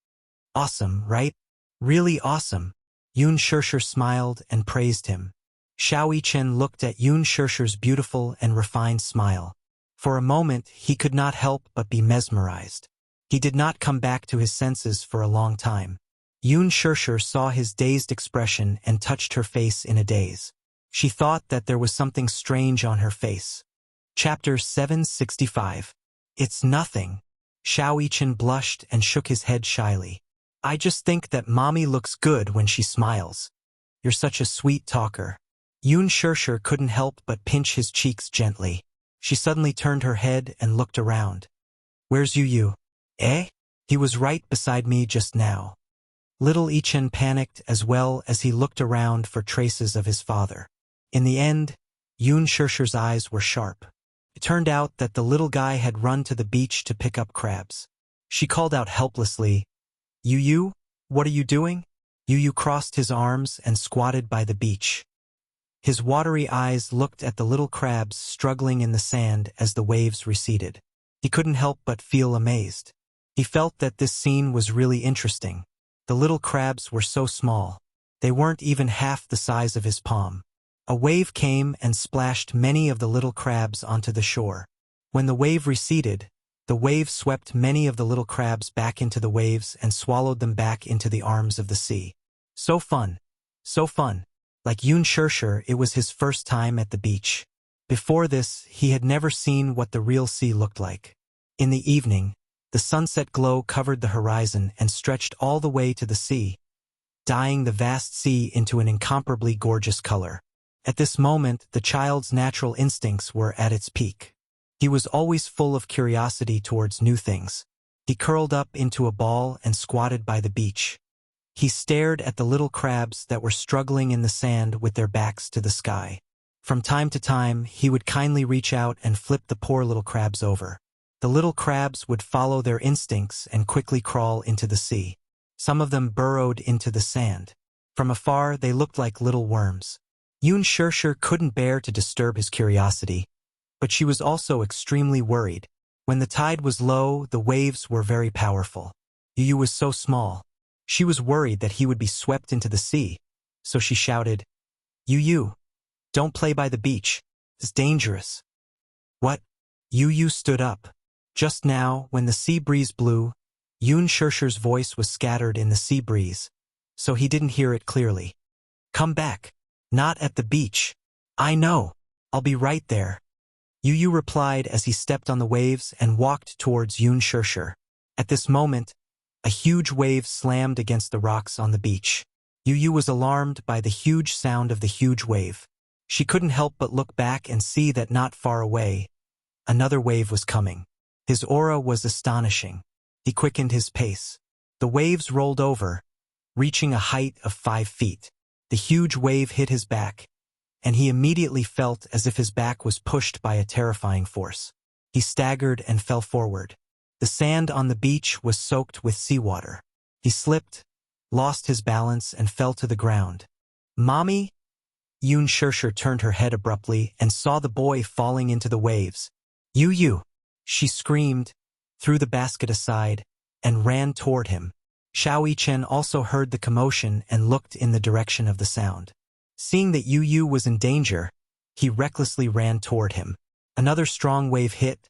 Awesome, right? Really awesome. Yun Shirshir smiled and praised him. Xiaoyi Chen looked at Yun Shirshir's beautiful and refined smile. For a moment, he could not help but be mesmerized. He did not come back to his senses for a long time. Yun Shirshir saw his dazed expression and touched her face in a daze. She thought that there was something strange on her face. Chapter 765. It's nothing. Xiaoyi Chen blushed and shook his head shyly. I just think that mommy looks good when she smiles. You're such a sweet talker. Yun Shirshir couldn't help but pinch his cheeks gently. She suddenly turned her head and looked around. Where's Yu? Eh? He was right beside me just now. Little Ichen panicked as well as he looked around for traces of his father. In the end, Yun Shirshir's eyes were sharp. It turned out that the little guy had run to the beach to pick up crabs. She called out helplessly, Yu, what are you doing? Yu crossed his arms and squatted by the beach. His watery eyes looked at the little crabs struggling in the sand as the waves receded. He couldn't help but feel amazed. He felt that this scene was really interesting. The little crabs were so small. They weren't even half the size of his palm. A wave came and splashed many of the little crabs onto the shore. When the wave receded, the wave swept many of the little crabs back into the waves and swallowed them back into the arms of the sea. So fun. So fun. Like Yun Shirshir, it was his first time at the beach. Before this, he had never seen what the real sea looked like. In the evening, the sunset glow covered the horizon and stretched all the way to the sea, dyeing the vast sea into an incomparably gorgeous color. At this moment, the child's natural instincts were at its peak. He was always full of curiosity towards new things. He curled up into a ball and squatted by the beach. He stared at the little crabs that were struggling in the sand with their backs to the sky. From time to time, he would kindly reach out and flip the poor little crabs over. The little crabs would follow their instincts and quickly crawl into the sea. Some of them burrowed into the sand. From afar, they looked like little worms. Yun Shirshir couldn't bear to disturb his curiosity, but she was also extremely worried. When the tide was low, the waves were very powerful. Yu was so small. She was worried that he would be swept into the sea, so she shouted, Yu, don't play by the beach. It's dangerous. What? Yu stood up. Just now, when the sea breeze blew, Yun Shirshir's voice was scattered in the sea breeze, so he didn't hear it clearly. Come back. Not at the beach. I know. I'll be right there. Yu replied as he stepped on the waves and walked towards Yun Shirshir. At this moment, a huge wave slammed against the rocks on the beach. Yu was alarmed by the huge sound of the huge wave. She couldn't help but look back and see that not far away, another wave was coming. His aura was astonishing. He quickened his pace. The waves rolled over, reaching a height of 5 feet. The huge wave hit his back, and he immediately felt as if his back was pushed by a terrifying force. He staggered and fell forward. The sand on the beach was soaked with seawater. He slipped, lost his balance, and fell to the ground. Mommy? Yun Shirshir turned her head abruptly and saw the boy falling into the waves. Yu! She screamed, threw the basket aside, and ran toward him. Xiao Chen also heard the commotion and looked in the direction of the sound. Seeing that Yu was in danger, he recklessly ran toward him. Another strong wave hit,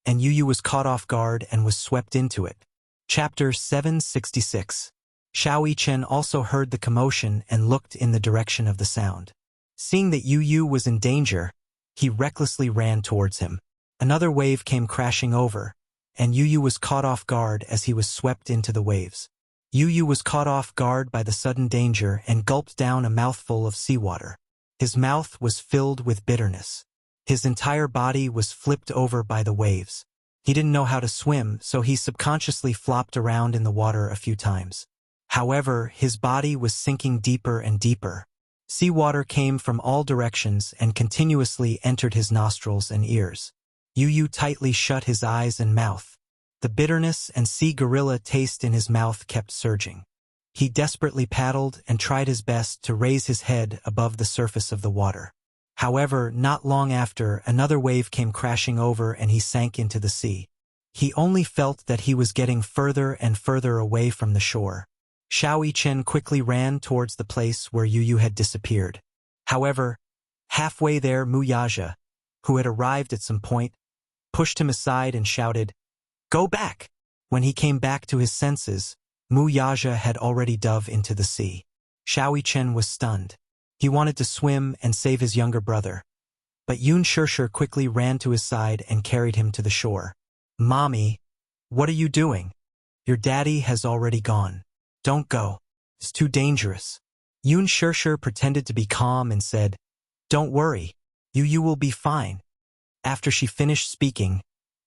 and Yu was caught off guard and was swept into it. Chapter 766. Xiao Chen also heard the commotion and looked in the direction of the sound. Seeing that Yu was in danger, he recklessly ran towards him. Another wave came crashing over, and Yu was caught off guard as he was swept into the waves. Yu was caught off guard by the sudden danger and gulped down a mouthful of seawater. His mouth was filled with bitterness. His entire body was flipped over by the waves. He didn't know how to swim, so he subconsciously flopped around in the water a few times. However, his body was sinking deeper and deeper. Seawater came from all directions and continuously entered his nostrils and ears. Yu tightly shut his eyes and mouth. The bitterness and sea gorilla taste in his mouth kept surging. He desperately paddled and tried his best to raise his head above the surface of the water. However, not long after, another wave came crashing over and he sank into the sea. He only felt that he was getting further and further away from the shore. Xiao Chen quickly ran towards the place where Yu had disappeared. However, halfway there, Wuxia, who had arrived at some point, pushed him aside and shouted, Go back! When he came back to his senses, Wuxia had already dove into the sea. Xiao Chen was stunned. He wanted to swim and save his younger brother, but Yun Shirshir quickly ran to his side and carried him to the shore. Mommy, what are you doing? Your daddy has already gone. Don't go. It's too dangerous. Yun Shirshir pretended to be calm and said, Don't worry. You will be fine. After she finished speaking,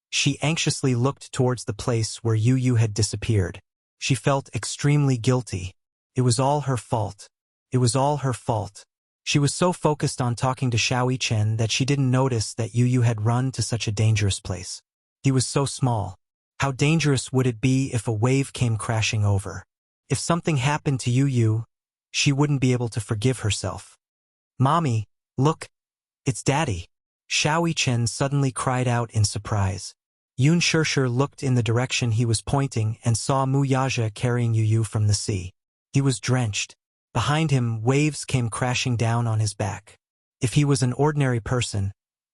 she anxiously looked towards the place where Yu had disappeared. She felt extremely guilty. It was all her fault. It was all her fault. She was so focused on talking to Xiao Chen that she didn't notice that Yu had run to such a dangerous place. He was so small. How dangerous would it be if a wave came crashing over? If something happened to Yu, she wouldn't be able to forgive herself. Mommy, look, it's Daddy. Xiao Chen suddenly cried out in surprise. Yun Shirshir looked in the direction he was pointing and saw Wuxia carrying Yu from the sea. He was drenched. Behind him, waves came crashing down on his back. If he was an ordinary person,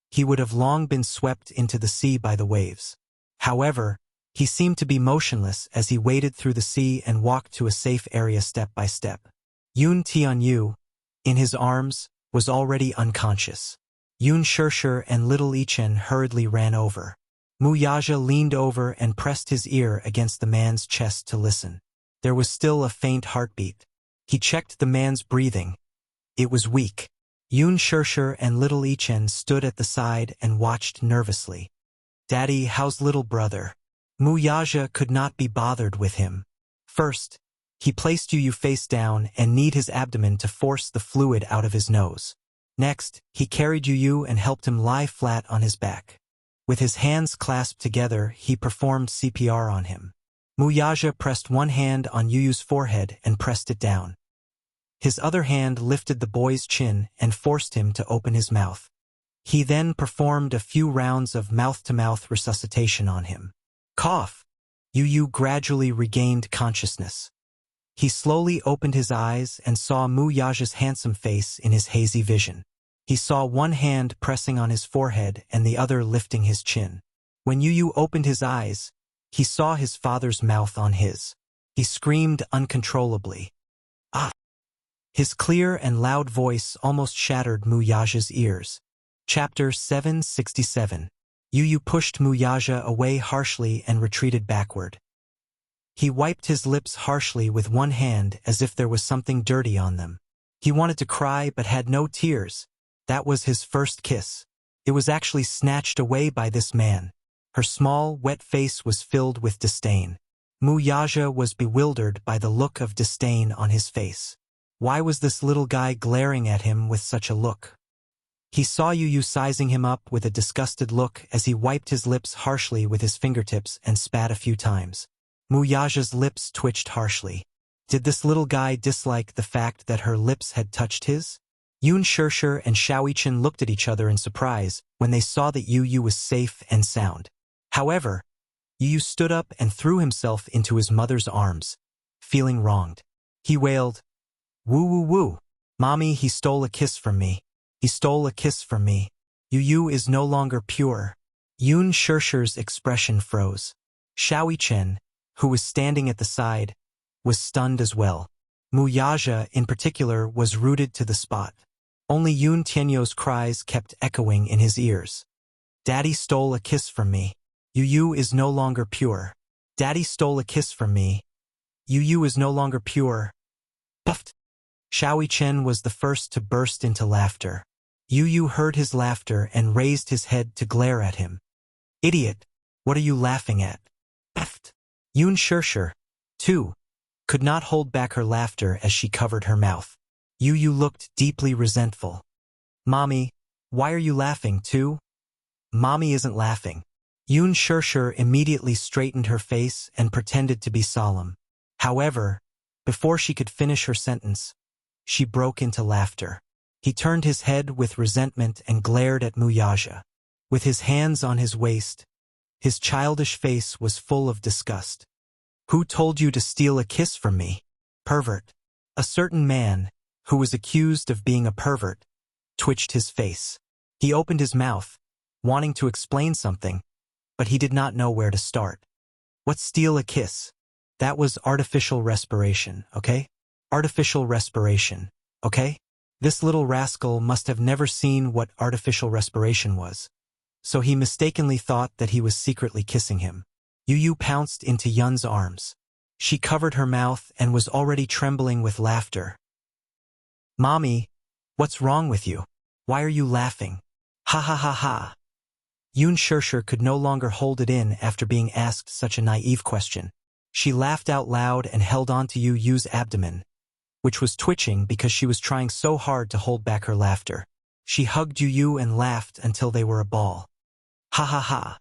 he would have long been swept into the sea by the waves. However, he seemed to be motionless as he waded through the sea and walked to a safe area step by step. Yun Tianyu, in his arms, was already unconscious. Yun Shirshir and little Ichen hurriedly ran over. Wuxia leaned over and pressed his ear against the man's chest to listen. There was still a faint heartbeat. He checked the man's breathing. It was weak. Yun Shirshir and little Ichen stood at the side and watched nervously. Daddy, how's little brother? Wuxia could not be bothered with him. First, he placed Yu face down and kneed his abdomen to force the fluid out of his nose. Next, he carried Yu and helped him lie flat on his back. With his hands clasped together, he performed CPR on him. Wuxia pressed one hand on Yu's forehead and pressed it down. His other hand lifted the boy's chin and forced him to open his mouth. He then performed a few rounds of mouth-to-mouth resuscitation on him. Cough! Yu gradually regained consciousness. He slowly opened his eyes and saw Mu Yaja's handsome face in his hazy vision. He saw one hand pressing on his forehead and the other lifting his chin. When Yu opened his eyes, he saw his father's mouth on his. He screamed uncontrollably. Ah! His clear and loud voice almost shattered Mu Yaja's ears. Chapter 767. Yu pushed Mu Yaja away harshly and retreated backward. He wiped his lips harshly with one hand as if there was something dirty on them. He wanted to cry but had no tears. That was his first kiss. It was actually snatched away by this man. Her small, wet face was filled with disdain. Mu Yaja was bewildered by the look of disdain on his face. Why was this little guy glaring at him with such a look? He saw Yu sizing him up with a disgusted look as he wiped his lips harshly with his fingertips and spat a few times. Mu Yaja's lips twitched harshly. Did this little guy dislike the fact that her lips had touched his? Yun Shirshir and Xiaoyichen looked at each other in surprise when they saw that Yu was safe and sound. However, Yu stood up and threw himself into his mother's arms, feeling wronged. He wailed, "Woo woo woo! Mommy, he stole a kiss from me. He stole a kiss from me. Yu is no longer pure." Yun Shirshir's expression froze. Xiaoyichen, who was standing at the side, was stunned as well. Mu Yaja, in particular, was rooted to the spot. Only Yun Tianyo's cries kept echoing in his ears. "Daddy stole a kiss from me. Yu is no longer pure. Daddy stole a kiss from me. Yu is no longer pure." Puffed. Xiaoyichen was the first to burst into laughter. Yu heard his laughter and raised his head to glare at him. "Idiot! What are you laughing at?" Puffed. Yun Shirshir, too, could not hold back her laughter as she covered her mouth. Yu looked deeply resentful. "Mommy, why are you laughing, too?" "Mommy isn't laughing." Yun Shirshir immediately straightened her face and pretended to be solemn. However, before she could finish her sentence, she broke into laughter. He turned his head with resentment and glared at Mu Yaja. With his hands on his waist, his childish face was full of disgust. "Who told you to steal a kiss from me? Pervert." A certain man, who was accused of being a pervert, twitched his face. He opened his mouth, wanting to explain something, but he did not know where to start. "What, steal a kiss? That was artificial respiration, okay? Artificial respiration, okay?" This little rascal must have never seen what artificial respiration was, so he mistakenly thought that he was secretly kissing him. Yu pounced into Yun's arms. She covered her mouth and was already trembling with laughter. "Mommy, what's wrong with you? Why are you laughing? Ha ha ha ha." Yun Shirshir could no longer hold it in after being asked such a naive question. She laughed out loud and held on to Yu's abdomen, which was twitching because she was trying so hard to hold back her laughter. She hugged Yu and laughed until they were a ball. Ha ha ha.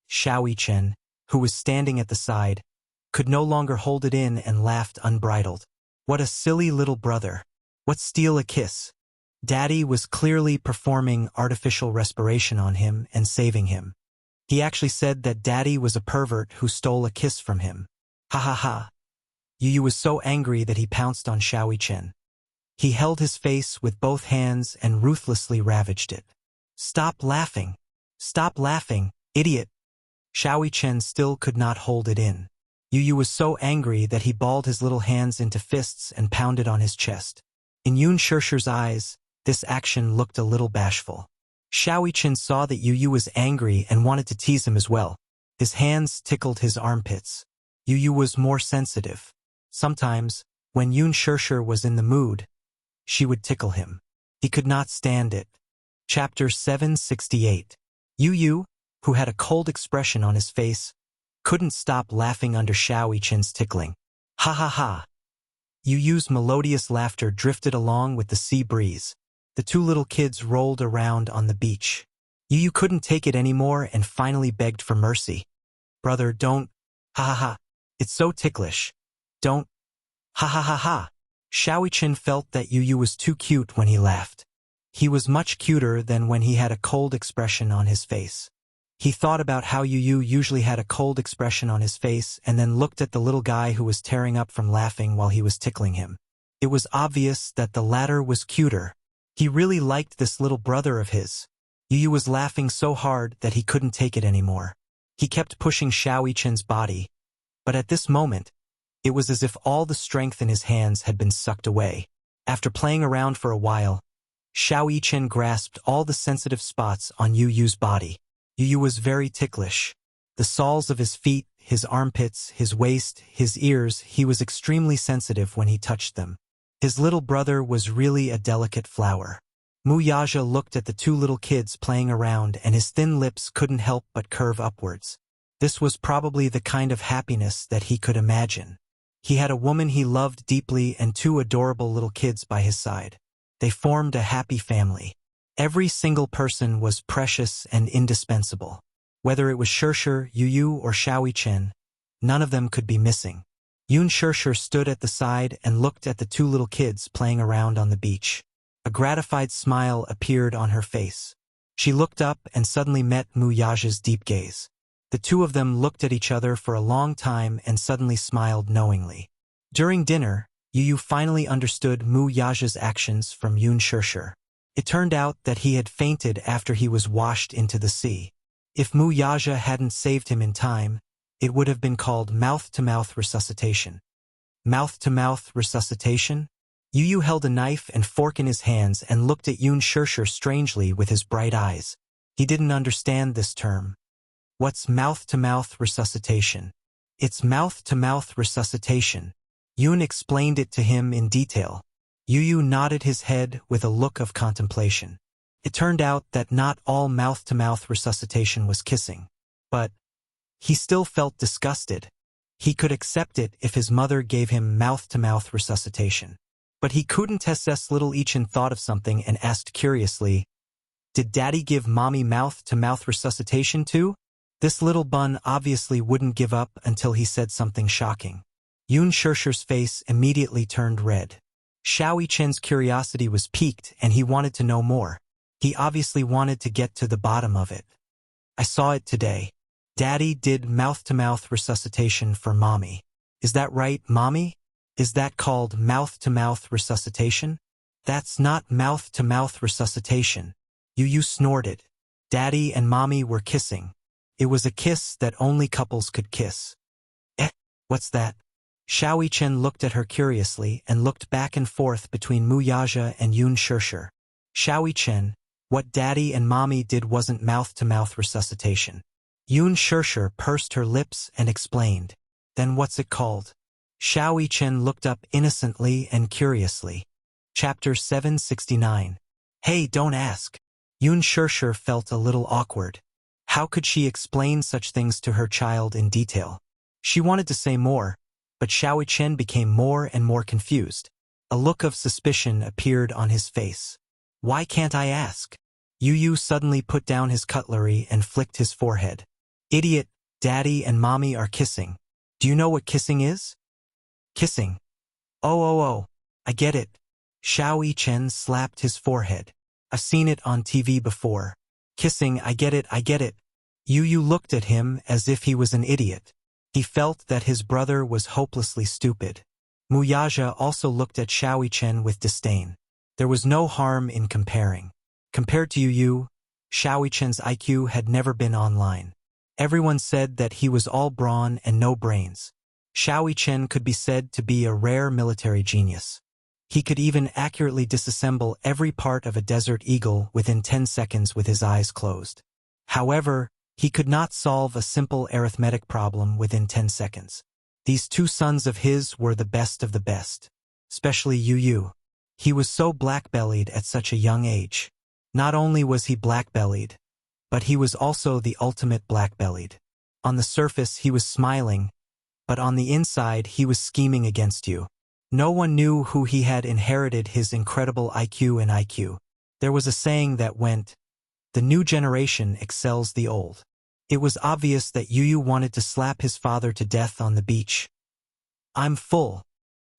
Xiaoyichen, who was standing at the side, could no longer hold it in and laughed unbridled. "What a silly little brother. What, steal a kiss?" Daddy was clearly performing artificial respiration on him and saving him. He actually said that Daddy was a pervert who stole a kiss from him. Ha ha ha. Yu was so angry that he pounced on Xiaoyichen. He held his face with both hands and ruthlessly ravaged it. "Stop laughing. Stop laughing, idiot." Xiaoyichen still could not hold it in. Yu was so angry that he balled his little hands into fists and pounded on his chest. In Yun Shirshir's eyes, this action looked a little bashful. Xiaoyichen saw that Yu was angry and wanted to tease him as well. His hands tickled his armpits. Yu was more sensitive. Sometimes, when Yun Shirshir was in the mood, she would tickle him. He could not stand it. Chapter 768. Yu, who had a cold expression on his face, couldn't stop laughing under Xiaoyichen's tickling. Ha ha ha. Yu's melodious laughter drifted along with the sea breeze. The two little kids rolled around on the beach. Yu couldn't take it anymore and finally begged for mercy. "Brother, don't. Ha ha ha. It's so ticklish. Don't. Ha ha ha ha." Xiaoqian felt that Yu Yu was too cute when he laughed. He was much cuter than when he had a cold expression on his face. He thought about how Yu Yu usually had a cold expression on his face and then looked at the little guy who was tearing up from laughing while he was tickling him. It was obvious that the latter was cuter. He really liked this little brother of his. Yu Yu was laughing so hard that he couldn't take it anymore. He kept pushing Xiaoqian's body, but at this moment, it was as if all the strength in his hands had been sucked away. After playing around for a while, Xiaoqian grasped all the sensitive spots on Yu Yu's body. Yu Yu was very ticklish. The soles of his feet, his armpits, his waist, his ears, he was extremely sensitive when he touched them. His little brother was really a delicate flower. Mu Yaja looked at the two little kids playing around and his thin lips couldn't help but curve upwards. This was probably the kind of happiness that he could imagine. He had a woman he loved deeply and two adorable little kids by his side. They formed a happy family. Every single person was precious and indispensable. Whether it was Shirshir, Yu Yu, or Xiaoqian, none of them could be missing. Yun Shirshir stood at the side and looked at the two little kids playing around on the beach. A gratified smile appeared on her face. She looked up and suddenly met Mu Yaja's deep gaze. The two of them looked at each other for a long time and suddenly smiled knowingly. During dinner, Yu Yu finally understood Mu Yaja's actions from Yun Shirshir. It turned out that he had fainted after he was washed into the sea. If Mu Yaja hadn't saved him in time, it would have been called mouth-to-mouth resuscitation. Mouth-to-mouth resuscitation? Yu Yu held a knife and fork in his hands and looked at Yun Shirshir strangely with his bright eyes. He didn't understand this term. What's mouth-to-mouth resuscitation? It's mouth-to-mouth resuscitation. Yun explained it to him in detail. Yu Yu nodded his head with a look of contemplation. It turned out that not all mouth-to-mouth resuscitation was kissing. But he still felt disgusted. He could accept it if his mother gave him mouth-to-mouth resuscitation. But he couldn't. Little Ichin thought of something and asked curiously, "Did Daddy give Mommy mouth-to-mouth resuscitation too?" This little bun obviously wouldn't give up until he said something shocking. Yun Shirshir's face immediately turned red. Xiaoqian's curiosity was piqued and he wanted to know more. He obviously wanted to get to the bottom of it. "I saw it today. Daddy did mouth-to-mouth resuscitation for Mommy. Is that right, Mommy? Is that called mouth-to-mouth resuscitation?" "That's not mouth-to-mouth resuscitation." Yu Yu snorted. Daddy and Mommy were kissing. It was a kiss that only couples could kiss. What's that?" Xiaoqian looked at her curiously and looked back and forth between Mu Yaja and Yun Shirshir. "Xiaoqian, what Daddy and Mommy did wasn't mouth-to-mouth resuscitation." Yun Shirshir pursed her lips and explained. "Then what's it called?" Xiaoqian looked up innocently and curiously. Chapter 769. Hey, don't ask. Yun Shirshir felt a little awkward. How could she explain such things to her child in detail? She wanted to say more, but Xiaoqian became more and more confused. A look of suspicion appeared on his face. "Why can't I ask?" Yu Yu suddenly put down his cutlery and flicked his forehead. "Idiot, Daddy and Mommy are kissing. Do you know what kissing is?" "Kissing. Oh, I get it." Xiaoqian slapped his forehead. "I've seen it on TV before. Kissing, I get it. Yu Yu looked at him as if he was an idiot. He felt that his brother was hopelessly stupid. Mu Yaja also looked at Xiaoqian with disdain. There was no harm in comparing. Compared to Yu Yu, Xiaoqian's IQ had never been online. Everyone said that he was all brawn and no brains. Xiaoqian could be said to be a rare military genius. He could even accurately disassemble every part of a desert eagle within 10 seconds with his eyes closed. However, he could not solve a simple arithmetic problem within 10 seconds. These two sons of his were the best of the best. Especially Yu Yu. He was so black-bellied at such a young age. Not only was he black-bellied, but he was also the ultimate black-bellied. On the surface he was smiling, but on the inside he was scheming against you. No one knew who he had inherited his incredible IQ and IQ. There was a saying that went, "The new generation excels the old." It was obvious that Yu Yu wanted to slap his father to death on the beach. "I'm full."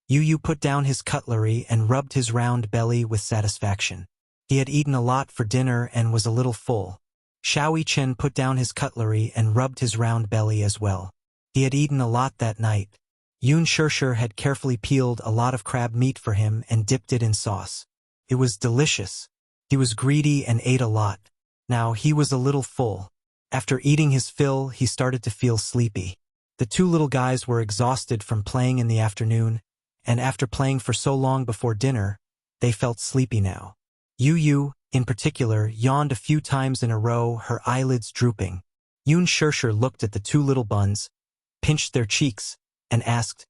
Yu Yu put down his cutlery and rubbed his round belly with satisfaction. He had eaten a lot for dinner and was a little full. Xiao Chen put down his cutlery and rubbed his round belly as well. He had eaten a lot that night. Yun Shishir had carefully peeled a lot of crab meat for him and dipped it in sauce. It was delicious. He was greedy and ate a lot. Now he was a little full. After eating his fill, he started to feel sleepy. The two little guys were exhausted from playing in the afternoon, and after playing for so long before dinner, they felt sleepy now. Yu Yu, in particular, yawned a few times in a row, her eyelids drooping. Yun Shishir looked at the two little buns, pinched their cheeks, and asked,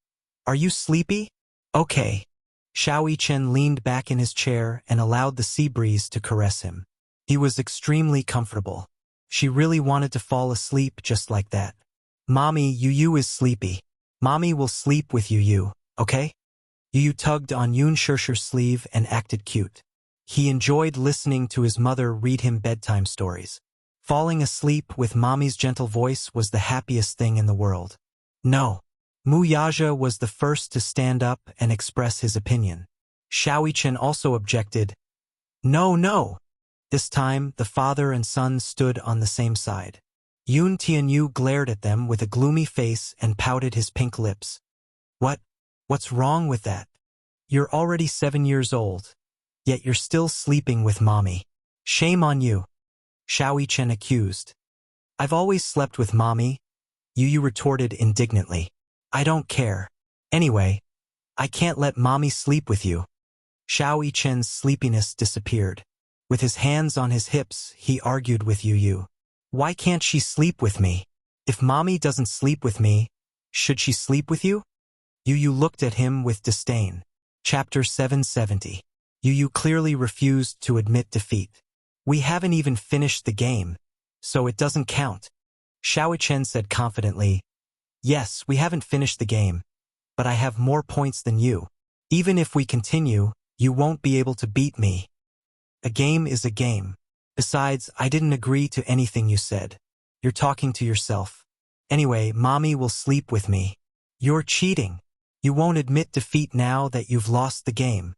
"Are you sleepy?" "Okay." Xiao Chen leaned back in his chair and allowed the sea breeze to caress him. He was extremely comfortable. She really wanted to fall asleep just like that. "Mommy, Yu Yu is sleepy. Mommy will sleep with Yu Yu, okay?" Yu Yu tugged on Yun Shishir's sleeve and acted cute. He enjoyed listening to his mother read him bedtime stories. Falling asleep with Mommy's gentle voice was the happiest thing in the world. "No." Mu Yaja was the first to stand up and express his opinion. Xiao Chen also objected. "No, no." This time, the father and son stood on the same side. Yun Tianyu glared at them with a gloomy face and pouted his pink lips. What's wrong with that? You're already 7 years old, yet you're still sleeping with Mommy. Shame on you." Xiao Chen accused. "I've always slept with Mommy," Yu Yu retorted indignantly. "I don't care. Anyway, I can't let Mommy sleep with you." Xiao Chen's sleepiness disappeared. With his hands on his hips, he argued with Yu Yu. "Why can't she sleep with me? If Mommy doesn't sleep with me, should she sleep with you?" Yu Yu looked at him with disdain. Chapter 770. Yu Yu clearly refused to admit defeat. "We haven't even finished the game, so it doesn't count," Xiao Chen said confidently. "Yes, we haven't finished the game, but I have more points than you. Even if we continue, you won't be able to beat me. A game is a game. Besides, I didn't agree to anything you said. You're talking to yourself. Anyway, Mommy will sleep with me." "You're cheating. You won't admit defeat now that you've lost the game."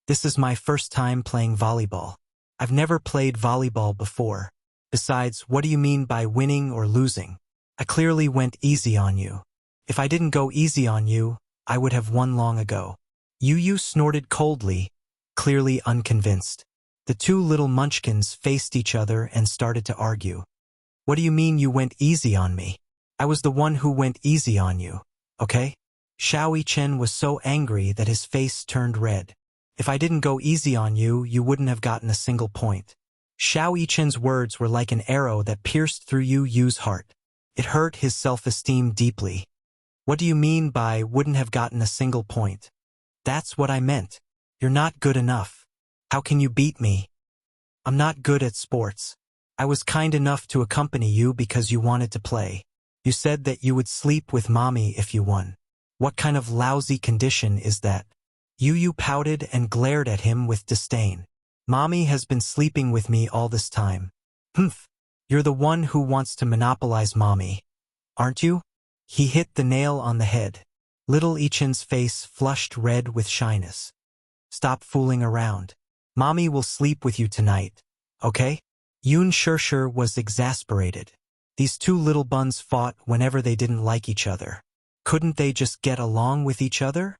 "This is my first time playing volleyball. I've never played volleyball before. Besides, what do you mean by winning or losing? I clearly went easy on you. If I didn't go easy on you, I would have won long ago." Yu Yu snorted coldly, clearly unconvinced. The two little munchkins faced each other and started to argue. "What do you mean you went easy on me? I was the one who went easy on you, okay?" Xiao Chen was so angry that his face turned red. "If I didn't go easy on you, you wouldn't have gotten a single point." Xiao Chen's words were like an arrow that pierced through Yu Yu's heart. It hurt his self-esteem deeply. "What do you mean by wouldn't have gotten a single point?" "That's what I meant. You're not good enough. How can you beat me?" "I'm not good at sports. I was kind enough to accompany you because you wanted to play. You said that you would sleep with Mommy if you won. What kind of lousy condition is that?" Yu Yu pouted and glared at him with disdain. "Mommy has been sleeping with me all this time." "Humph. You're the one who wants to monopolize Mommy, aren't you?" He hit the nail on the head. Little Ichen's face flushed red with shyness. "Stop fooling around. Mommy will sleep with you tonight, okay?" Yun Shishir was exasperated. These two little buns fought whenever they didn't like each other. Couldn't they just get along with each other?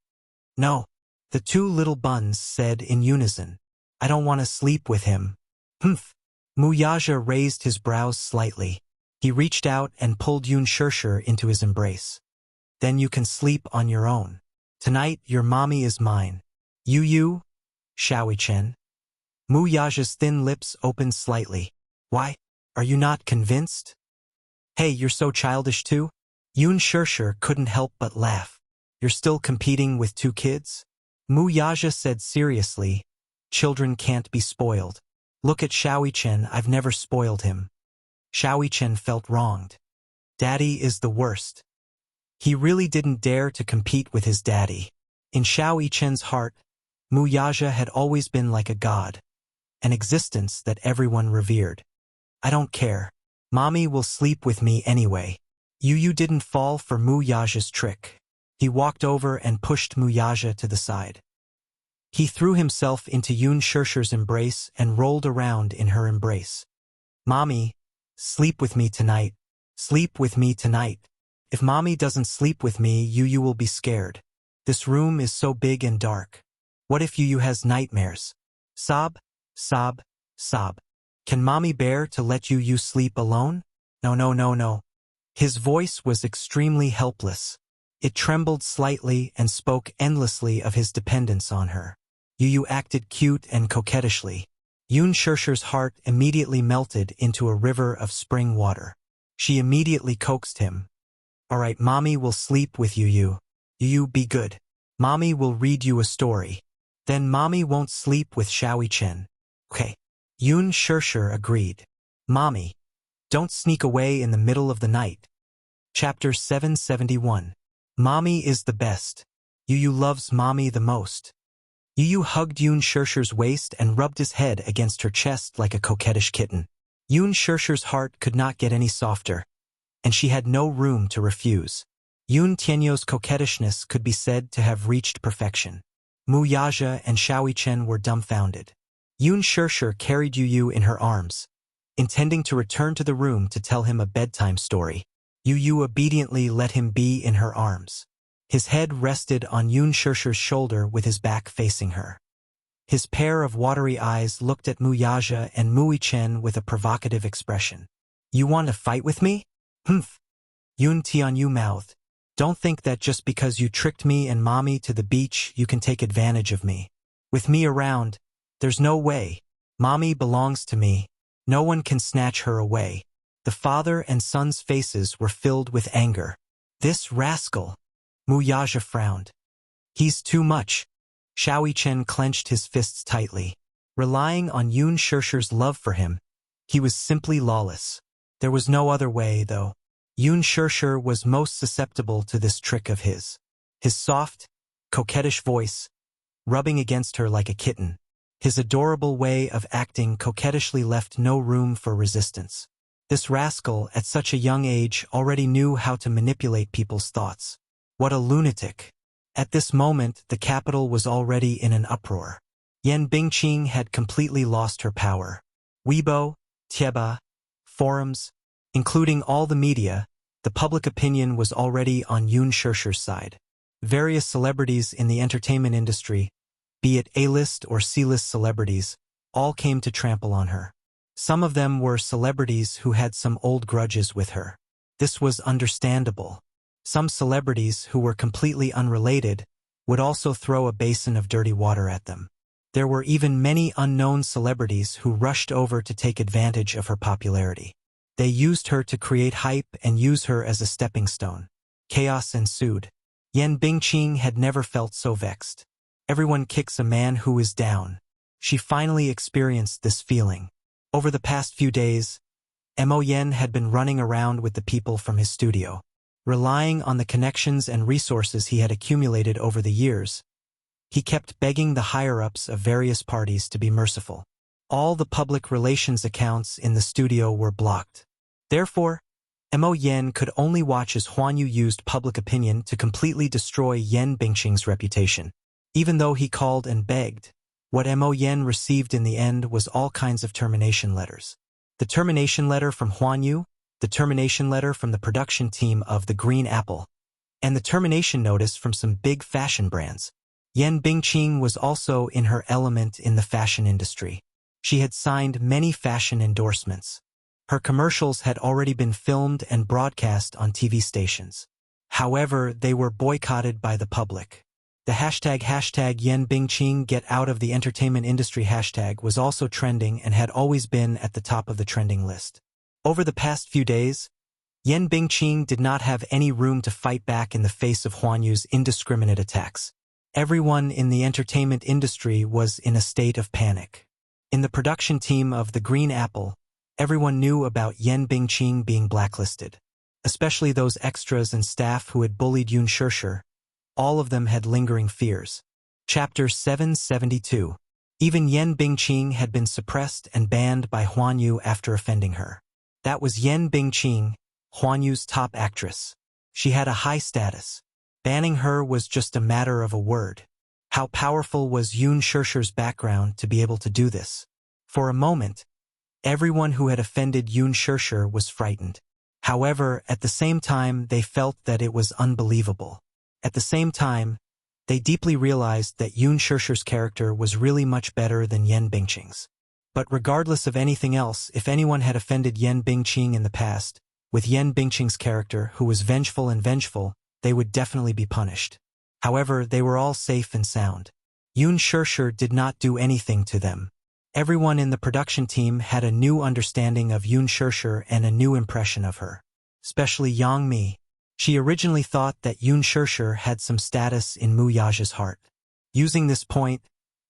"No," the two little buns said in unison. "I don't want to sleep with him." "Humph." Mu Yaja raised his brows slightly. He reached out and pulled Yun Shishir into his embrace. "Then you can sleep on your own. Tonight your Mommy is mine." "Yu Yu?" Xiao Chen. Mu Yaja's thin lips opened slightly. "Why? Are you not convinced?" "Hey, you're so childish too?" Yun Shishir couldn't help but laugh. "You're still competing with two kids?" Mu Yaja said seriously, "Children can't be spoiled. Look at Xiao Chen, I've never spoiled him." Xiao Chen felt wronged. Daddy is the worst. He really didn't dare to compete with his daddy. In Xiao Chen's heart, Mu Yaja had always been like a god, an existence that everyone revered. "I don't care. Mommy will sleep with me anyway." Yu Yu didn't fall for Mu Yaja's trick. He walked over and pushed Wuxia to the side. He threw himself into Yun Shirshir's embrace and rolled around in her embrace. "Mommy, sleep with me tonight. Sleep with me tonight. If Mommy doesn't sleep with me, you will be scared. This room is so big and dark. What if you has nightmares? Sob, sob, sob. Can Mommy bear to let you sleep alone? No, no, no, no." His voice was extremely helpless. It trembled slightly and spoke endlessly of his dependence on her. Yu acted cute and coquettishly. Yun Shirshir's heart immediately melted into a river of spring water. She immediately coaxed him. "All right, Mommy will sleep with you. You be good. Mommy will read you a story. Then Mommy won't sleep with Shaoyi Chen." "Okay." Yun Shirshir agreed. "Mommy, don't sneak away in the middle of the night." Chapter 771. Mommy is the best. Yu loves Mommy the most. Yu hugged Yun Shirshir's waist and rubbed his head against her chest like a coquettish kitten. Yun Shirshir's heart could not get any softer, and she had no room to refuse. Yun Tianyou's coquettishness could be said to have reached perfection. Wuxia and Shaoyi Chen were dumbfounded. Yun Shirshir carried Yu in her arms, intending to return to the room to tell him a bedtime story. Yu obediently let him be in her arms. His head rested on Yun Shirshir's shoulder with his back facing her. His pair of watery eyes looked at Wuxia and Mui Chen with a provocative expression. "You want to fight with me?" "Humph." Yun Tianyu mouthed. "Don't think that just because you tricked me and Mommy to the beach you can take advantage of me. With me around, there's no way. Mommy belongs to me. No one can snatch her away." The father and son's faces were filled with anger. "This rascal." Wuxia frowned. "He's too much." Shaoyi Chen clenched his fists tightly. Relying on Yun Shirshir's love for him, he was simply lawless. There was no other way, though. Yun Shirshir was most susceptible to this trick of his. His soft, coquettish voice, rubbing against her like a kitten. His adorable way of acting coquettishly left no room for resistance. This rascal, at such a young age, already knew how to manipulate people's thoughts. What a lunatic. At this moment, the capital was already in an uproar. Yan Bingqing had completely lost her power. Weibo, Tieba, forums, including all the media, the public opinion was already on Yun Shirshir's side. Various celebrities in the entertainment industry, be it A-list or C-list celebrities, all came to trample on her. Some of them were celebrities who had some old grudges with her. This was understandable. Some celebrities who were completely unrelated would also throw a basin of dirty water at them. There were even many unknown celebrities who rushed over to take advantage of her popularity. They used her to create hype and use her as a stepping stone. Chaos ensued. Yan Bingqing had never felt so vexed. Everyone kicks a man who is down. She finally experienced this feeling. Over the past few days, Mo Yen had been running around with the people from his studio. Relying on the connections and resources he had accumulated over the years, he kept begging the higher-ups of various parties to be merciful. All the public relations accounts in the studio were blocked. Therefore, Mo Yen could only watch as Huan Yu used public opinion to completely destroy Yan Bingqing's reputation. Even though he called and begged, what Mo Yen received in the end was all kinds of termination letters. The termination letter from Huan Yu, the termination letter from the production team of The Green Apple, and the termination notice from some big fashion brands. Yan Bingqing was also in her element in the fashion industry. She had signed many fashion endorsements. Her commercials had already been filmed and broadcast on TV stations. However, they were boycotted by the public. The hashtag Yan Bingqing get out of the entertainment industry hashtag was also trending and had always been at the top of the trending list. Over the past few days, Yan Bingqing did not have any room to fight back in the face of Huan Yu's indiscriminate attacks. Everyone in the entertainment industry was in a state of panic. In the production team of The Green Apple, everyone knew about Yan Bingqing being blacklisted. Especially those extras and staff who had bullied Yun Shirshir. All of them had lingering fears. Chapter 772. Even Yan Bingqing had been suppressed and banned by Huan Yu after offending her. That was Yan Bingqing, Huan Yu's top actress. She had a high status. Banning her was just a matter of a word. How powerful was Yun Shishir's background to be able to do this? For a moment, everyone who had offended Yun Shishir was frightened. However, at the same time, they felt that it was unbelievable. At the same time, they deeply realized that Yun Shishir's character was really much better than Yan Bingqing's. But regardless of anything else, if anyone had offended Yan Bingqing in the past, with Yan Bingqing's character, who was vengeful, they would definitely be punished. However, they were all safe and sound. Yun Shishir did not do anything to them. Everyone in the production team had a new understanding of Yun Shishir and a new impression of her. Especially Yang Mi. She originally thought that Yun Shishir had some status in Mu Yaja's heart. Using this point,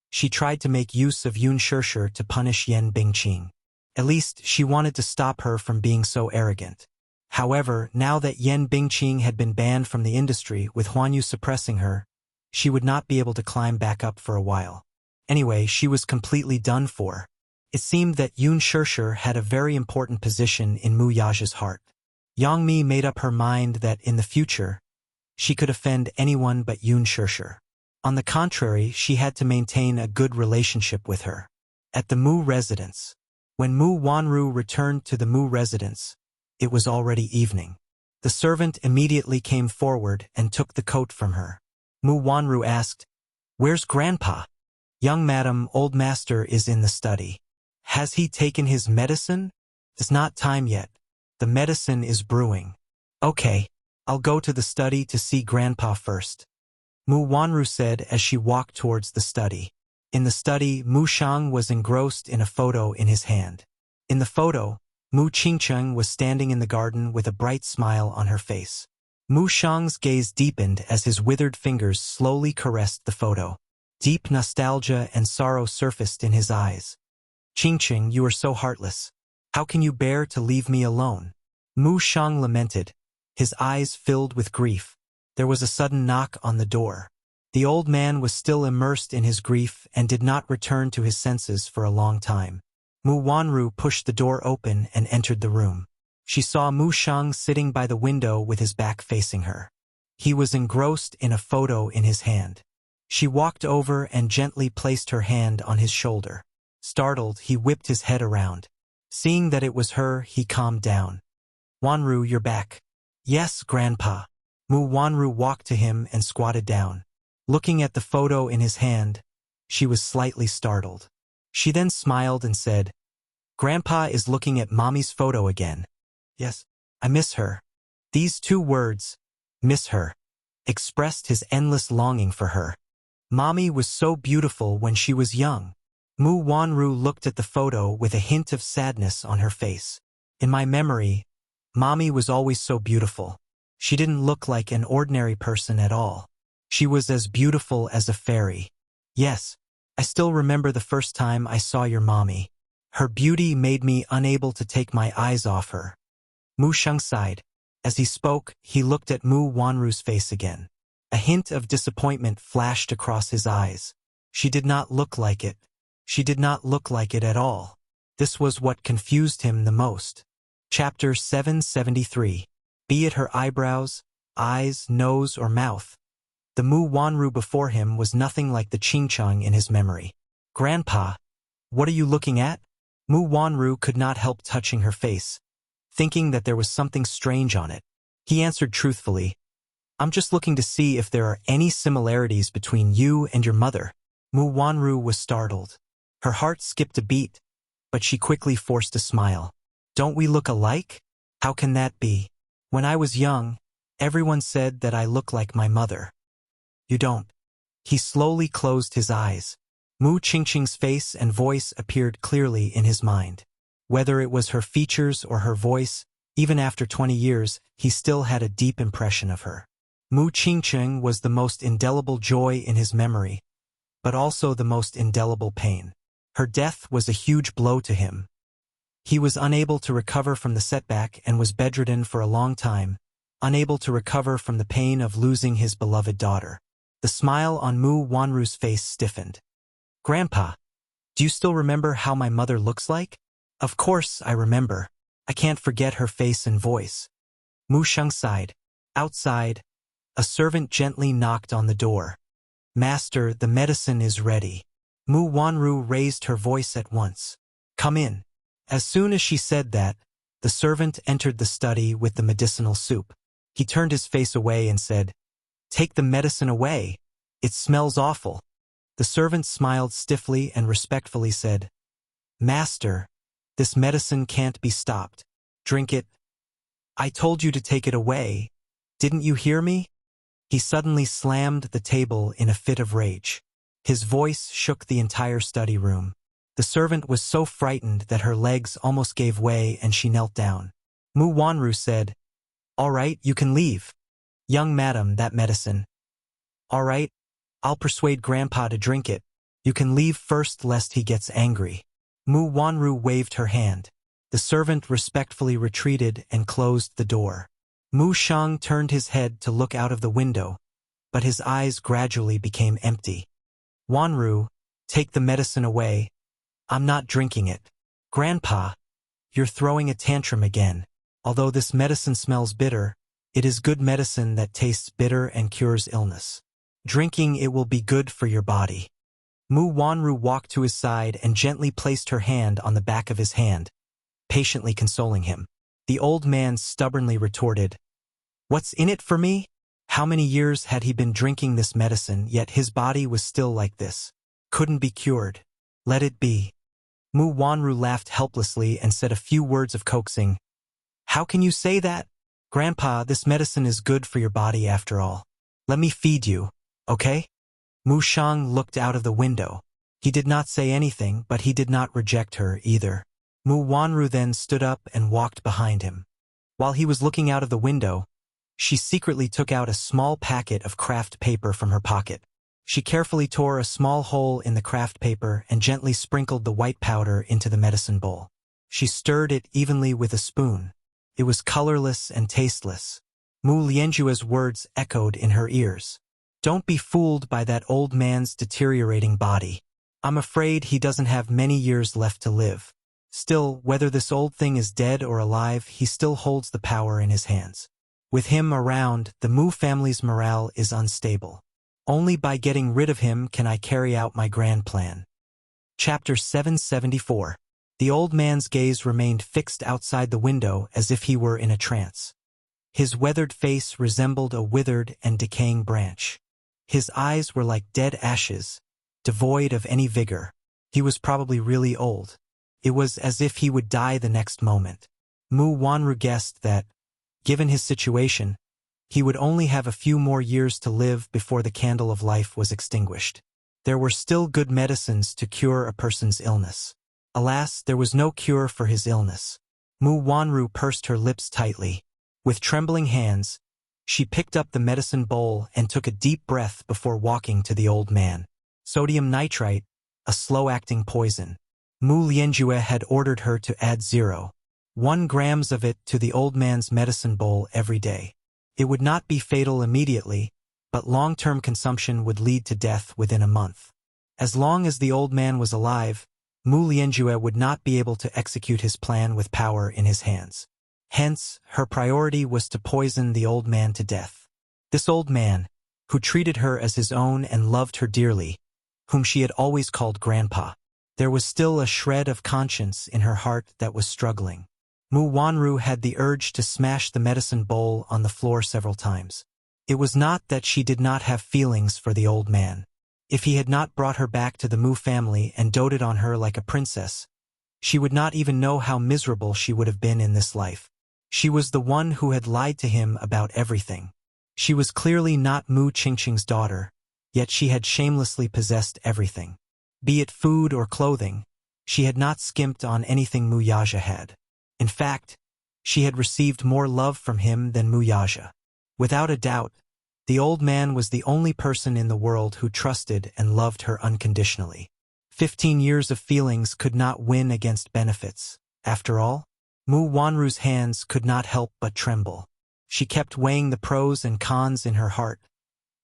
she tried to make use of Yun Shishir to punish Yan Bingqing. At least, she wanted to stop her from being so arrogant. However, now that Yan Bingqing had been banned from the industry with Huan Yu suppressing her, she would not be able to climb back up for a while. Anyway, she was completely done for. It seemed that Yun Shishir had a very important position in Mu Yaja's heart. Yang Mi made up her mind that in the future, she could offend anyone but Yun Shishir. On the contrary, she had to maintain a good relationship with her. At the Mu residence. When Mu Wanru returned to the Mu residence, it was already evening. The servant immediately came forward and took the coat from her. Mu Wanru asked, "Where's Grandpa?" "Young madam, old master is in the study." "Has he taken his medicine?" "It's not time yet. The medicine is brewing." "Okay, I'll go to the study to see Grandpa first," Mu Wanru said as she walked towards the study. In the study, Mu Shang was engrossed in a photo in his hand. In the photo, Mu Qingcheng was standing in the garden with a bright smile on her face. Mu Shang's gaze deepened as his withered fingers slowly caressed the photo. Deep nostalgia and sorrow surfaced in his eyes. "Qingcheng, you are so heartless. How can you bear to leave me alone?" Mu Shang lamented, his eyes filled with grief. There was a sudden knock on the door. The old man was still immersed in his grief and did not return to his senses for a long time. Mu Wanru pushed the door open and entered the room. She saw Mu Shang sitting by the window with his back facing her. He was engrossed in a photo in his hand. She walked over and gently placed her hand on his shoulder. Startled, he whipped his head around. Seeing that it was her, he calmed down. "Wanru, you're back." "Yes, Grandpa." Mu Wanru walked to him and squatted down. Looking at the photo in his hand, she was slightly startled. She then smiled and said, "Grandpa is looking at Mommy's photo again." "Yes, I miss her." These two words, "miss her," expressed his endless longing for her. Mommy was so beautiful when she was young. Mu Wanru looked at the photo with a hint of sadness on her face. "In my memory, Mommy was always so beautiful. She didn't look like an ordinary person at all. She was as beautiful as a fairy. Yes, I still remember the first time I saw your mommy. Her beauty made me unable to take my eyes off her." Mu Shang sighed. As he spoke, he looked at Mu Wanru's face again. A hint of disappointment flashed across his eyes. She did not look like it. She did not look like it at all. This was what confused him the most. Chapter 773. Be it her eyebrows, eyes, nose, or mouth. The Mu Wanru before him was nothing like the Qingcheng in his memory. "Grandpa, what are you looking at?" Mu Wanru could not help touching her face, thinking that there was something strange on it. He answered truthfully, "I'm just looking to see if there are any similarities between you and your mother." Mu Wanru was startled. Her heart skipped a beat, but she quickly forced a smile. "Don't we look alike? How can that be? When I was young, everyone said that I look like my mother." "You don't." He slowly closed his eyes. Mu Qingqing's face and voice appeared clearly in his mind. Whether it was her features or her voice, even after 20 years, he still had a deep impression of her. Mu Qingqing was the most indelible joy in his memory, but also the most indelible pain. Her death was a huge blow to him. He was unable to recover from the setback and was bedridden for a long time, unable to recover from the pain of losing his beloved daughter. The smile on Mu Wanru's face stiffened. "Grandpa, do you still remember how my mother looks like?" "Of course I remember. I can't forget her face and voice." Mu Shang sighed. Outside, A servant gently knocked on the door. "Master, the medicine is ready." Mu Wanru raised her voice at once. "Come in." As soon as she said that, the servant entered the study with the medicinal soup. He turned his face away and said, "Take the medicine away. It smells awful." The servant smiled stiffly and respectfully said, "Master, this medicine can't be stopped. Drink it." "I told you to take it away. Didn't you hear me?" He suddenly slammed the table in a fit of rage. His voice shook the entire study room. The servant was so frightened that her legs almost gave way and she knelt down. Mu Wanru said, "All right, you can leave. Young madam, that medicine." "All right, I'll persuade Grandpa to drink it. You can leave first lest he gets angry." Mu Wanru waved her hand. The servant respectfully retreated and closed the door. Mu Shang turned his head to look out of the window, but his eyes gradually became empty. "Wanru, take the medicine away. I'm not drinking it." "Grandpa, you're throwing a tantrum again. Although this medicine smells bitter, it is good medicine that tastes bitter and cures illness. Drinking it will be good for your body." Mu Wanru walked to his side and gently placed her hand on the back of his hand, patiently consoling him. The old man stubbornly retorted, "What's in it for me?" How many years had he been drinking this medicine, yet his body was still like this. Couldn't be cured. Let it be. Mu Wanru laughed helplessly and said a few words of coaxing. "How can you say that? Grandpa, this medicine is good for your body after all. Let me feed you, okay?" Mu Shang looked out of the window. He did not say anything, but he did not reject her either. Mu Wanru then stood up and walked behind him. While he was looking out of the window, she secretly took out a small packet of craft paper from her pocket. She carefully tore a small hole in the craft paper and gently sprinkled the white powder into the medicine bowl. She stirred it evenly with a spoon. It was colorless and tasteless. Mu Lianjue's words echoed in her ears. "Don't be fooled by that old man's deteriorating body. I'm afraid he doesn't have many years left to live. Still, whether this old thing is dead or alive, he still holds the power in his hands. With him around, the Mu family's morale is unstable. Only by getting rid of him can I carry out my grand plan." Chapter 774. The old man's gaze remained fixed outside the window as if he were in a trance. His weathered face resembled a withered and decaying branch. His eyes were like dead ashes, devoid of any vigor. He was probably really old. It was as if he would die the next moment. Mu Wanru guessed that, given his situation, he would only have a few more years to live before the candle of life was extinguished. There were still good medicines to cure a person's illness. Alas, there was no cure for his illness. Mu Wanru pursed her lips tightly. With trembling hands, she picked up the medicine bowl and took a deep breath before walking to the old man. Sodium nitrite, a slow-acting poison. Mu Lianjue had ordered her to add 0.1 grams of it to the old man's medicine bowl every day. It would not be fatal immediately, but long-term consumption would lead to death within a month. As long as the old man was alive, Mu Lianjue would not be able to execute his plan with power in his hands. Hence, her priority was to poison the old man to death. This old man, who treated her as his own and loved her dearly, whom she had always called Grandpa. There was still a shred of conscience in her heart that was struggling. Mu Wanru had the urge to smash the medicine bowl on the floor several times. It was not that she did not have feelings for the old man. If he had not brought her back to the Mu family and doted on her like a princess, she would not even know how miserable she would have been in this life. She was the one who had lied to him about everything. She was clearly not Mu Qingqing's daughter, yet she had shamelessly possessed everything. Be it food or clothing, she had not skimped on anything Mu Yaja had. In fact, she had received more love from him than Mu Yaja. Without a doubt, the old man was the only person in the world who trusted and loved her unconditionally. 15 years of feelings could not win against benefits. After all, Mu Wanru's hands could not help but tremble. She kept weighing the pros and cons in her heart,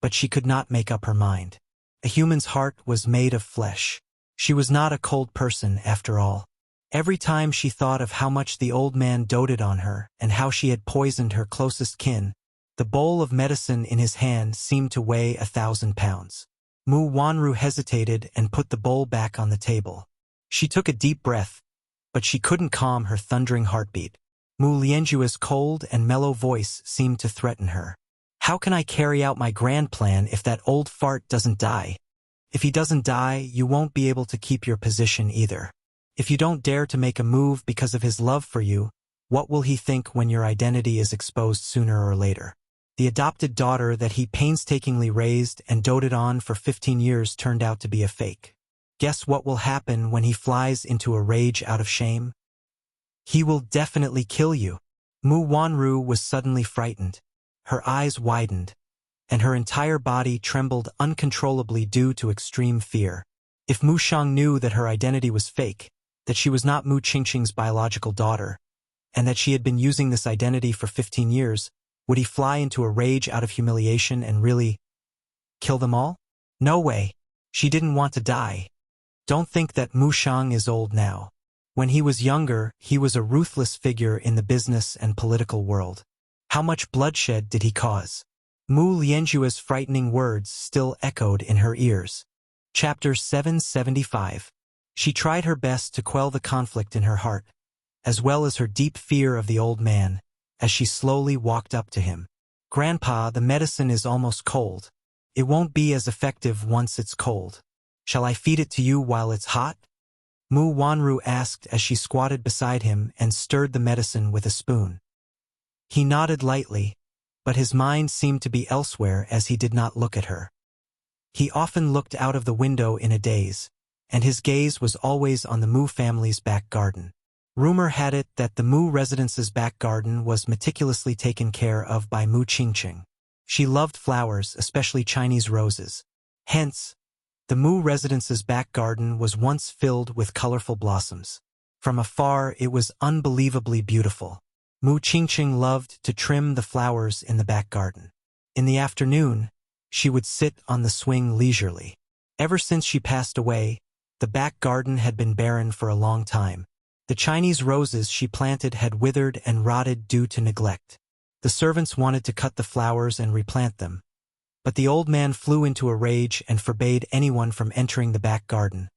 but she could not make up her mind. A human's heart was made of flesh. She was not a cold person after all. Every time she thought of how much the old man doted on her and how she had poisoned her closest kin, The bowl of medicine in his hand seemed to weigh 1,000 pounds. Mu Wanru hesitated and put the bowl back on the table. She took a deep breath, but she couldn't calm her thundering heartbeat. Mu Lianjua's cold and mellow voice seemed to threaten her. How can I carry out my grand plan if that old fart doesn't die? If he doesn't die, you won't be able to keep your position either. If you don't dare to make a move because of his love for you, what will he think when your identity is exposed sooner or later? The adopted daughter that he painstakingly raised and doted on for 15 years turned out to be a fake. Guess what will happen when he flies into a rage out of shame? He will definitely kill you. Mu Wanru was suddenly frightened. Her eyes widened, and her entire body trembled uncontrollably due to extreme fear. If Mu Shang knew that her identity was fake, that she was not Mu Qingqing's biological daughter, and that she had been using this identity for 15 years, would he fly into a rage out of humiliation and really kill them all? No way. She didn't want to die. Don't think that Mu Shang is old now. When he was younger, he was a ruthless figure in the business and political world. How much bloodshed did he cause? Mu Lianjua's frightening words still echoed in her ears. Chapter 775. She tried her best to quell the conflict in her heart, as well as her deep fear of the old man, as she slowly walked up to him. Grandpa, the medicine is almost cold. It won't be as effective once it's cold. Shall I feed it to you while it's hot? Mu Wanru asked as she squatted beside him and stirred the medicine with a spoon. He nodded lightly, but his mind seemed to be elsewhere as he did not look at her. He often looked out of the window in a daze, and his gaze was always on the Mu family's back garden. Rumor had it that the Mu residence's back garden was meticulously taken care of by Mu Qingqing. She loved flowers, especially Chinese roses. Hence, the Mu residence's back garden was once filled with colorful blossoms. From afar, it was unbelievably beautiful. Mu Qingqing loved to trim the flowers in the back garden. In the afternoon, she would sit on the swing leisurely. Ever since she passed away, the back garden had been barren for a long time. The Chinese roses she planted had withered and rotted due to neglect. The servants wanted to cut the flowers and replant them, but the old man flew into a rage and forbade anyone from entering the back garden,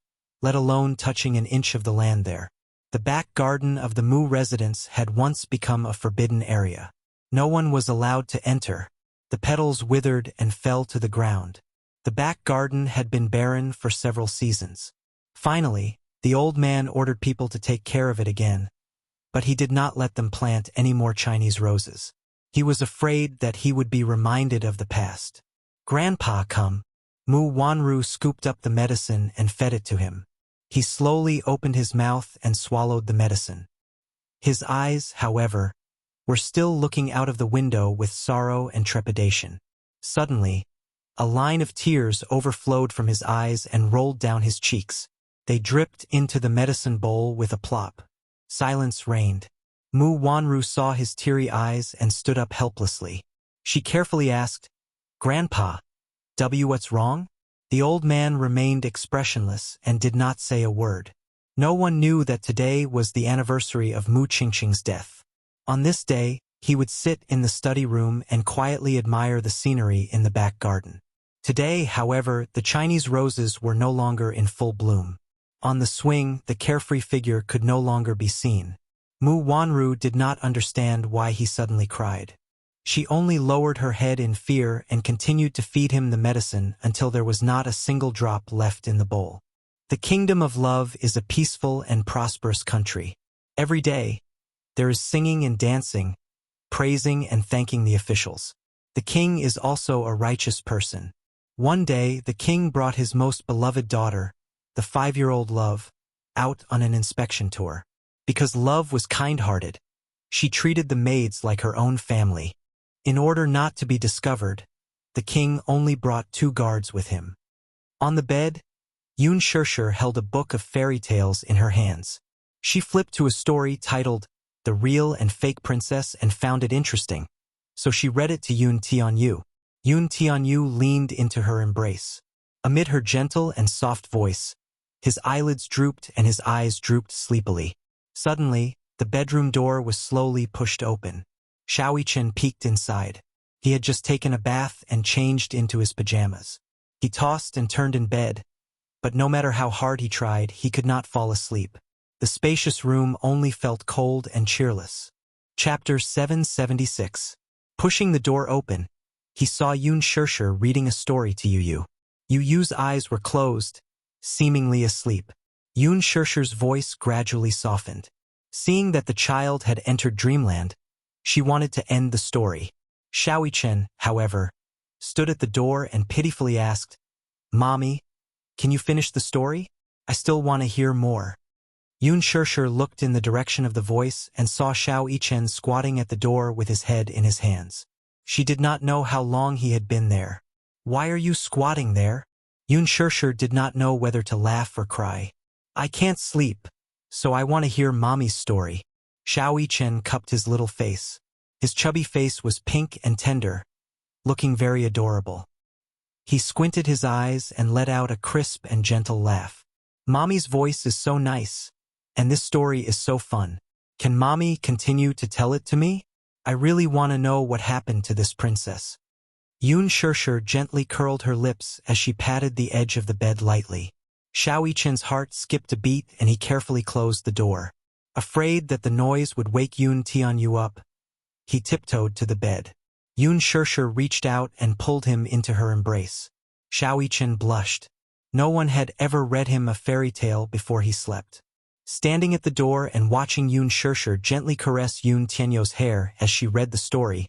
let alone touching an inch of the land there. The back garden of the Mu residence had once become a forbidden area. No one was allowed to enter. The petals withered and fell to the ground. The back garden had been barren for several seasons. Finally, the old man ordered people to take care of it again, but he did not let them plant any more Chinese roses. He was afraid that he would be reminded of the past. Grandpa, come. Mu Wanru scooped up the medicine and fed it to him. He slowly opened his mouth and swallowed the medicine. His eyes, however, were still looking out of the window with sorrow and trepidation. Suddenly, a line of tears overflowed from his eyes and rolled down his cheeks. They dripped into the medicine bowl with a plop. Silence reigned. Mu Wanru saw his teary eyes and stood up helplessly. She carefully asked, "Grandpa, what's wrong?" The old man remained expressionless and did not say a word. No one knew that today was the anniversary of Mu Qingqing's death. On this day, he would sit in the study room and quietly admire the scenery in the back garden. Today, however, the Chinese roses were no longer in full bloom. On the swing, the carefree figure could no longer be seen. Mu Wanru did not understand why he suddenly cried. She only lowered her head in fear and continued to feed him the medicine until there was not a single drop left in the bowl. The kingdom of love is a peaceful and prosperous country. Every day, there is singing and dancing, praising and thanking the officials. The king is also a righteous person. One day, the king brought his most beloved daughter, the 5-year-old Love, out on an inspection tour. Because Love was kind-hearted, she treated the maids like her own family. In order not to be discovered, the king only brought 2 guards with him. On the bed, Yun Shirshir held a book of fairy tales in her hands. She flipped to a story titled The Real and Fake Princess and found it interesting, so she read it to Yun Tianyu. Yun Tianyu leaned into her embrace. Amid her gentle and soft voice, his eyelids drooped and his eyes drooped sleepily. Suddenly, the bedroom door was slowly pushed open. Xiao Yichen peeked inside. He had just taken a bath and changed into his pajamas. He tossed and turned in bed, but no matter how hard he tried, he could not fall asleep. The spacious room only felt cold and cheerless. Chapter 776. Pushing the door open, he saw Yun Shirshir reading a story to Yu. Yu's eyes were closed, seemingly asleep. Yun Shirshir's voice gradually softened. Seeing that the child had entered dreamland, she wanted to end the story. Xiaoyichen, however, stood at the door and pitifully asked, "Mommy, can you finish the story? I still want to hear more." Yun Shirshir looked in the direction of the voice and saw Xiaoyichen squatting at the door with his head in his hands. She did not know how long he had been there. "Why are you squatting there?" Yun Shirshir did not know whether to laugh or cry. "I can't sleep, so I want to hear Mommy's story." Xiaoyichen cupped his little face. His chubby face was pink and tender, looking very adorable. He squinted his eyes and let out a crisp and gentle laugh. "Mommy's voice is so nice, and this story is so fun. Can Mommy continue to tell it to me? I really want to know what happened to this princess." Yun Shirshir gently curled her lips as she patted the edge of the bed lightly. Xiaoyichen's heart skipped a beat and he carefully closed the door. Afraid that the noise would wake Yun Tianyu up, he tiptoed to the bed. Yun Shirshir reached out and pulled him into her embrace. Xiaoyichen blushed. No one had ever read him a fairy tale before he slept. Standing at the door and watching Yun Shirshir gently caress Yun Tianyu's hair as she read the story,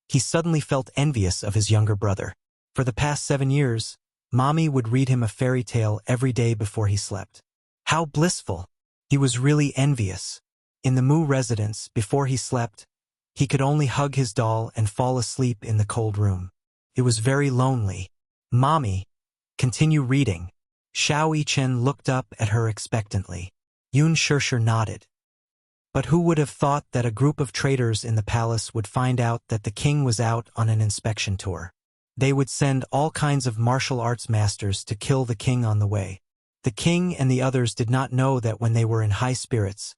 he suddenly felt envious of his younger brother. For the past 7 years, Mommy would read him a fairy tale every day before he slept. How blissful! He was really envious. In the Mu residence, before he slept, he could only hug his doll and fall asleep in the cold room. It was very lonely. "Mommy, continue reading." Xiaoyichen looked up at her expectantly. Yun Shirshir nodded. But who would have thought that a group of traders in the palace would find out that the king was out on an inspection tour? They would send all kinds of martial arts masters to kill the king on the way. The king and the others did not know that when they were in high spirits,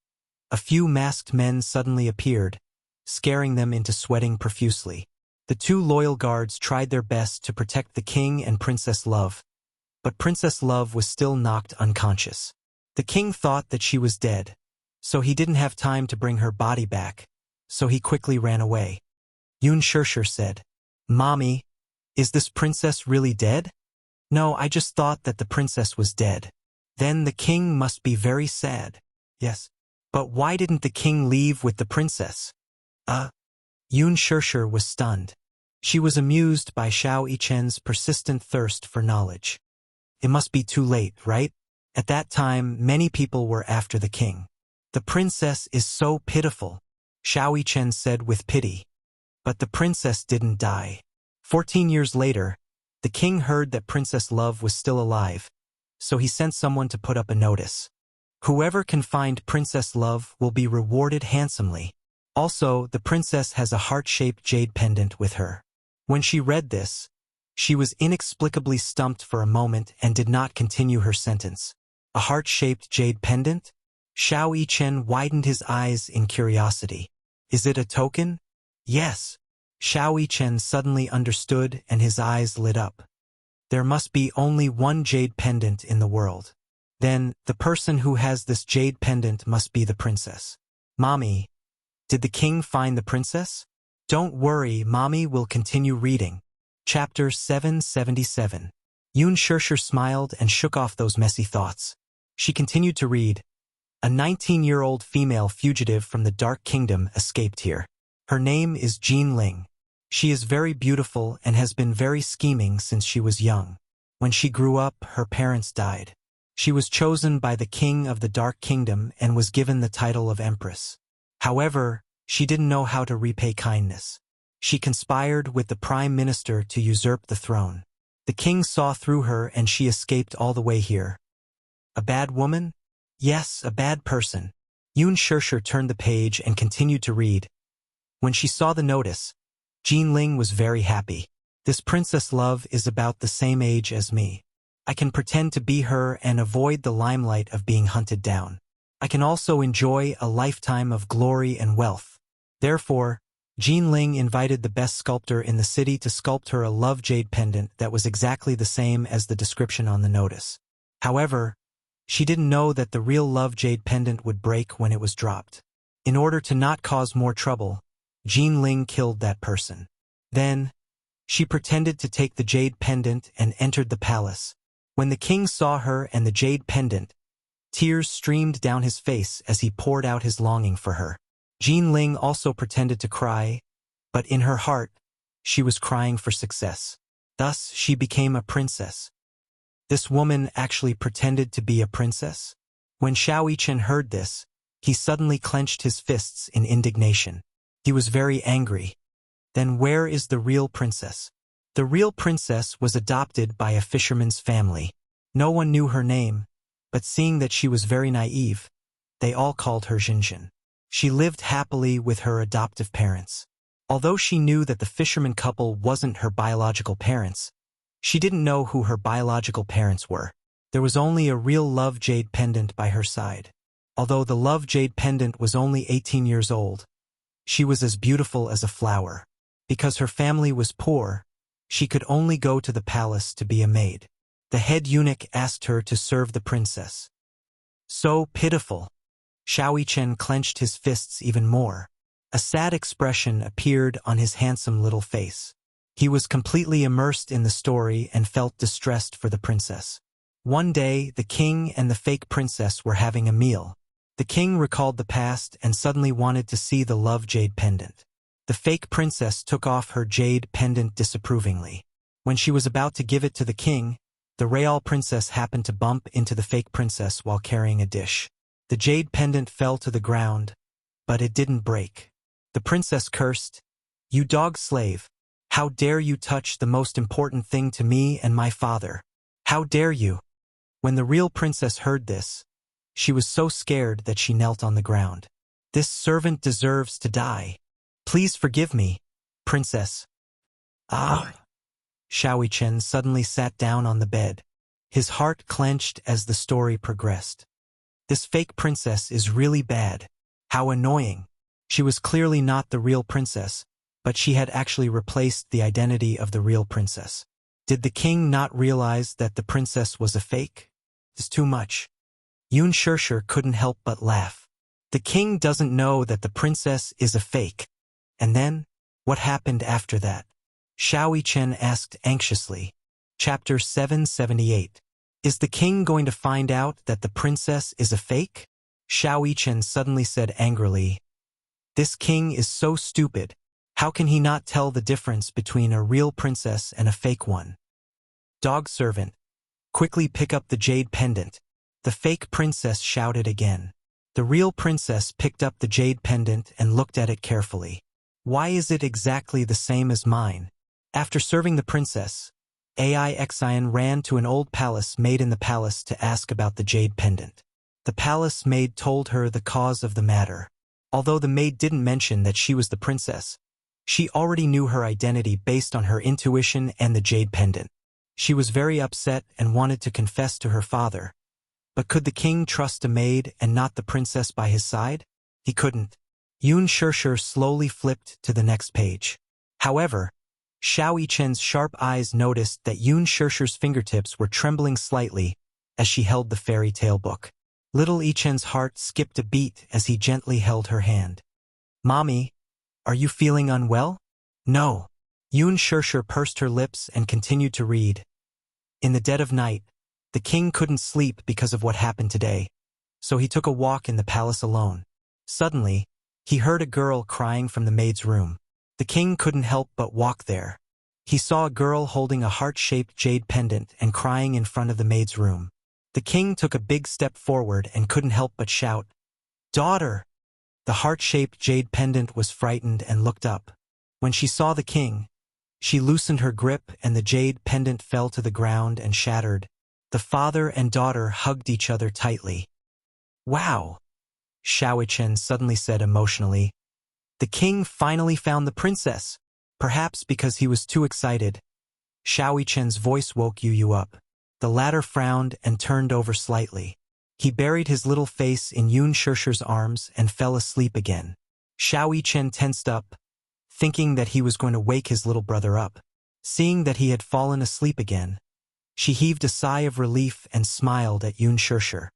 a few masked men suddenly appeared, scaring them into sweating profusely. The 2 loyal guards tried their best to protect the king and Princess Love, but Princess Love was still knocked unconscious. The king thought that she was dead, so he didn't have time to bring her body back, so he quickly ran away. Yun Shirshir said, "Mommy, is this princess really dead?" "No, I just thought that the princess was dead." "Then the king must be very sad." "Yes. But why didn't the king leave with the princess?" Yun Shirshir was stunned. She was amused by Xiaoyichen's persistent thirst for knowledge. It must be too late, right? At that time, many people were after the king. "The princess is so pitiful," Xiaoyichen said with pity. But the princess didn't die. 14 years later, the king heard that Princess Love was still alive, so he sent someone to put up a notice. "Whoever can find Princess Love will be rewarded handsomely. Also, the princess has a heart-shaped jade pendant with her." When she read this, she was inexplicably stumped for a moment and did not continue her sentence. "A heart-shaped jade pendant?" Xiaoyichen widened his eyes in curiosity. "Is it a token?" "Yes." Xiaoyichen suddenly understood and his eyes lit up. There must be only one jade pendant in the world. Then, the person who has this jade pendant must be the princess. "Mommy, did the king find the princess?" "Don't worry, Mommy will continue reading." Chapter 777. Yun Shirshir smiled and shook off those messy thoughts. She continued to read. "A 19-year-old female fugitive from the Dark Kingdom escaped here. Her name is Jean Ling. She is very beautiful and has been very scheming since she was young. When she grew up, her parents died. She was chosen by the king of the Dark Kingdom and was given the title of Empress. However, she didn't know how to repay kindness. She conspired with the prime minister to usurp the throne. The king saw through her and she escaped all the way here." "A bad woman?" "Yes, a bad person." Yun Shirshir turned the page and continued to read. When she saw the notice, Jean Ling was very happy. "This Princess Love is about the same age as me. I can pretend to be her and avoid the limelight of being hunted down. I can also enjoy a lifetime of glory and wealth. Therefore, Jean Ling invited the best sculptor in the city to sculpt her a love jade pendant that was exactly the same as the description on the notice. However, she didn't know that the real love jade pendant would break when it was dropped. In order to not cause more trouble, Jean Ling killed that person. Then, she pretended to take the jade pendant and entered the palace. When the king saw her and the jade pendant, tears streamed down his face as he poured out his longing for her. Jean Ling also pretended to cry, but in her heart, she was crying for success. Thus, she became a princess. This woman actually pretended to be a princess? When Xiao Yichen heard this, he suddenly clenched his fists in indignation. He was very angry. Then where is the real princess? The real princess was adopted by a fisherman's family. No one knew her name, but seeing that she was very naive, they all called her Jinjin. She lived happily with her adoptive parents. Although she knew that the fisherman couple wasn't her biological parents, she didn't know who her biological parents were. There was only a real love jade pendant by her side. Although the love jade pendant was only 18 years old, she was as beautiful as a flower. Because her family was poor, she could only go to the palace to be a maid. The head eunuch asked her to serve the princess. So pitiful. Xiao Yichen clenched his fists even more. A sad expression appeared on his handsome little face. He was completely immersed in the story and felt distressed for the princess. One day, the king and the fake princess were having a meal. The king recalled the past and suddenly wanted to see the love jade pendant. The fake princess took off her jade pendant disapprovingly. When she was about to give it to the king, the real princess happened to bump into the fake princess while carrying a dish. The jade pendant fell to the ground, but it didn't break. The princess cursed, "You dog slave! How dare you touch the most important thing to me and my father? How dare you?" When the real princess heard this, she was so scared that she knelt on the ground. "This servant deserves to die. Please forgive me, princess." Ah! Xiao Yichen suddenly sat down on the bed. His heart clenched as the story progressed. This fake princess is really bad. How annoying. She was clearly not the real princess, but she had actually replaced the identity of the real princess. Did the king not realize that the princess was a fake? It's too much. Yun Shishir couldn't help but laugh. The king doesn't know that the princess is a fake. And then, what happened after that? Xiao Yichen asked anxiously. Chapter 778. Is the king going to find out that the princess is a fake? Xiao Yichen suddenly said angrily. This king is so stupid. How can he not tell the difference between a real princess and a fake one? Dog servant, quickly pick up the jade pendant. The fake princess shouted again. The real princess picked up the jade pendant and looked at it carefully. Why is it exactly the same as mine? After serving the princess, Ai Xian ran to an old palace maid in the palace to ask about the jade pendant. The palace maid told her the cause of the matter. Although the maid didn't mention that she was the princess, she already knew her identity based on her intuition and the jade pendant. She was very upset and wanted to confess to her father. But could the king trust a maid and not the princess by his side? He couldn't. Yun Shishir slowly flipped to the next page. However, Xiao Yichen's sharp eyes noticed that Yun Shishir's fingertips were trembling slightly as she held the fairy tale book. Little Yichen's heart skipped a beat as he gently held her hand. "Mommy, are you feeling unwell?" "No." Yun Shishir pursed her lips and continued to read. In the dead of night, the king couldn't sleep because of what happened today, so he took a walk in the palace alone. Suddenly, he heard a girl crying from the maid's room. The king couldn't help but walk there. He saw a girl holding a heart-shaped jade pendant and crying in front of the maid's room. The king took a big step forward and couldn't help but shout, "Daughter!" The heart-shaped jade pendant was frightened and looked up. When she saw the king, she loosened her grip and the jade pendant fell to the ground and shattered. The father and daughter hugged each other tightly. "Wow!" Xiao Yichen suddenly said emotionally. The king finally found the princess, perhaps because he was too excited. Xiao Yichen's voice woke Yu up. The latter frowned and turned over slightly. He buried his little face in Yun Shishir's arms and fell asleep again. Xiao Yichen tensed up, thinking that he was going to wake his little brother up. Seeing that he had fallen asleep again, she heaved a sigh of relief and smiled at Yun Shirshir.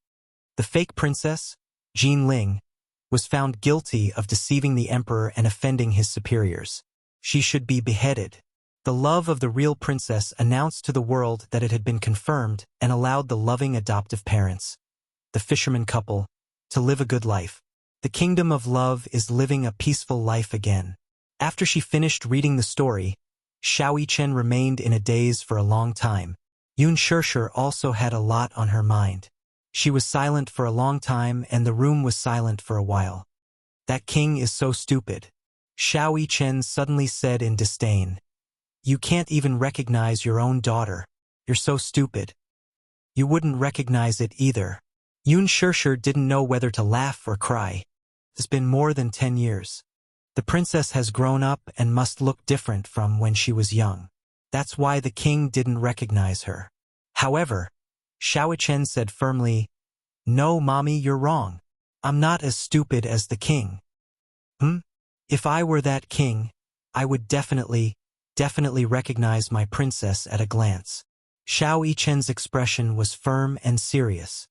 The fake princess, Jin Ling, was found guilty of deceiving the emperor and offending his superiors. She should be beheaded. The love of the real princess announced to the world that it had been confirmed and allowed the loving adoptive parents, the fisherman couple, to live a good life. The kingdom of love is living a peaceful life again. After she finished reading the story, Xiao Yichen remained in a daze for a long time. Yun Shirshir also had a lot on her mind. She was silent for a long time and the room was silent for a while. That king is so stupid. Xiao Yichen suddenly said in disdain. You can't even recognize your own daughter. You're so stupid. You wouldn't recognize it either. Yun Shirshir didn't know whether to laugh or cry. It's been more than 10 years. The princess has grown up and must look different from when she was young. That's why the king didn't recognize her. However, Xiao Yichen said firmly, No, mommy, you're wrong. I'm not as stupid as the king. If I were that king, I would definitely recognize my princess at a glance. Xiao Yichen's expression was firm and serious.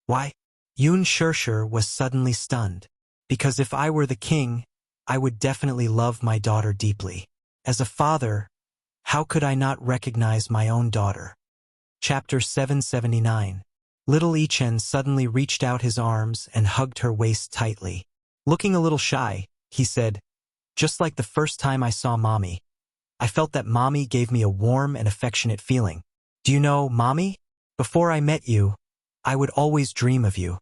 Why? Yun Shirshir was suddenly stunned. Because if I were the king, I would definitely love my daughter deeply. As a father, how could I not recognize my own daughter? Chapter 779. Little Yichen suddenly reached out his arms and hugged her waist tightly. Looking a little shy, he said, Just like the first time I saw mommy. I felt that mommy gave me a warm and affectionate feeling. Do you know, mommy? Before I met you, I would always dream of you.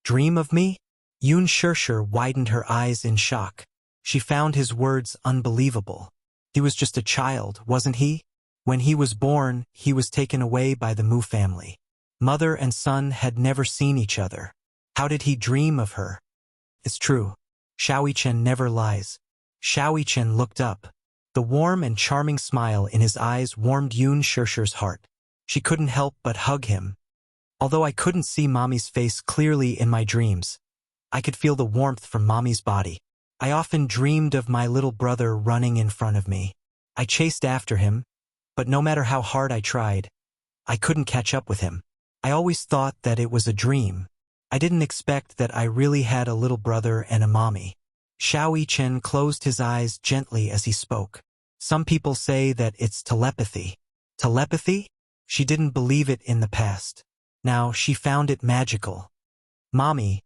Dream of me? Yun Shirshir widened her eyes in shock. She found his words unbelievable. He was just a child, wasn't he? When he was born, he was taken away by the Mu family. Mother and son had never seen each other. How did he dream of her? It's true. Xiao Yichen never lies. Xiao Yichen looked up. The warm and charming smile in his eyes warmed Yun Shirshir's heart. She couldn't help but hug him. Although I couldn't see mommy's face clearly in my dreams, I could feel the warmth from mommy's body. I often dreamed of my little brother running in front of me. I chased after him, but no matter how hard I tried, I couldn't catch up with him. I always thought that it was a dream. I didn't expect that I really had a little brother and a mommy. Xiao Yichen closed his eyes gently as he spoke. Some people say that it's telepathy. Telepathy? She didn't believe it in the past. Now she found it magical. Mommy,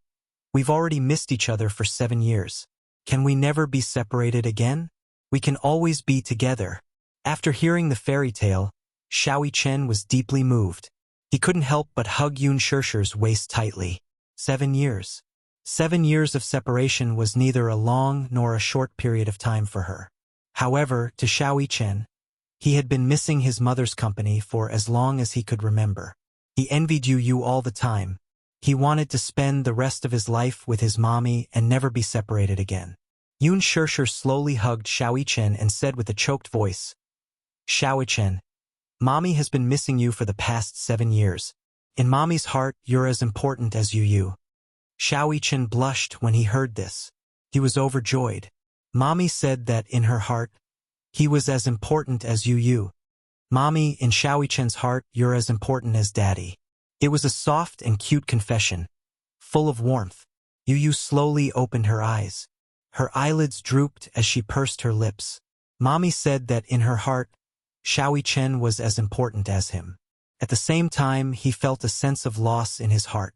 we've already missed each other for 7 years. Can we never be separated again? We can always be together. After hearing the fairy tale, Xiao Yichen was deeply moved. He couldn't help but hug Yun Shirshir's waist tightly. 7 years. 7 years of separation was neither a long nor a short period of time for her. However, to Xiao Yichen, he had been missing his mother's company for as long as he could remember. He envied you all the time. He wanted to spend the rest of his life with his mommy and never be separated again. Yun Shirshir slowly hugged Xiao Yichen and said with a choked voice, Xiao Yichen, mommy has been missing you for the past 7 years. In mommy's heart, you're as important as you. Xiao Yichen blushed when he heard this. He was overjoyed. Mommy said that in her heart, he was as important as you. Mommy, in Xiao Yichen's heart, you're as important as daddy. It was a soft and cute confession, full of warmth. Yu slowly opened her eyes. Her eyelids drooped as she pursed her lips. Mommy said that in her heart, Xiao Yichen was as important as him. At the same time, he felt a sense of loss in his heart.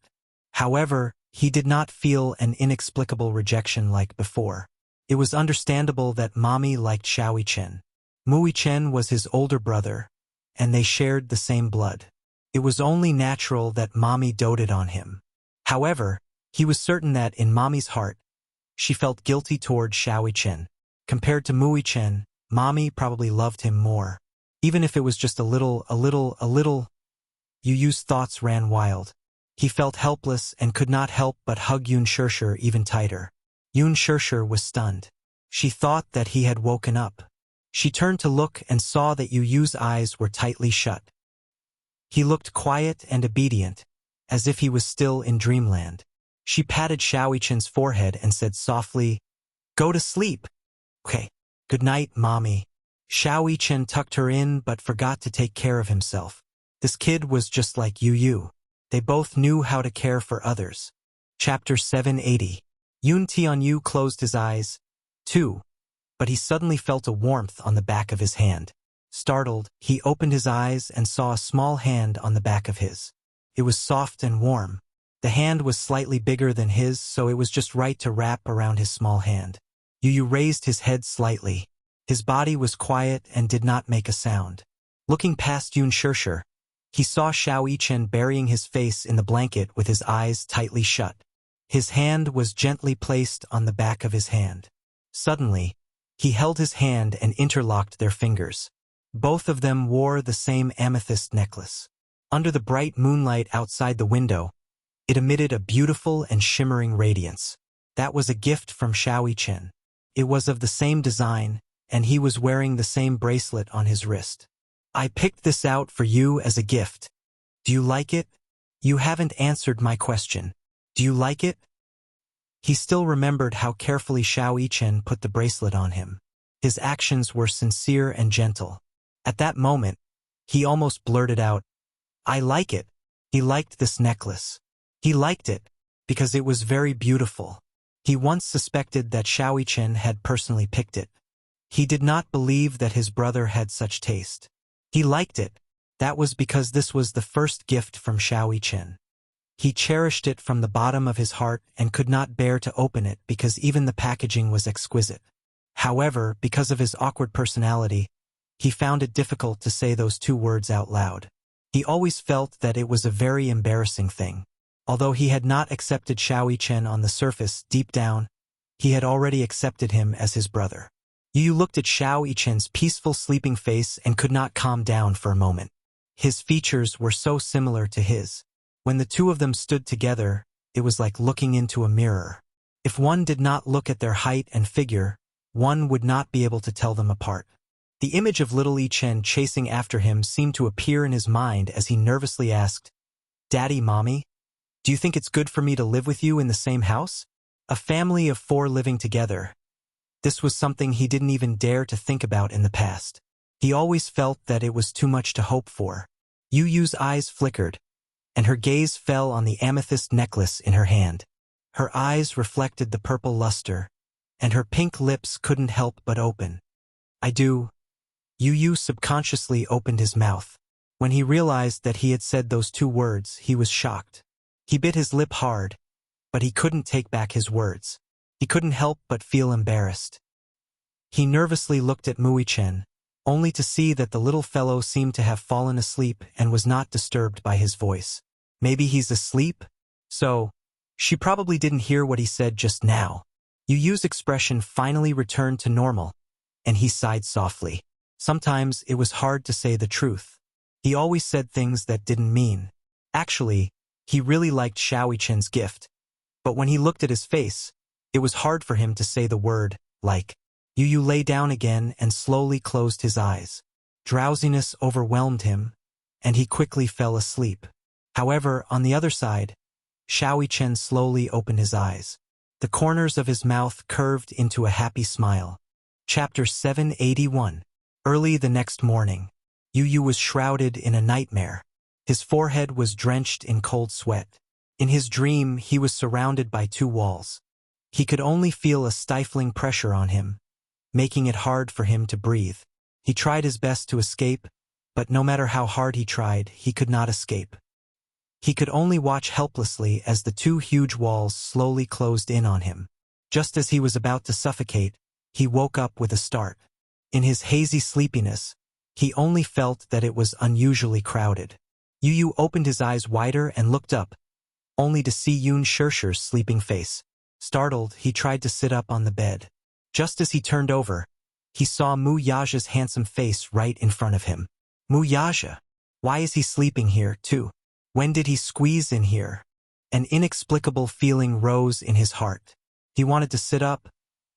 However, he did not feel an inexplicable rejection like before. It was understandable that mommy liked Xiao Yichen. Mu Yichen was his older brother, and they shared the same blood. It was only natural that mommy doted on him. However, he was certain that in mommy's heart, she felt guilty toward Xiao Yichen. Compared to Mu Yichen, mommy probably loved him more. Even if it was just a little. Yu's thoughts ran wild. He felt helpless and could not help but hug Yun Shirshir even tighter. Yun Shirshir was stunned. She thought that he had woken up. She turned to look and saw that Yu's eyes were tightly shut. He looked quiet and obedient, as if he was still in dreamland. She patted Xiao Yichen's forehead and said softly, Go to sleep. Okay. Good night, Mommy. Xiao Yichen tucked her in but forgot to take care of himself. This kid was just like Yu. They both knew how to care for others. Chapter 780. Yun Tianyu closed his eyes, too, but he suddenly felt a warmth on the back of his hand. Startled, he opened his eyes and saw a small hand on the back of his. It was soft and warm. The hand was slightly bigger than his, so it was just right to wrap around his small hand. Yu raised his head slightly. His body was quiet and did not make a sound. Looking past Yun Shishir, he saw Xiao Yichen burying his face in the blanket with his eyes tightly shut. His hand was gently placed on the back of his hand. Suddenly, he held his hand and interlocked their fingers. Both of them wore the same amethyst necklace. Under the bright moonlight outside the window, it emitted a beautiful and shimmering radiance. That was a gift from Xiao Yichen. It was of the same design, and he was wearing the same bracelet on his wrist. I picked this out for you as a gift. Do you like it? You haven't answered my question. Do you like it? He still remembered how carefully Xiao Yichen put the bracelet on him. His actions were sincere and gentle. At that moment, he almost blurted out, I like it. He liked this necklace. He liked it because it was very beautiful. He once suspected that Xiao Yichen had personally picked it. He did not believe that his brother had such taste. He liked it. That was because this was the first gift from Xiao Yichen. He cherished it from the bottom of his heart and could not bear to open it because even the packaging was exquisite. However, because of his awkward personality, he found it difficult to say those two words out loud. He always felt that it was a very embarrassing thing. Although he had not accepted Xiao Yichen on the surface, deep down, he had already accepted him as his brother. Yu looked at Xiao Yichen's peaceful sleeping face and could not calm down for a moment. His features were so similar to his. When the two of them stood together, it was like looking into a mirror. If one did not look at their height and figure, one would not be able to tell them apart. The image of little Yichen chasing after him seemed to appear in his mind as he nervously asked, Daddy, Mommy, do you think it's good for me to live with you in the same house? A family of 4 living together. This was something he didn't even dare to think about in the past. He always felt that it was too much to hope for. Yu's eyes flickered, and her gaze fell on the amethyst necklace in her hand. Her eyes reflected the purple luster, and her pink lips couldn't help but open. I do. Yu subconsciously opened his mouth. When he realized that he had said those 2 words, he was shocked. He bit his lip hard, but he couldn't take back his words. He couldn't help but feel embarrassed. He nervously looked at Yichen, only to see that the little fellow seemed to have fallen asleep and was not disturbed by his voice. Maybe he's asleep? So, she probably didn't hear what he said just now. Yu's expression finally returned to normal, and he sighed softly. Sometimes it was hard to say the truth. He always said things that didn't mean. Actually, he really liked Xiao Yichen's gift, but when he looked at his face, it was hard for him to say the word, like. Yu lay down again and slowly closed his eyes. Drowsiness overwhelmed him, and he quickly fell asleep. However, on the other side, Xiao Yichen slowly opened his eyes. The corners of his mouth curved into a happy smile. Chapter 781. Early the next morning, Yu was shrouded in a nightmare. His forehead was drenched in cold sweat. In his dream, he was surrounded by 2 walls. He could only feel a stifling pressure on him, making it hard for him to breathe. He tried his best to escape, but no matter how hard he tried, he could not escape. He could only watch helplessly as the 2 huge walls slowly closed in on him. Just as he was about to suffocate, he woke up with a start. In his hazy sleepiness, he only felt that it was unusually crowded. Yu opened his eyes wider and looked up, only to see Yun Shishir's sleeping face. Startled, he tried to sit up on the bed. Just as he turned over, he saw Mu Yaja's handsome face right in front of him. Mu Yaja? Why is he sleeping here, too? When did he squeeze in here? An inexplicable feeling rose in his heart. He wanted to sit up,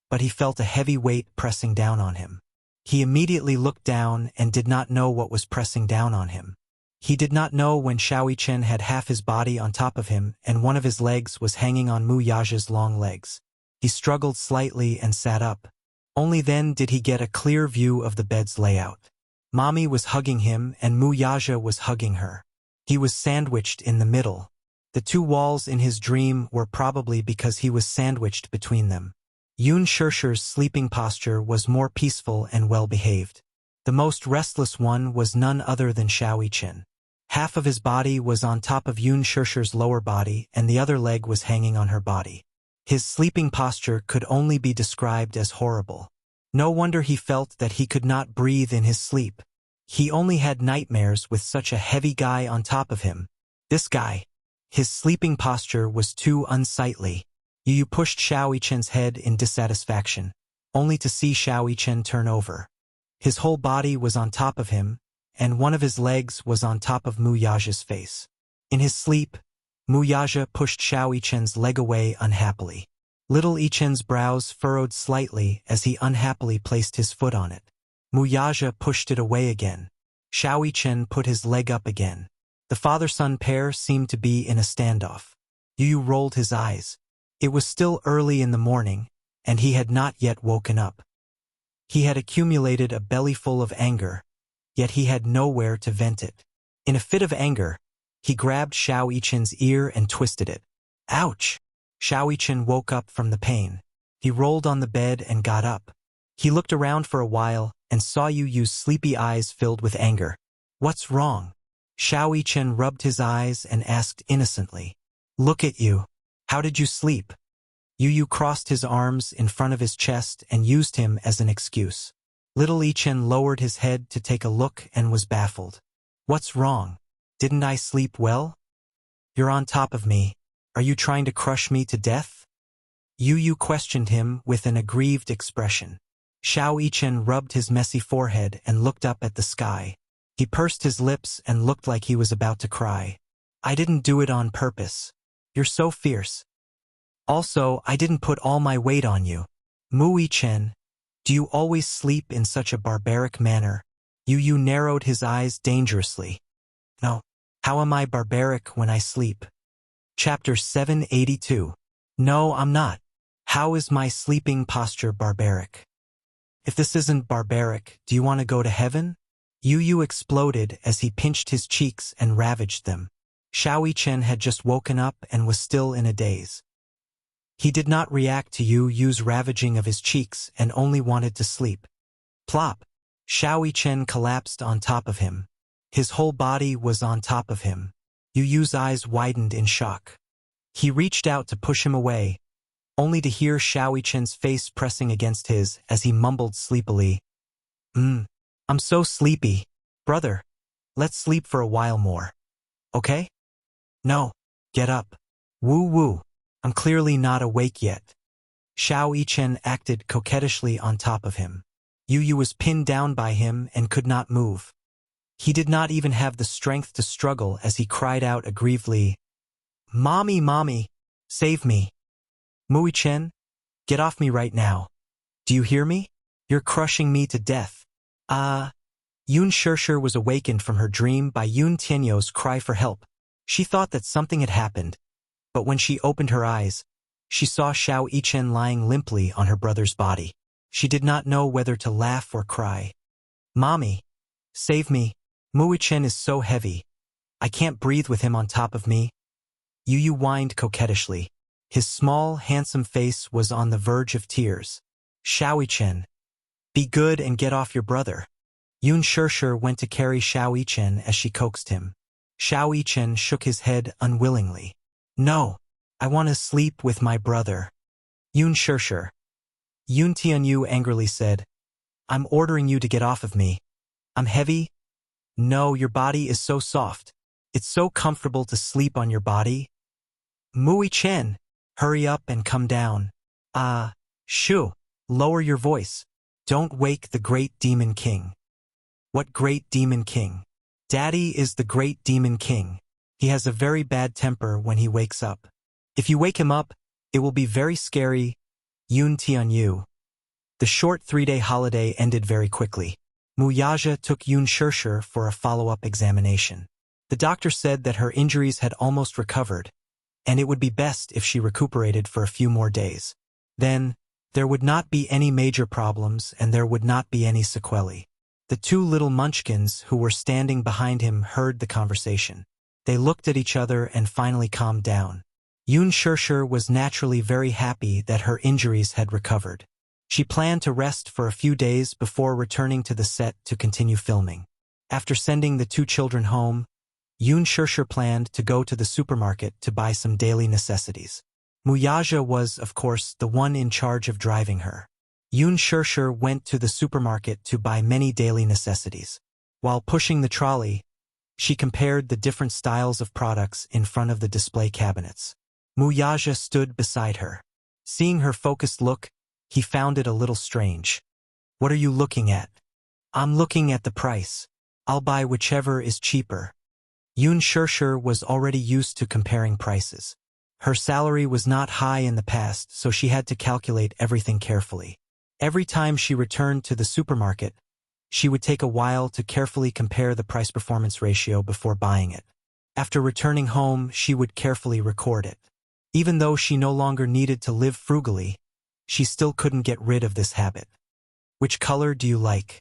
but he felt a heavy weight pressing down on him. He immediately looked down and did not know what was pressing down on him. He did not know when Xiao Yichen had half his body on top of him and one of his legs was hanging on Mu Yaja's long legs. He struggled slightly and sat up, Only then did he get a clear view of the bed's layout. Mommy was hugging him and Wuxia was hugging her. He was sandwiched in the middle. The two walls in his dream were probably because he was sandwiched between them. Yun Shishir's sleeping posture was more peaceful and well-behaved. The most restless one was none other than Xiaoyichen. Half of his body was on top of Yun Shishir's lower body and the other leg was hanging on her body. His sleeping posture could only be described as horrible. No wonder he felt that he could not breathe in his sleep. He only had nightmares with such a heavy guy on top of him. This guy. His sleeping posture was too unsightly. Yu pushed Xiaoyichen's head in dissatisfaction, only to see Xiaoyichen turn over. His whole body was on top of him, and one of his legs was on top of Wuxia's face. In his sleep, Wuxia pushed Xiaoyichen's leg away unhappily. Little Yichen's brows furrowed slightly as he unhappily placed his foot on it. Wuxia pushed it away again. Xiaoyichen put his leg up again. The father-son pair seemed to be in a standoff. Yu rolled his eyes. It was still early in the morning, and he had not yet woken up. He had accumulated a bellyful of anger, yet he had nowhere to vent it. In a fit of anger, he grabbed Xiaoyichen's ear and twisted it. Ouch! Xiaoyichen woke up from the pain. He rolled on the bed and got up. He looked around for a while and saw Yu's sleepy eyes filled with anger. What's wrong? Xiaoyichen rubbed his eyes and asked innocently. Look at you. How did you sleep? Yu crossed his arms in front of his chest and used him as an excuse. Little Yichen lowered his head to take a look and was baffled. What's wrong? Didn't I sleep well? You're on top of me. Are you trying to crush me to death? Yu questioned him with an aggrieved expression. Xiaoyichen rubbed his messy forehead and looked up at the sky. He pursed his lips and looked like he was about to cry. I didn't do it on purpose. You're so fierce. Also, I didn't put all my weight on you. Wuxian, do you always sleep in such a barbaric manner? Yu narrowed his eyes dangerously. No. How am I barbaric when I sleep? Chapter 782. No, I'm not. How is my sleeping posture barbaric? If this isn't barbaric, do you want to go to heaven? Yu exploded as he pinched his cheeks and ravaged them. Xiaoyichen had just woken up and was still in a daze. He did not react to Yu's ravaging of his cheeks and only wanted to sleep. Plop! Xiaoyichen collapsed on top of him. His whole body was on top of him. Yu's eyes widened in shock. He reached out to push him away, only to hear Xiaoyichen's face pressing against his as he mumbled sleepily. I'm so sleepy. Brother, let's sleep for a while more. Okay? No. Get up. Woo. I'm clearly not awake yet. Xiaoyichen acted coquettishly on top of him. Yu was pinned down by him and could not move. He did not even have the strength to struggle as he cried out aggrievedly, Mommy, save me. Wuxian, get off me right now. Do you hear me? You're crushing me to death. Yun Shishir was awakened from her dream by Yun Tianyou's cry for help. She thought that something had happened, but when she opened her eyes, she saw Xiaoyichen lying limply on her brother's body. She did not know whether to laugh or cry. Mommy, save me. Wuxian is so heavy. I can't breathe with him on top of me. Yu whined coquettishly. His small, handsome face was on the verge of tears. Xiaoyichen, be good and get off your brother. Yun Shishir went to carry Xiaoyichen as she coaxed him. Xiaoyichen shook his head unwillingly. No, I want to sleep with my brother. Yun Shishir. Yun Tianyu angrily said, I'm ordering you to get off of me. I'm heavy. No, your body is so soft. It's so comfortable to sleep on your body. Wuxian, hurry up and come down. Shoo, lower your voice. Don't wake the great demon king. What great demon king? Daddy is the great demon king. He has a very bad temper when he wakes up. If you wake him up, it will be very scary. Yun Tianyu. The short 3-day holiday ended very quickly. Wuxia took Yun Shishir for a follow-up examination. The doctor said that her injuries had almost recovered, and it would be best if she recuperated for a few more days. Then, There would not be any major problems and there would not be any sequelae. The two little munchkins who were standing behind him heard the conversation. They looked at each other and finally calmed down. Yun Shirshir was naturally very happy that her injuries had recovered. She planned to rest for a few days before returning to the set to continue filming. After sending the two children home, Yun Shirshir planned to go to the supermarket to buy some daily necessities. Muyaja was, of course, the one in charge of driving her. Yun Shirshir went to the supermarket to buy many daily necessities. While pushing the trolley, she compared the different styles of products in front of the display cabinets. Muyaja stood beside her. Seeing her focused look, he found it a little strange. "What are you looking at?" "I'm looking at the price. I'll buy whichever is cheaper." Yun Shirshir was already used to comparing prices. Her salary was not high in the past, so she had to calculate everything carefully. Every time she returned to the supermarket, she would take a while to carefully compare the price-performance ratio before buying it. After returning home, she would carefully record it. Even though she no longer needed to live frugally, she still couldn't get rid of this habit. "Which color do you like?"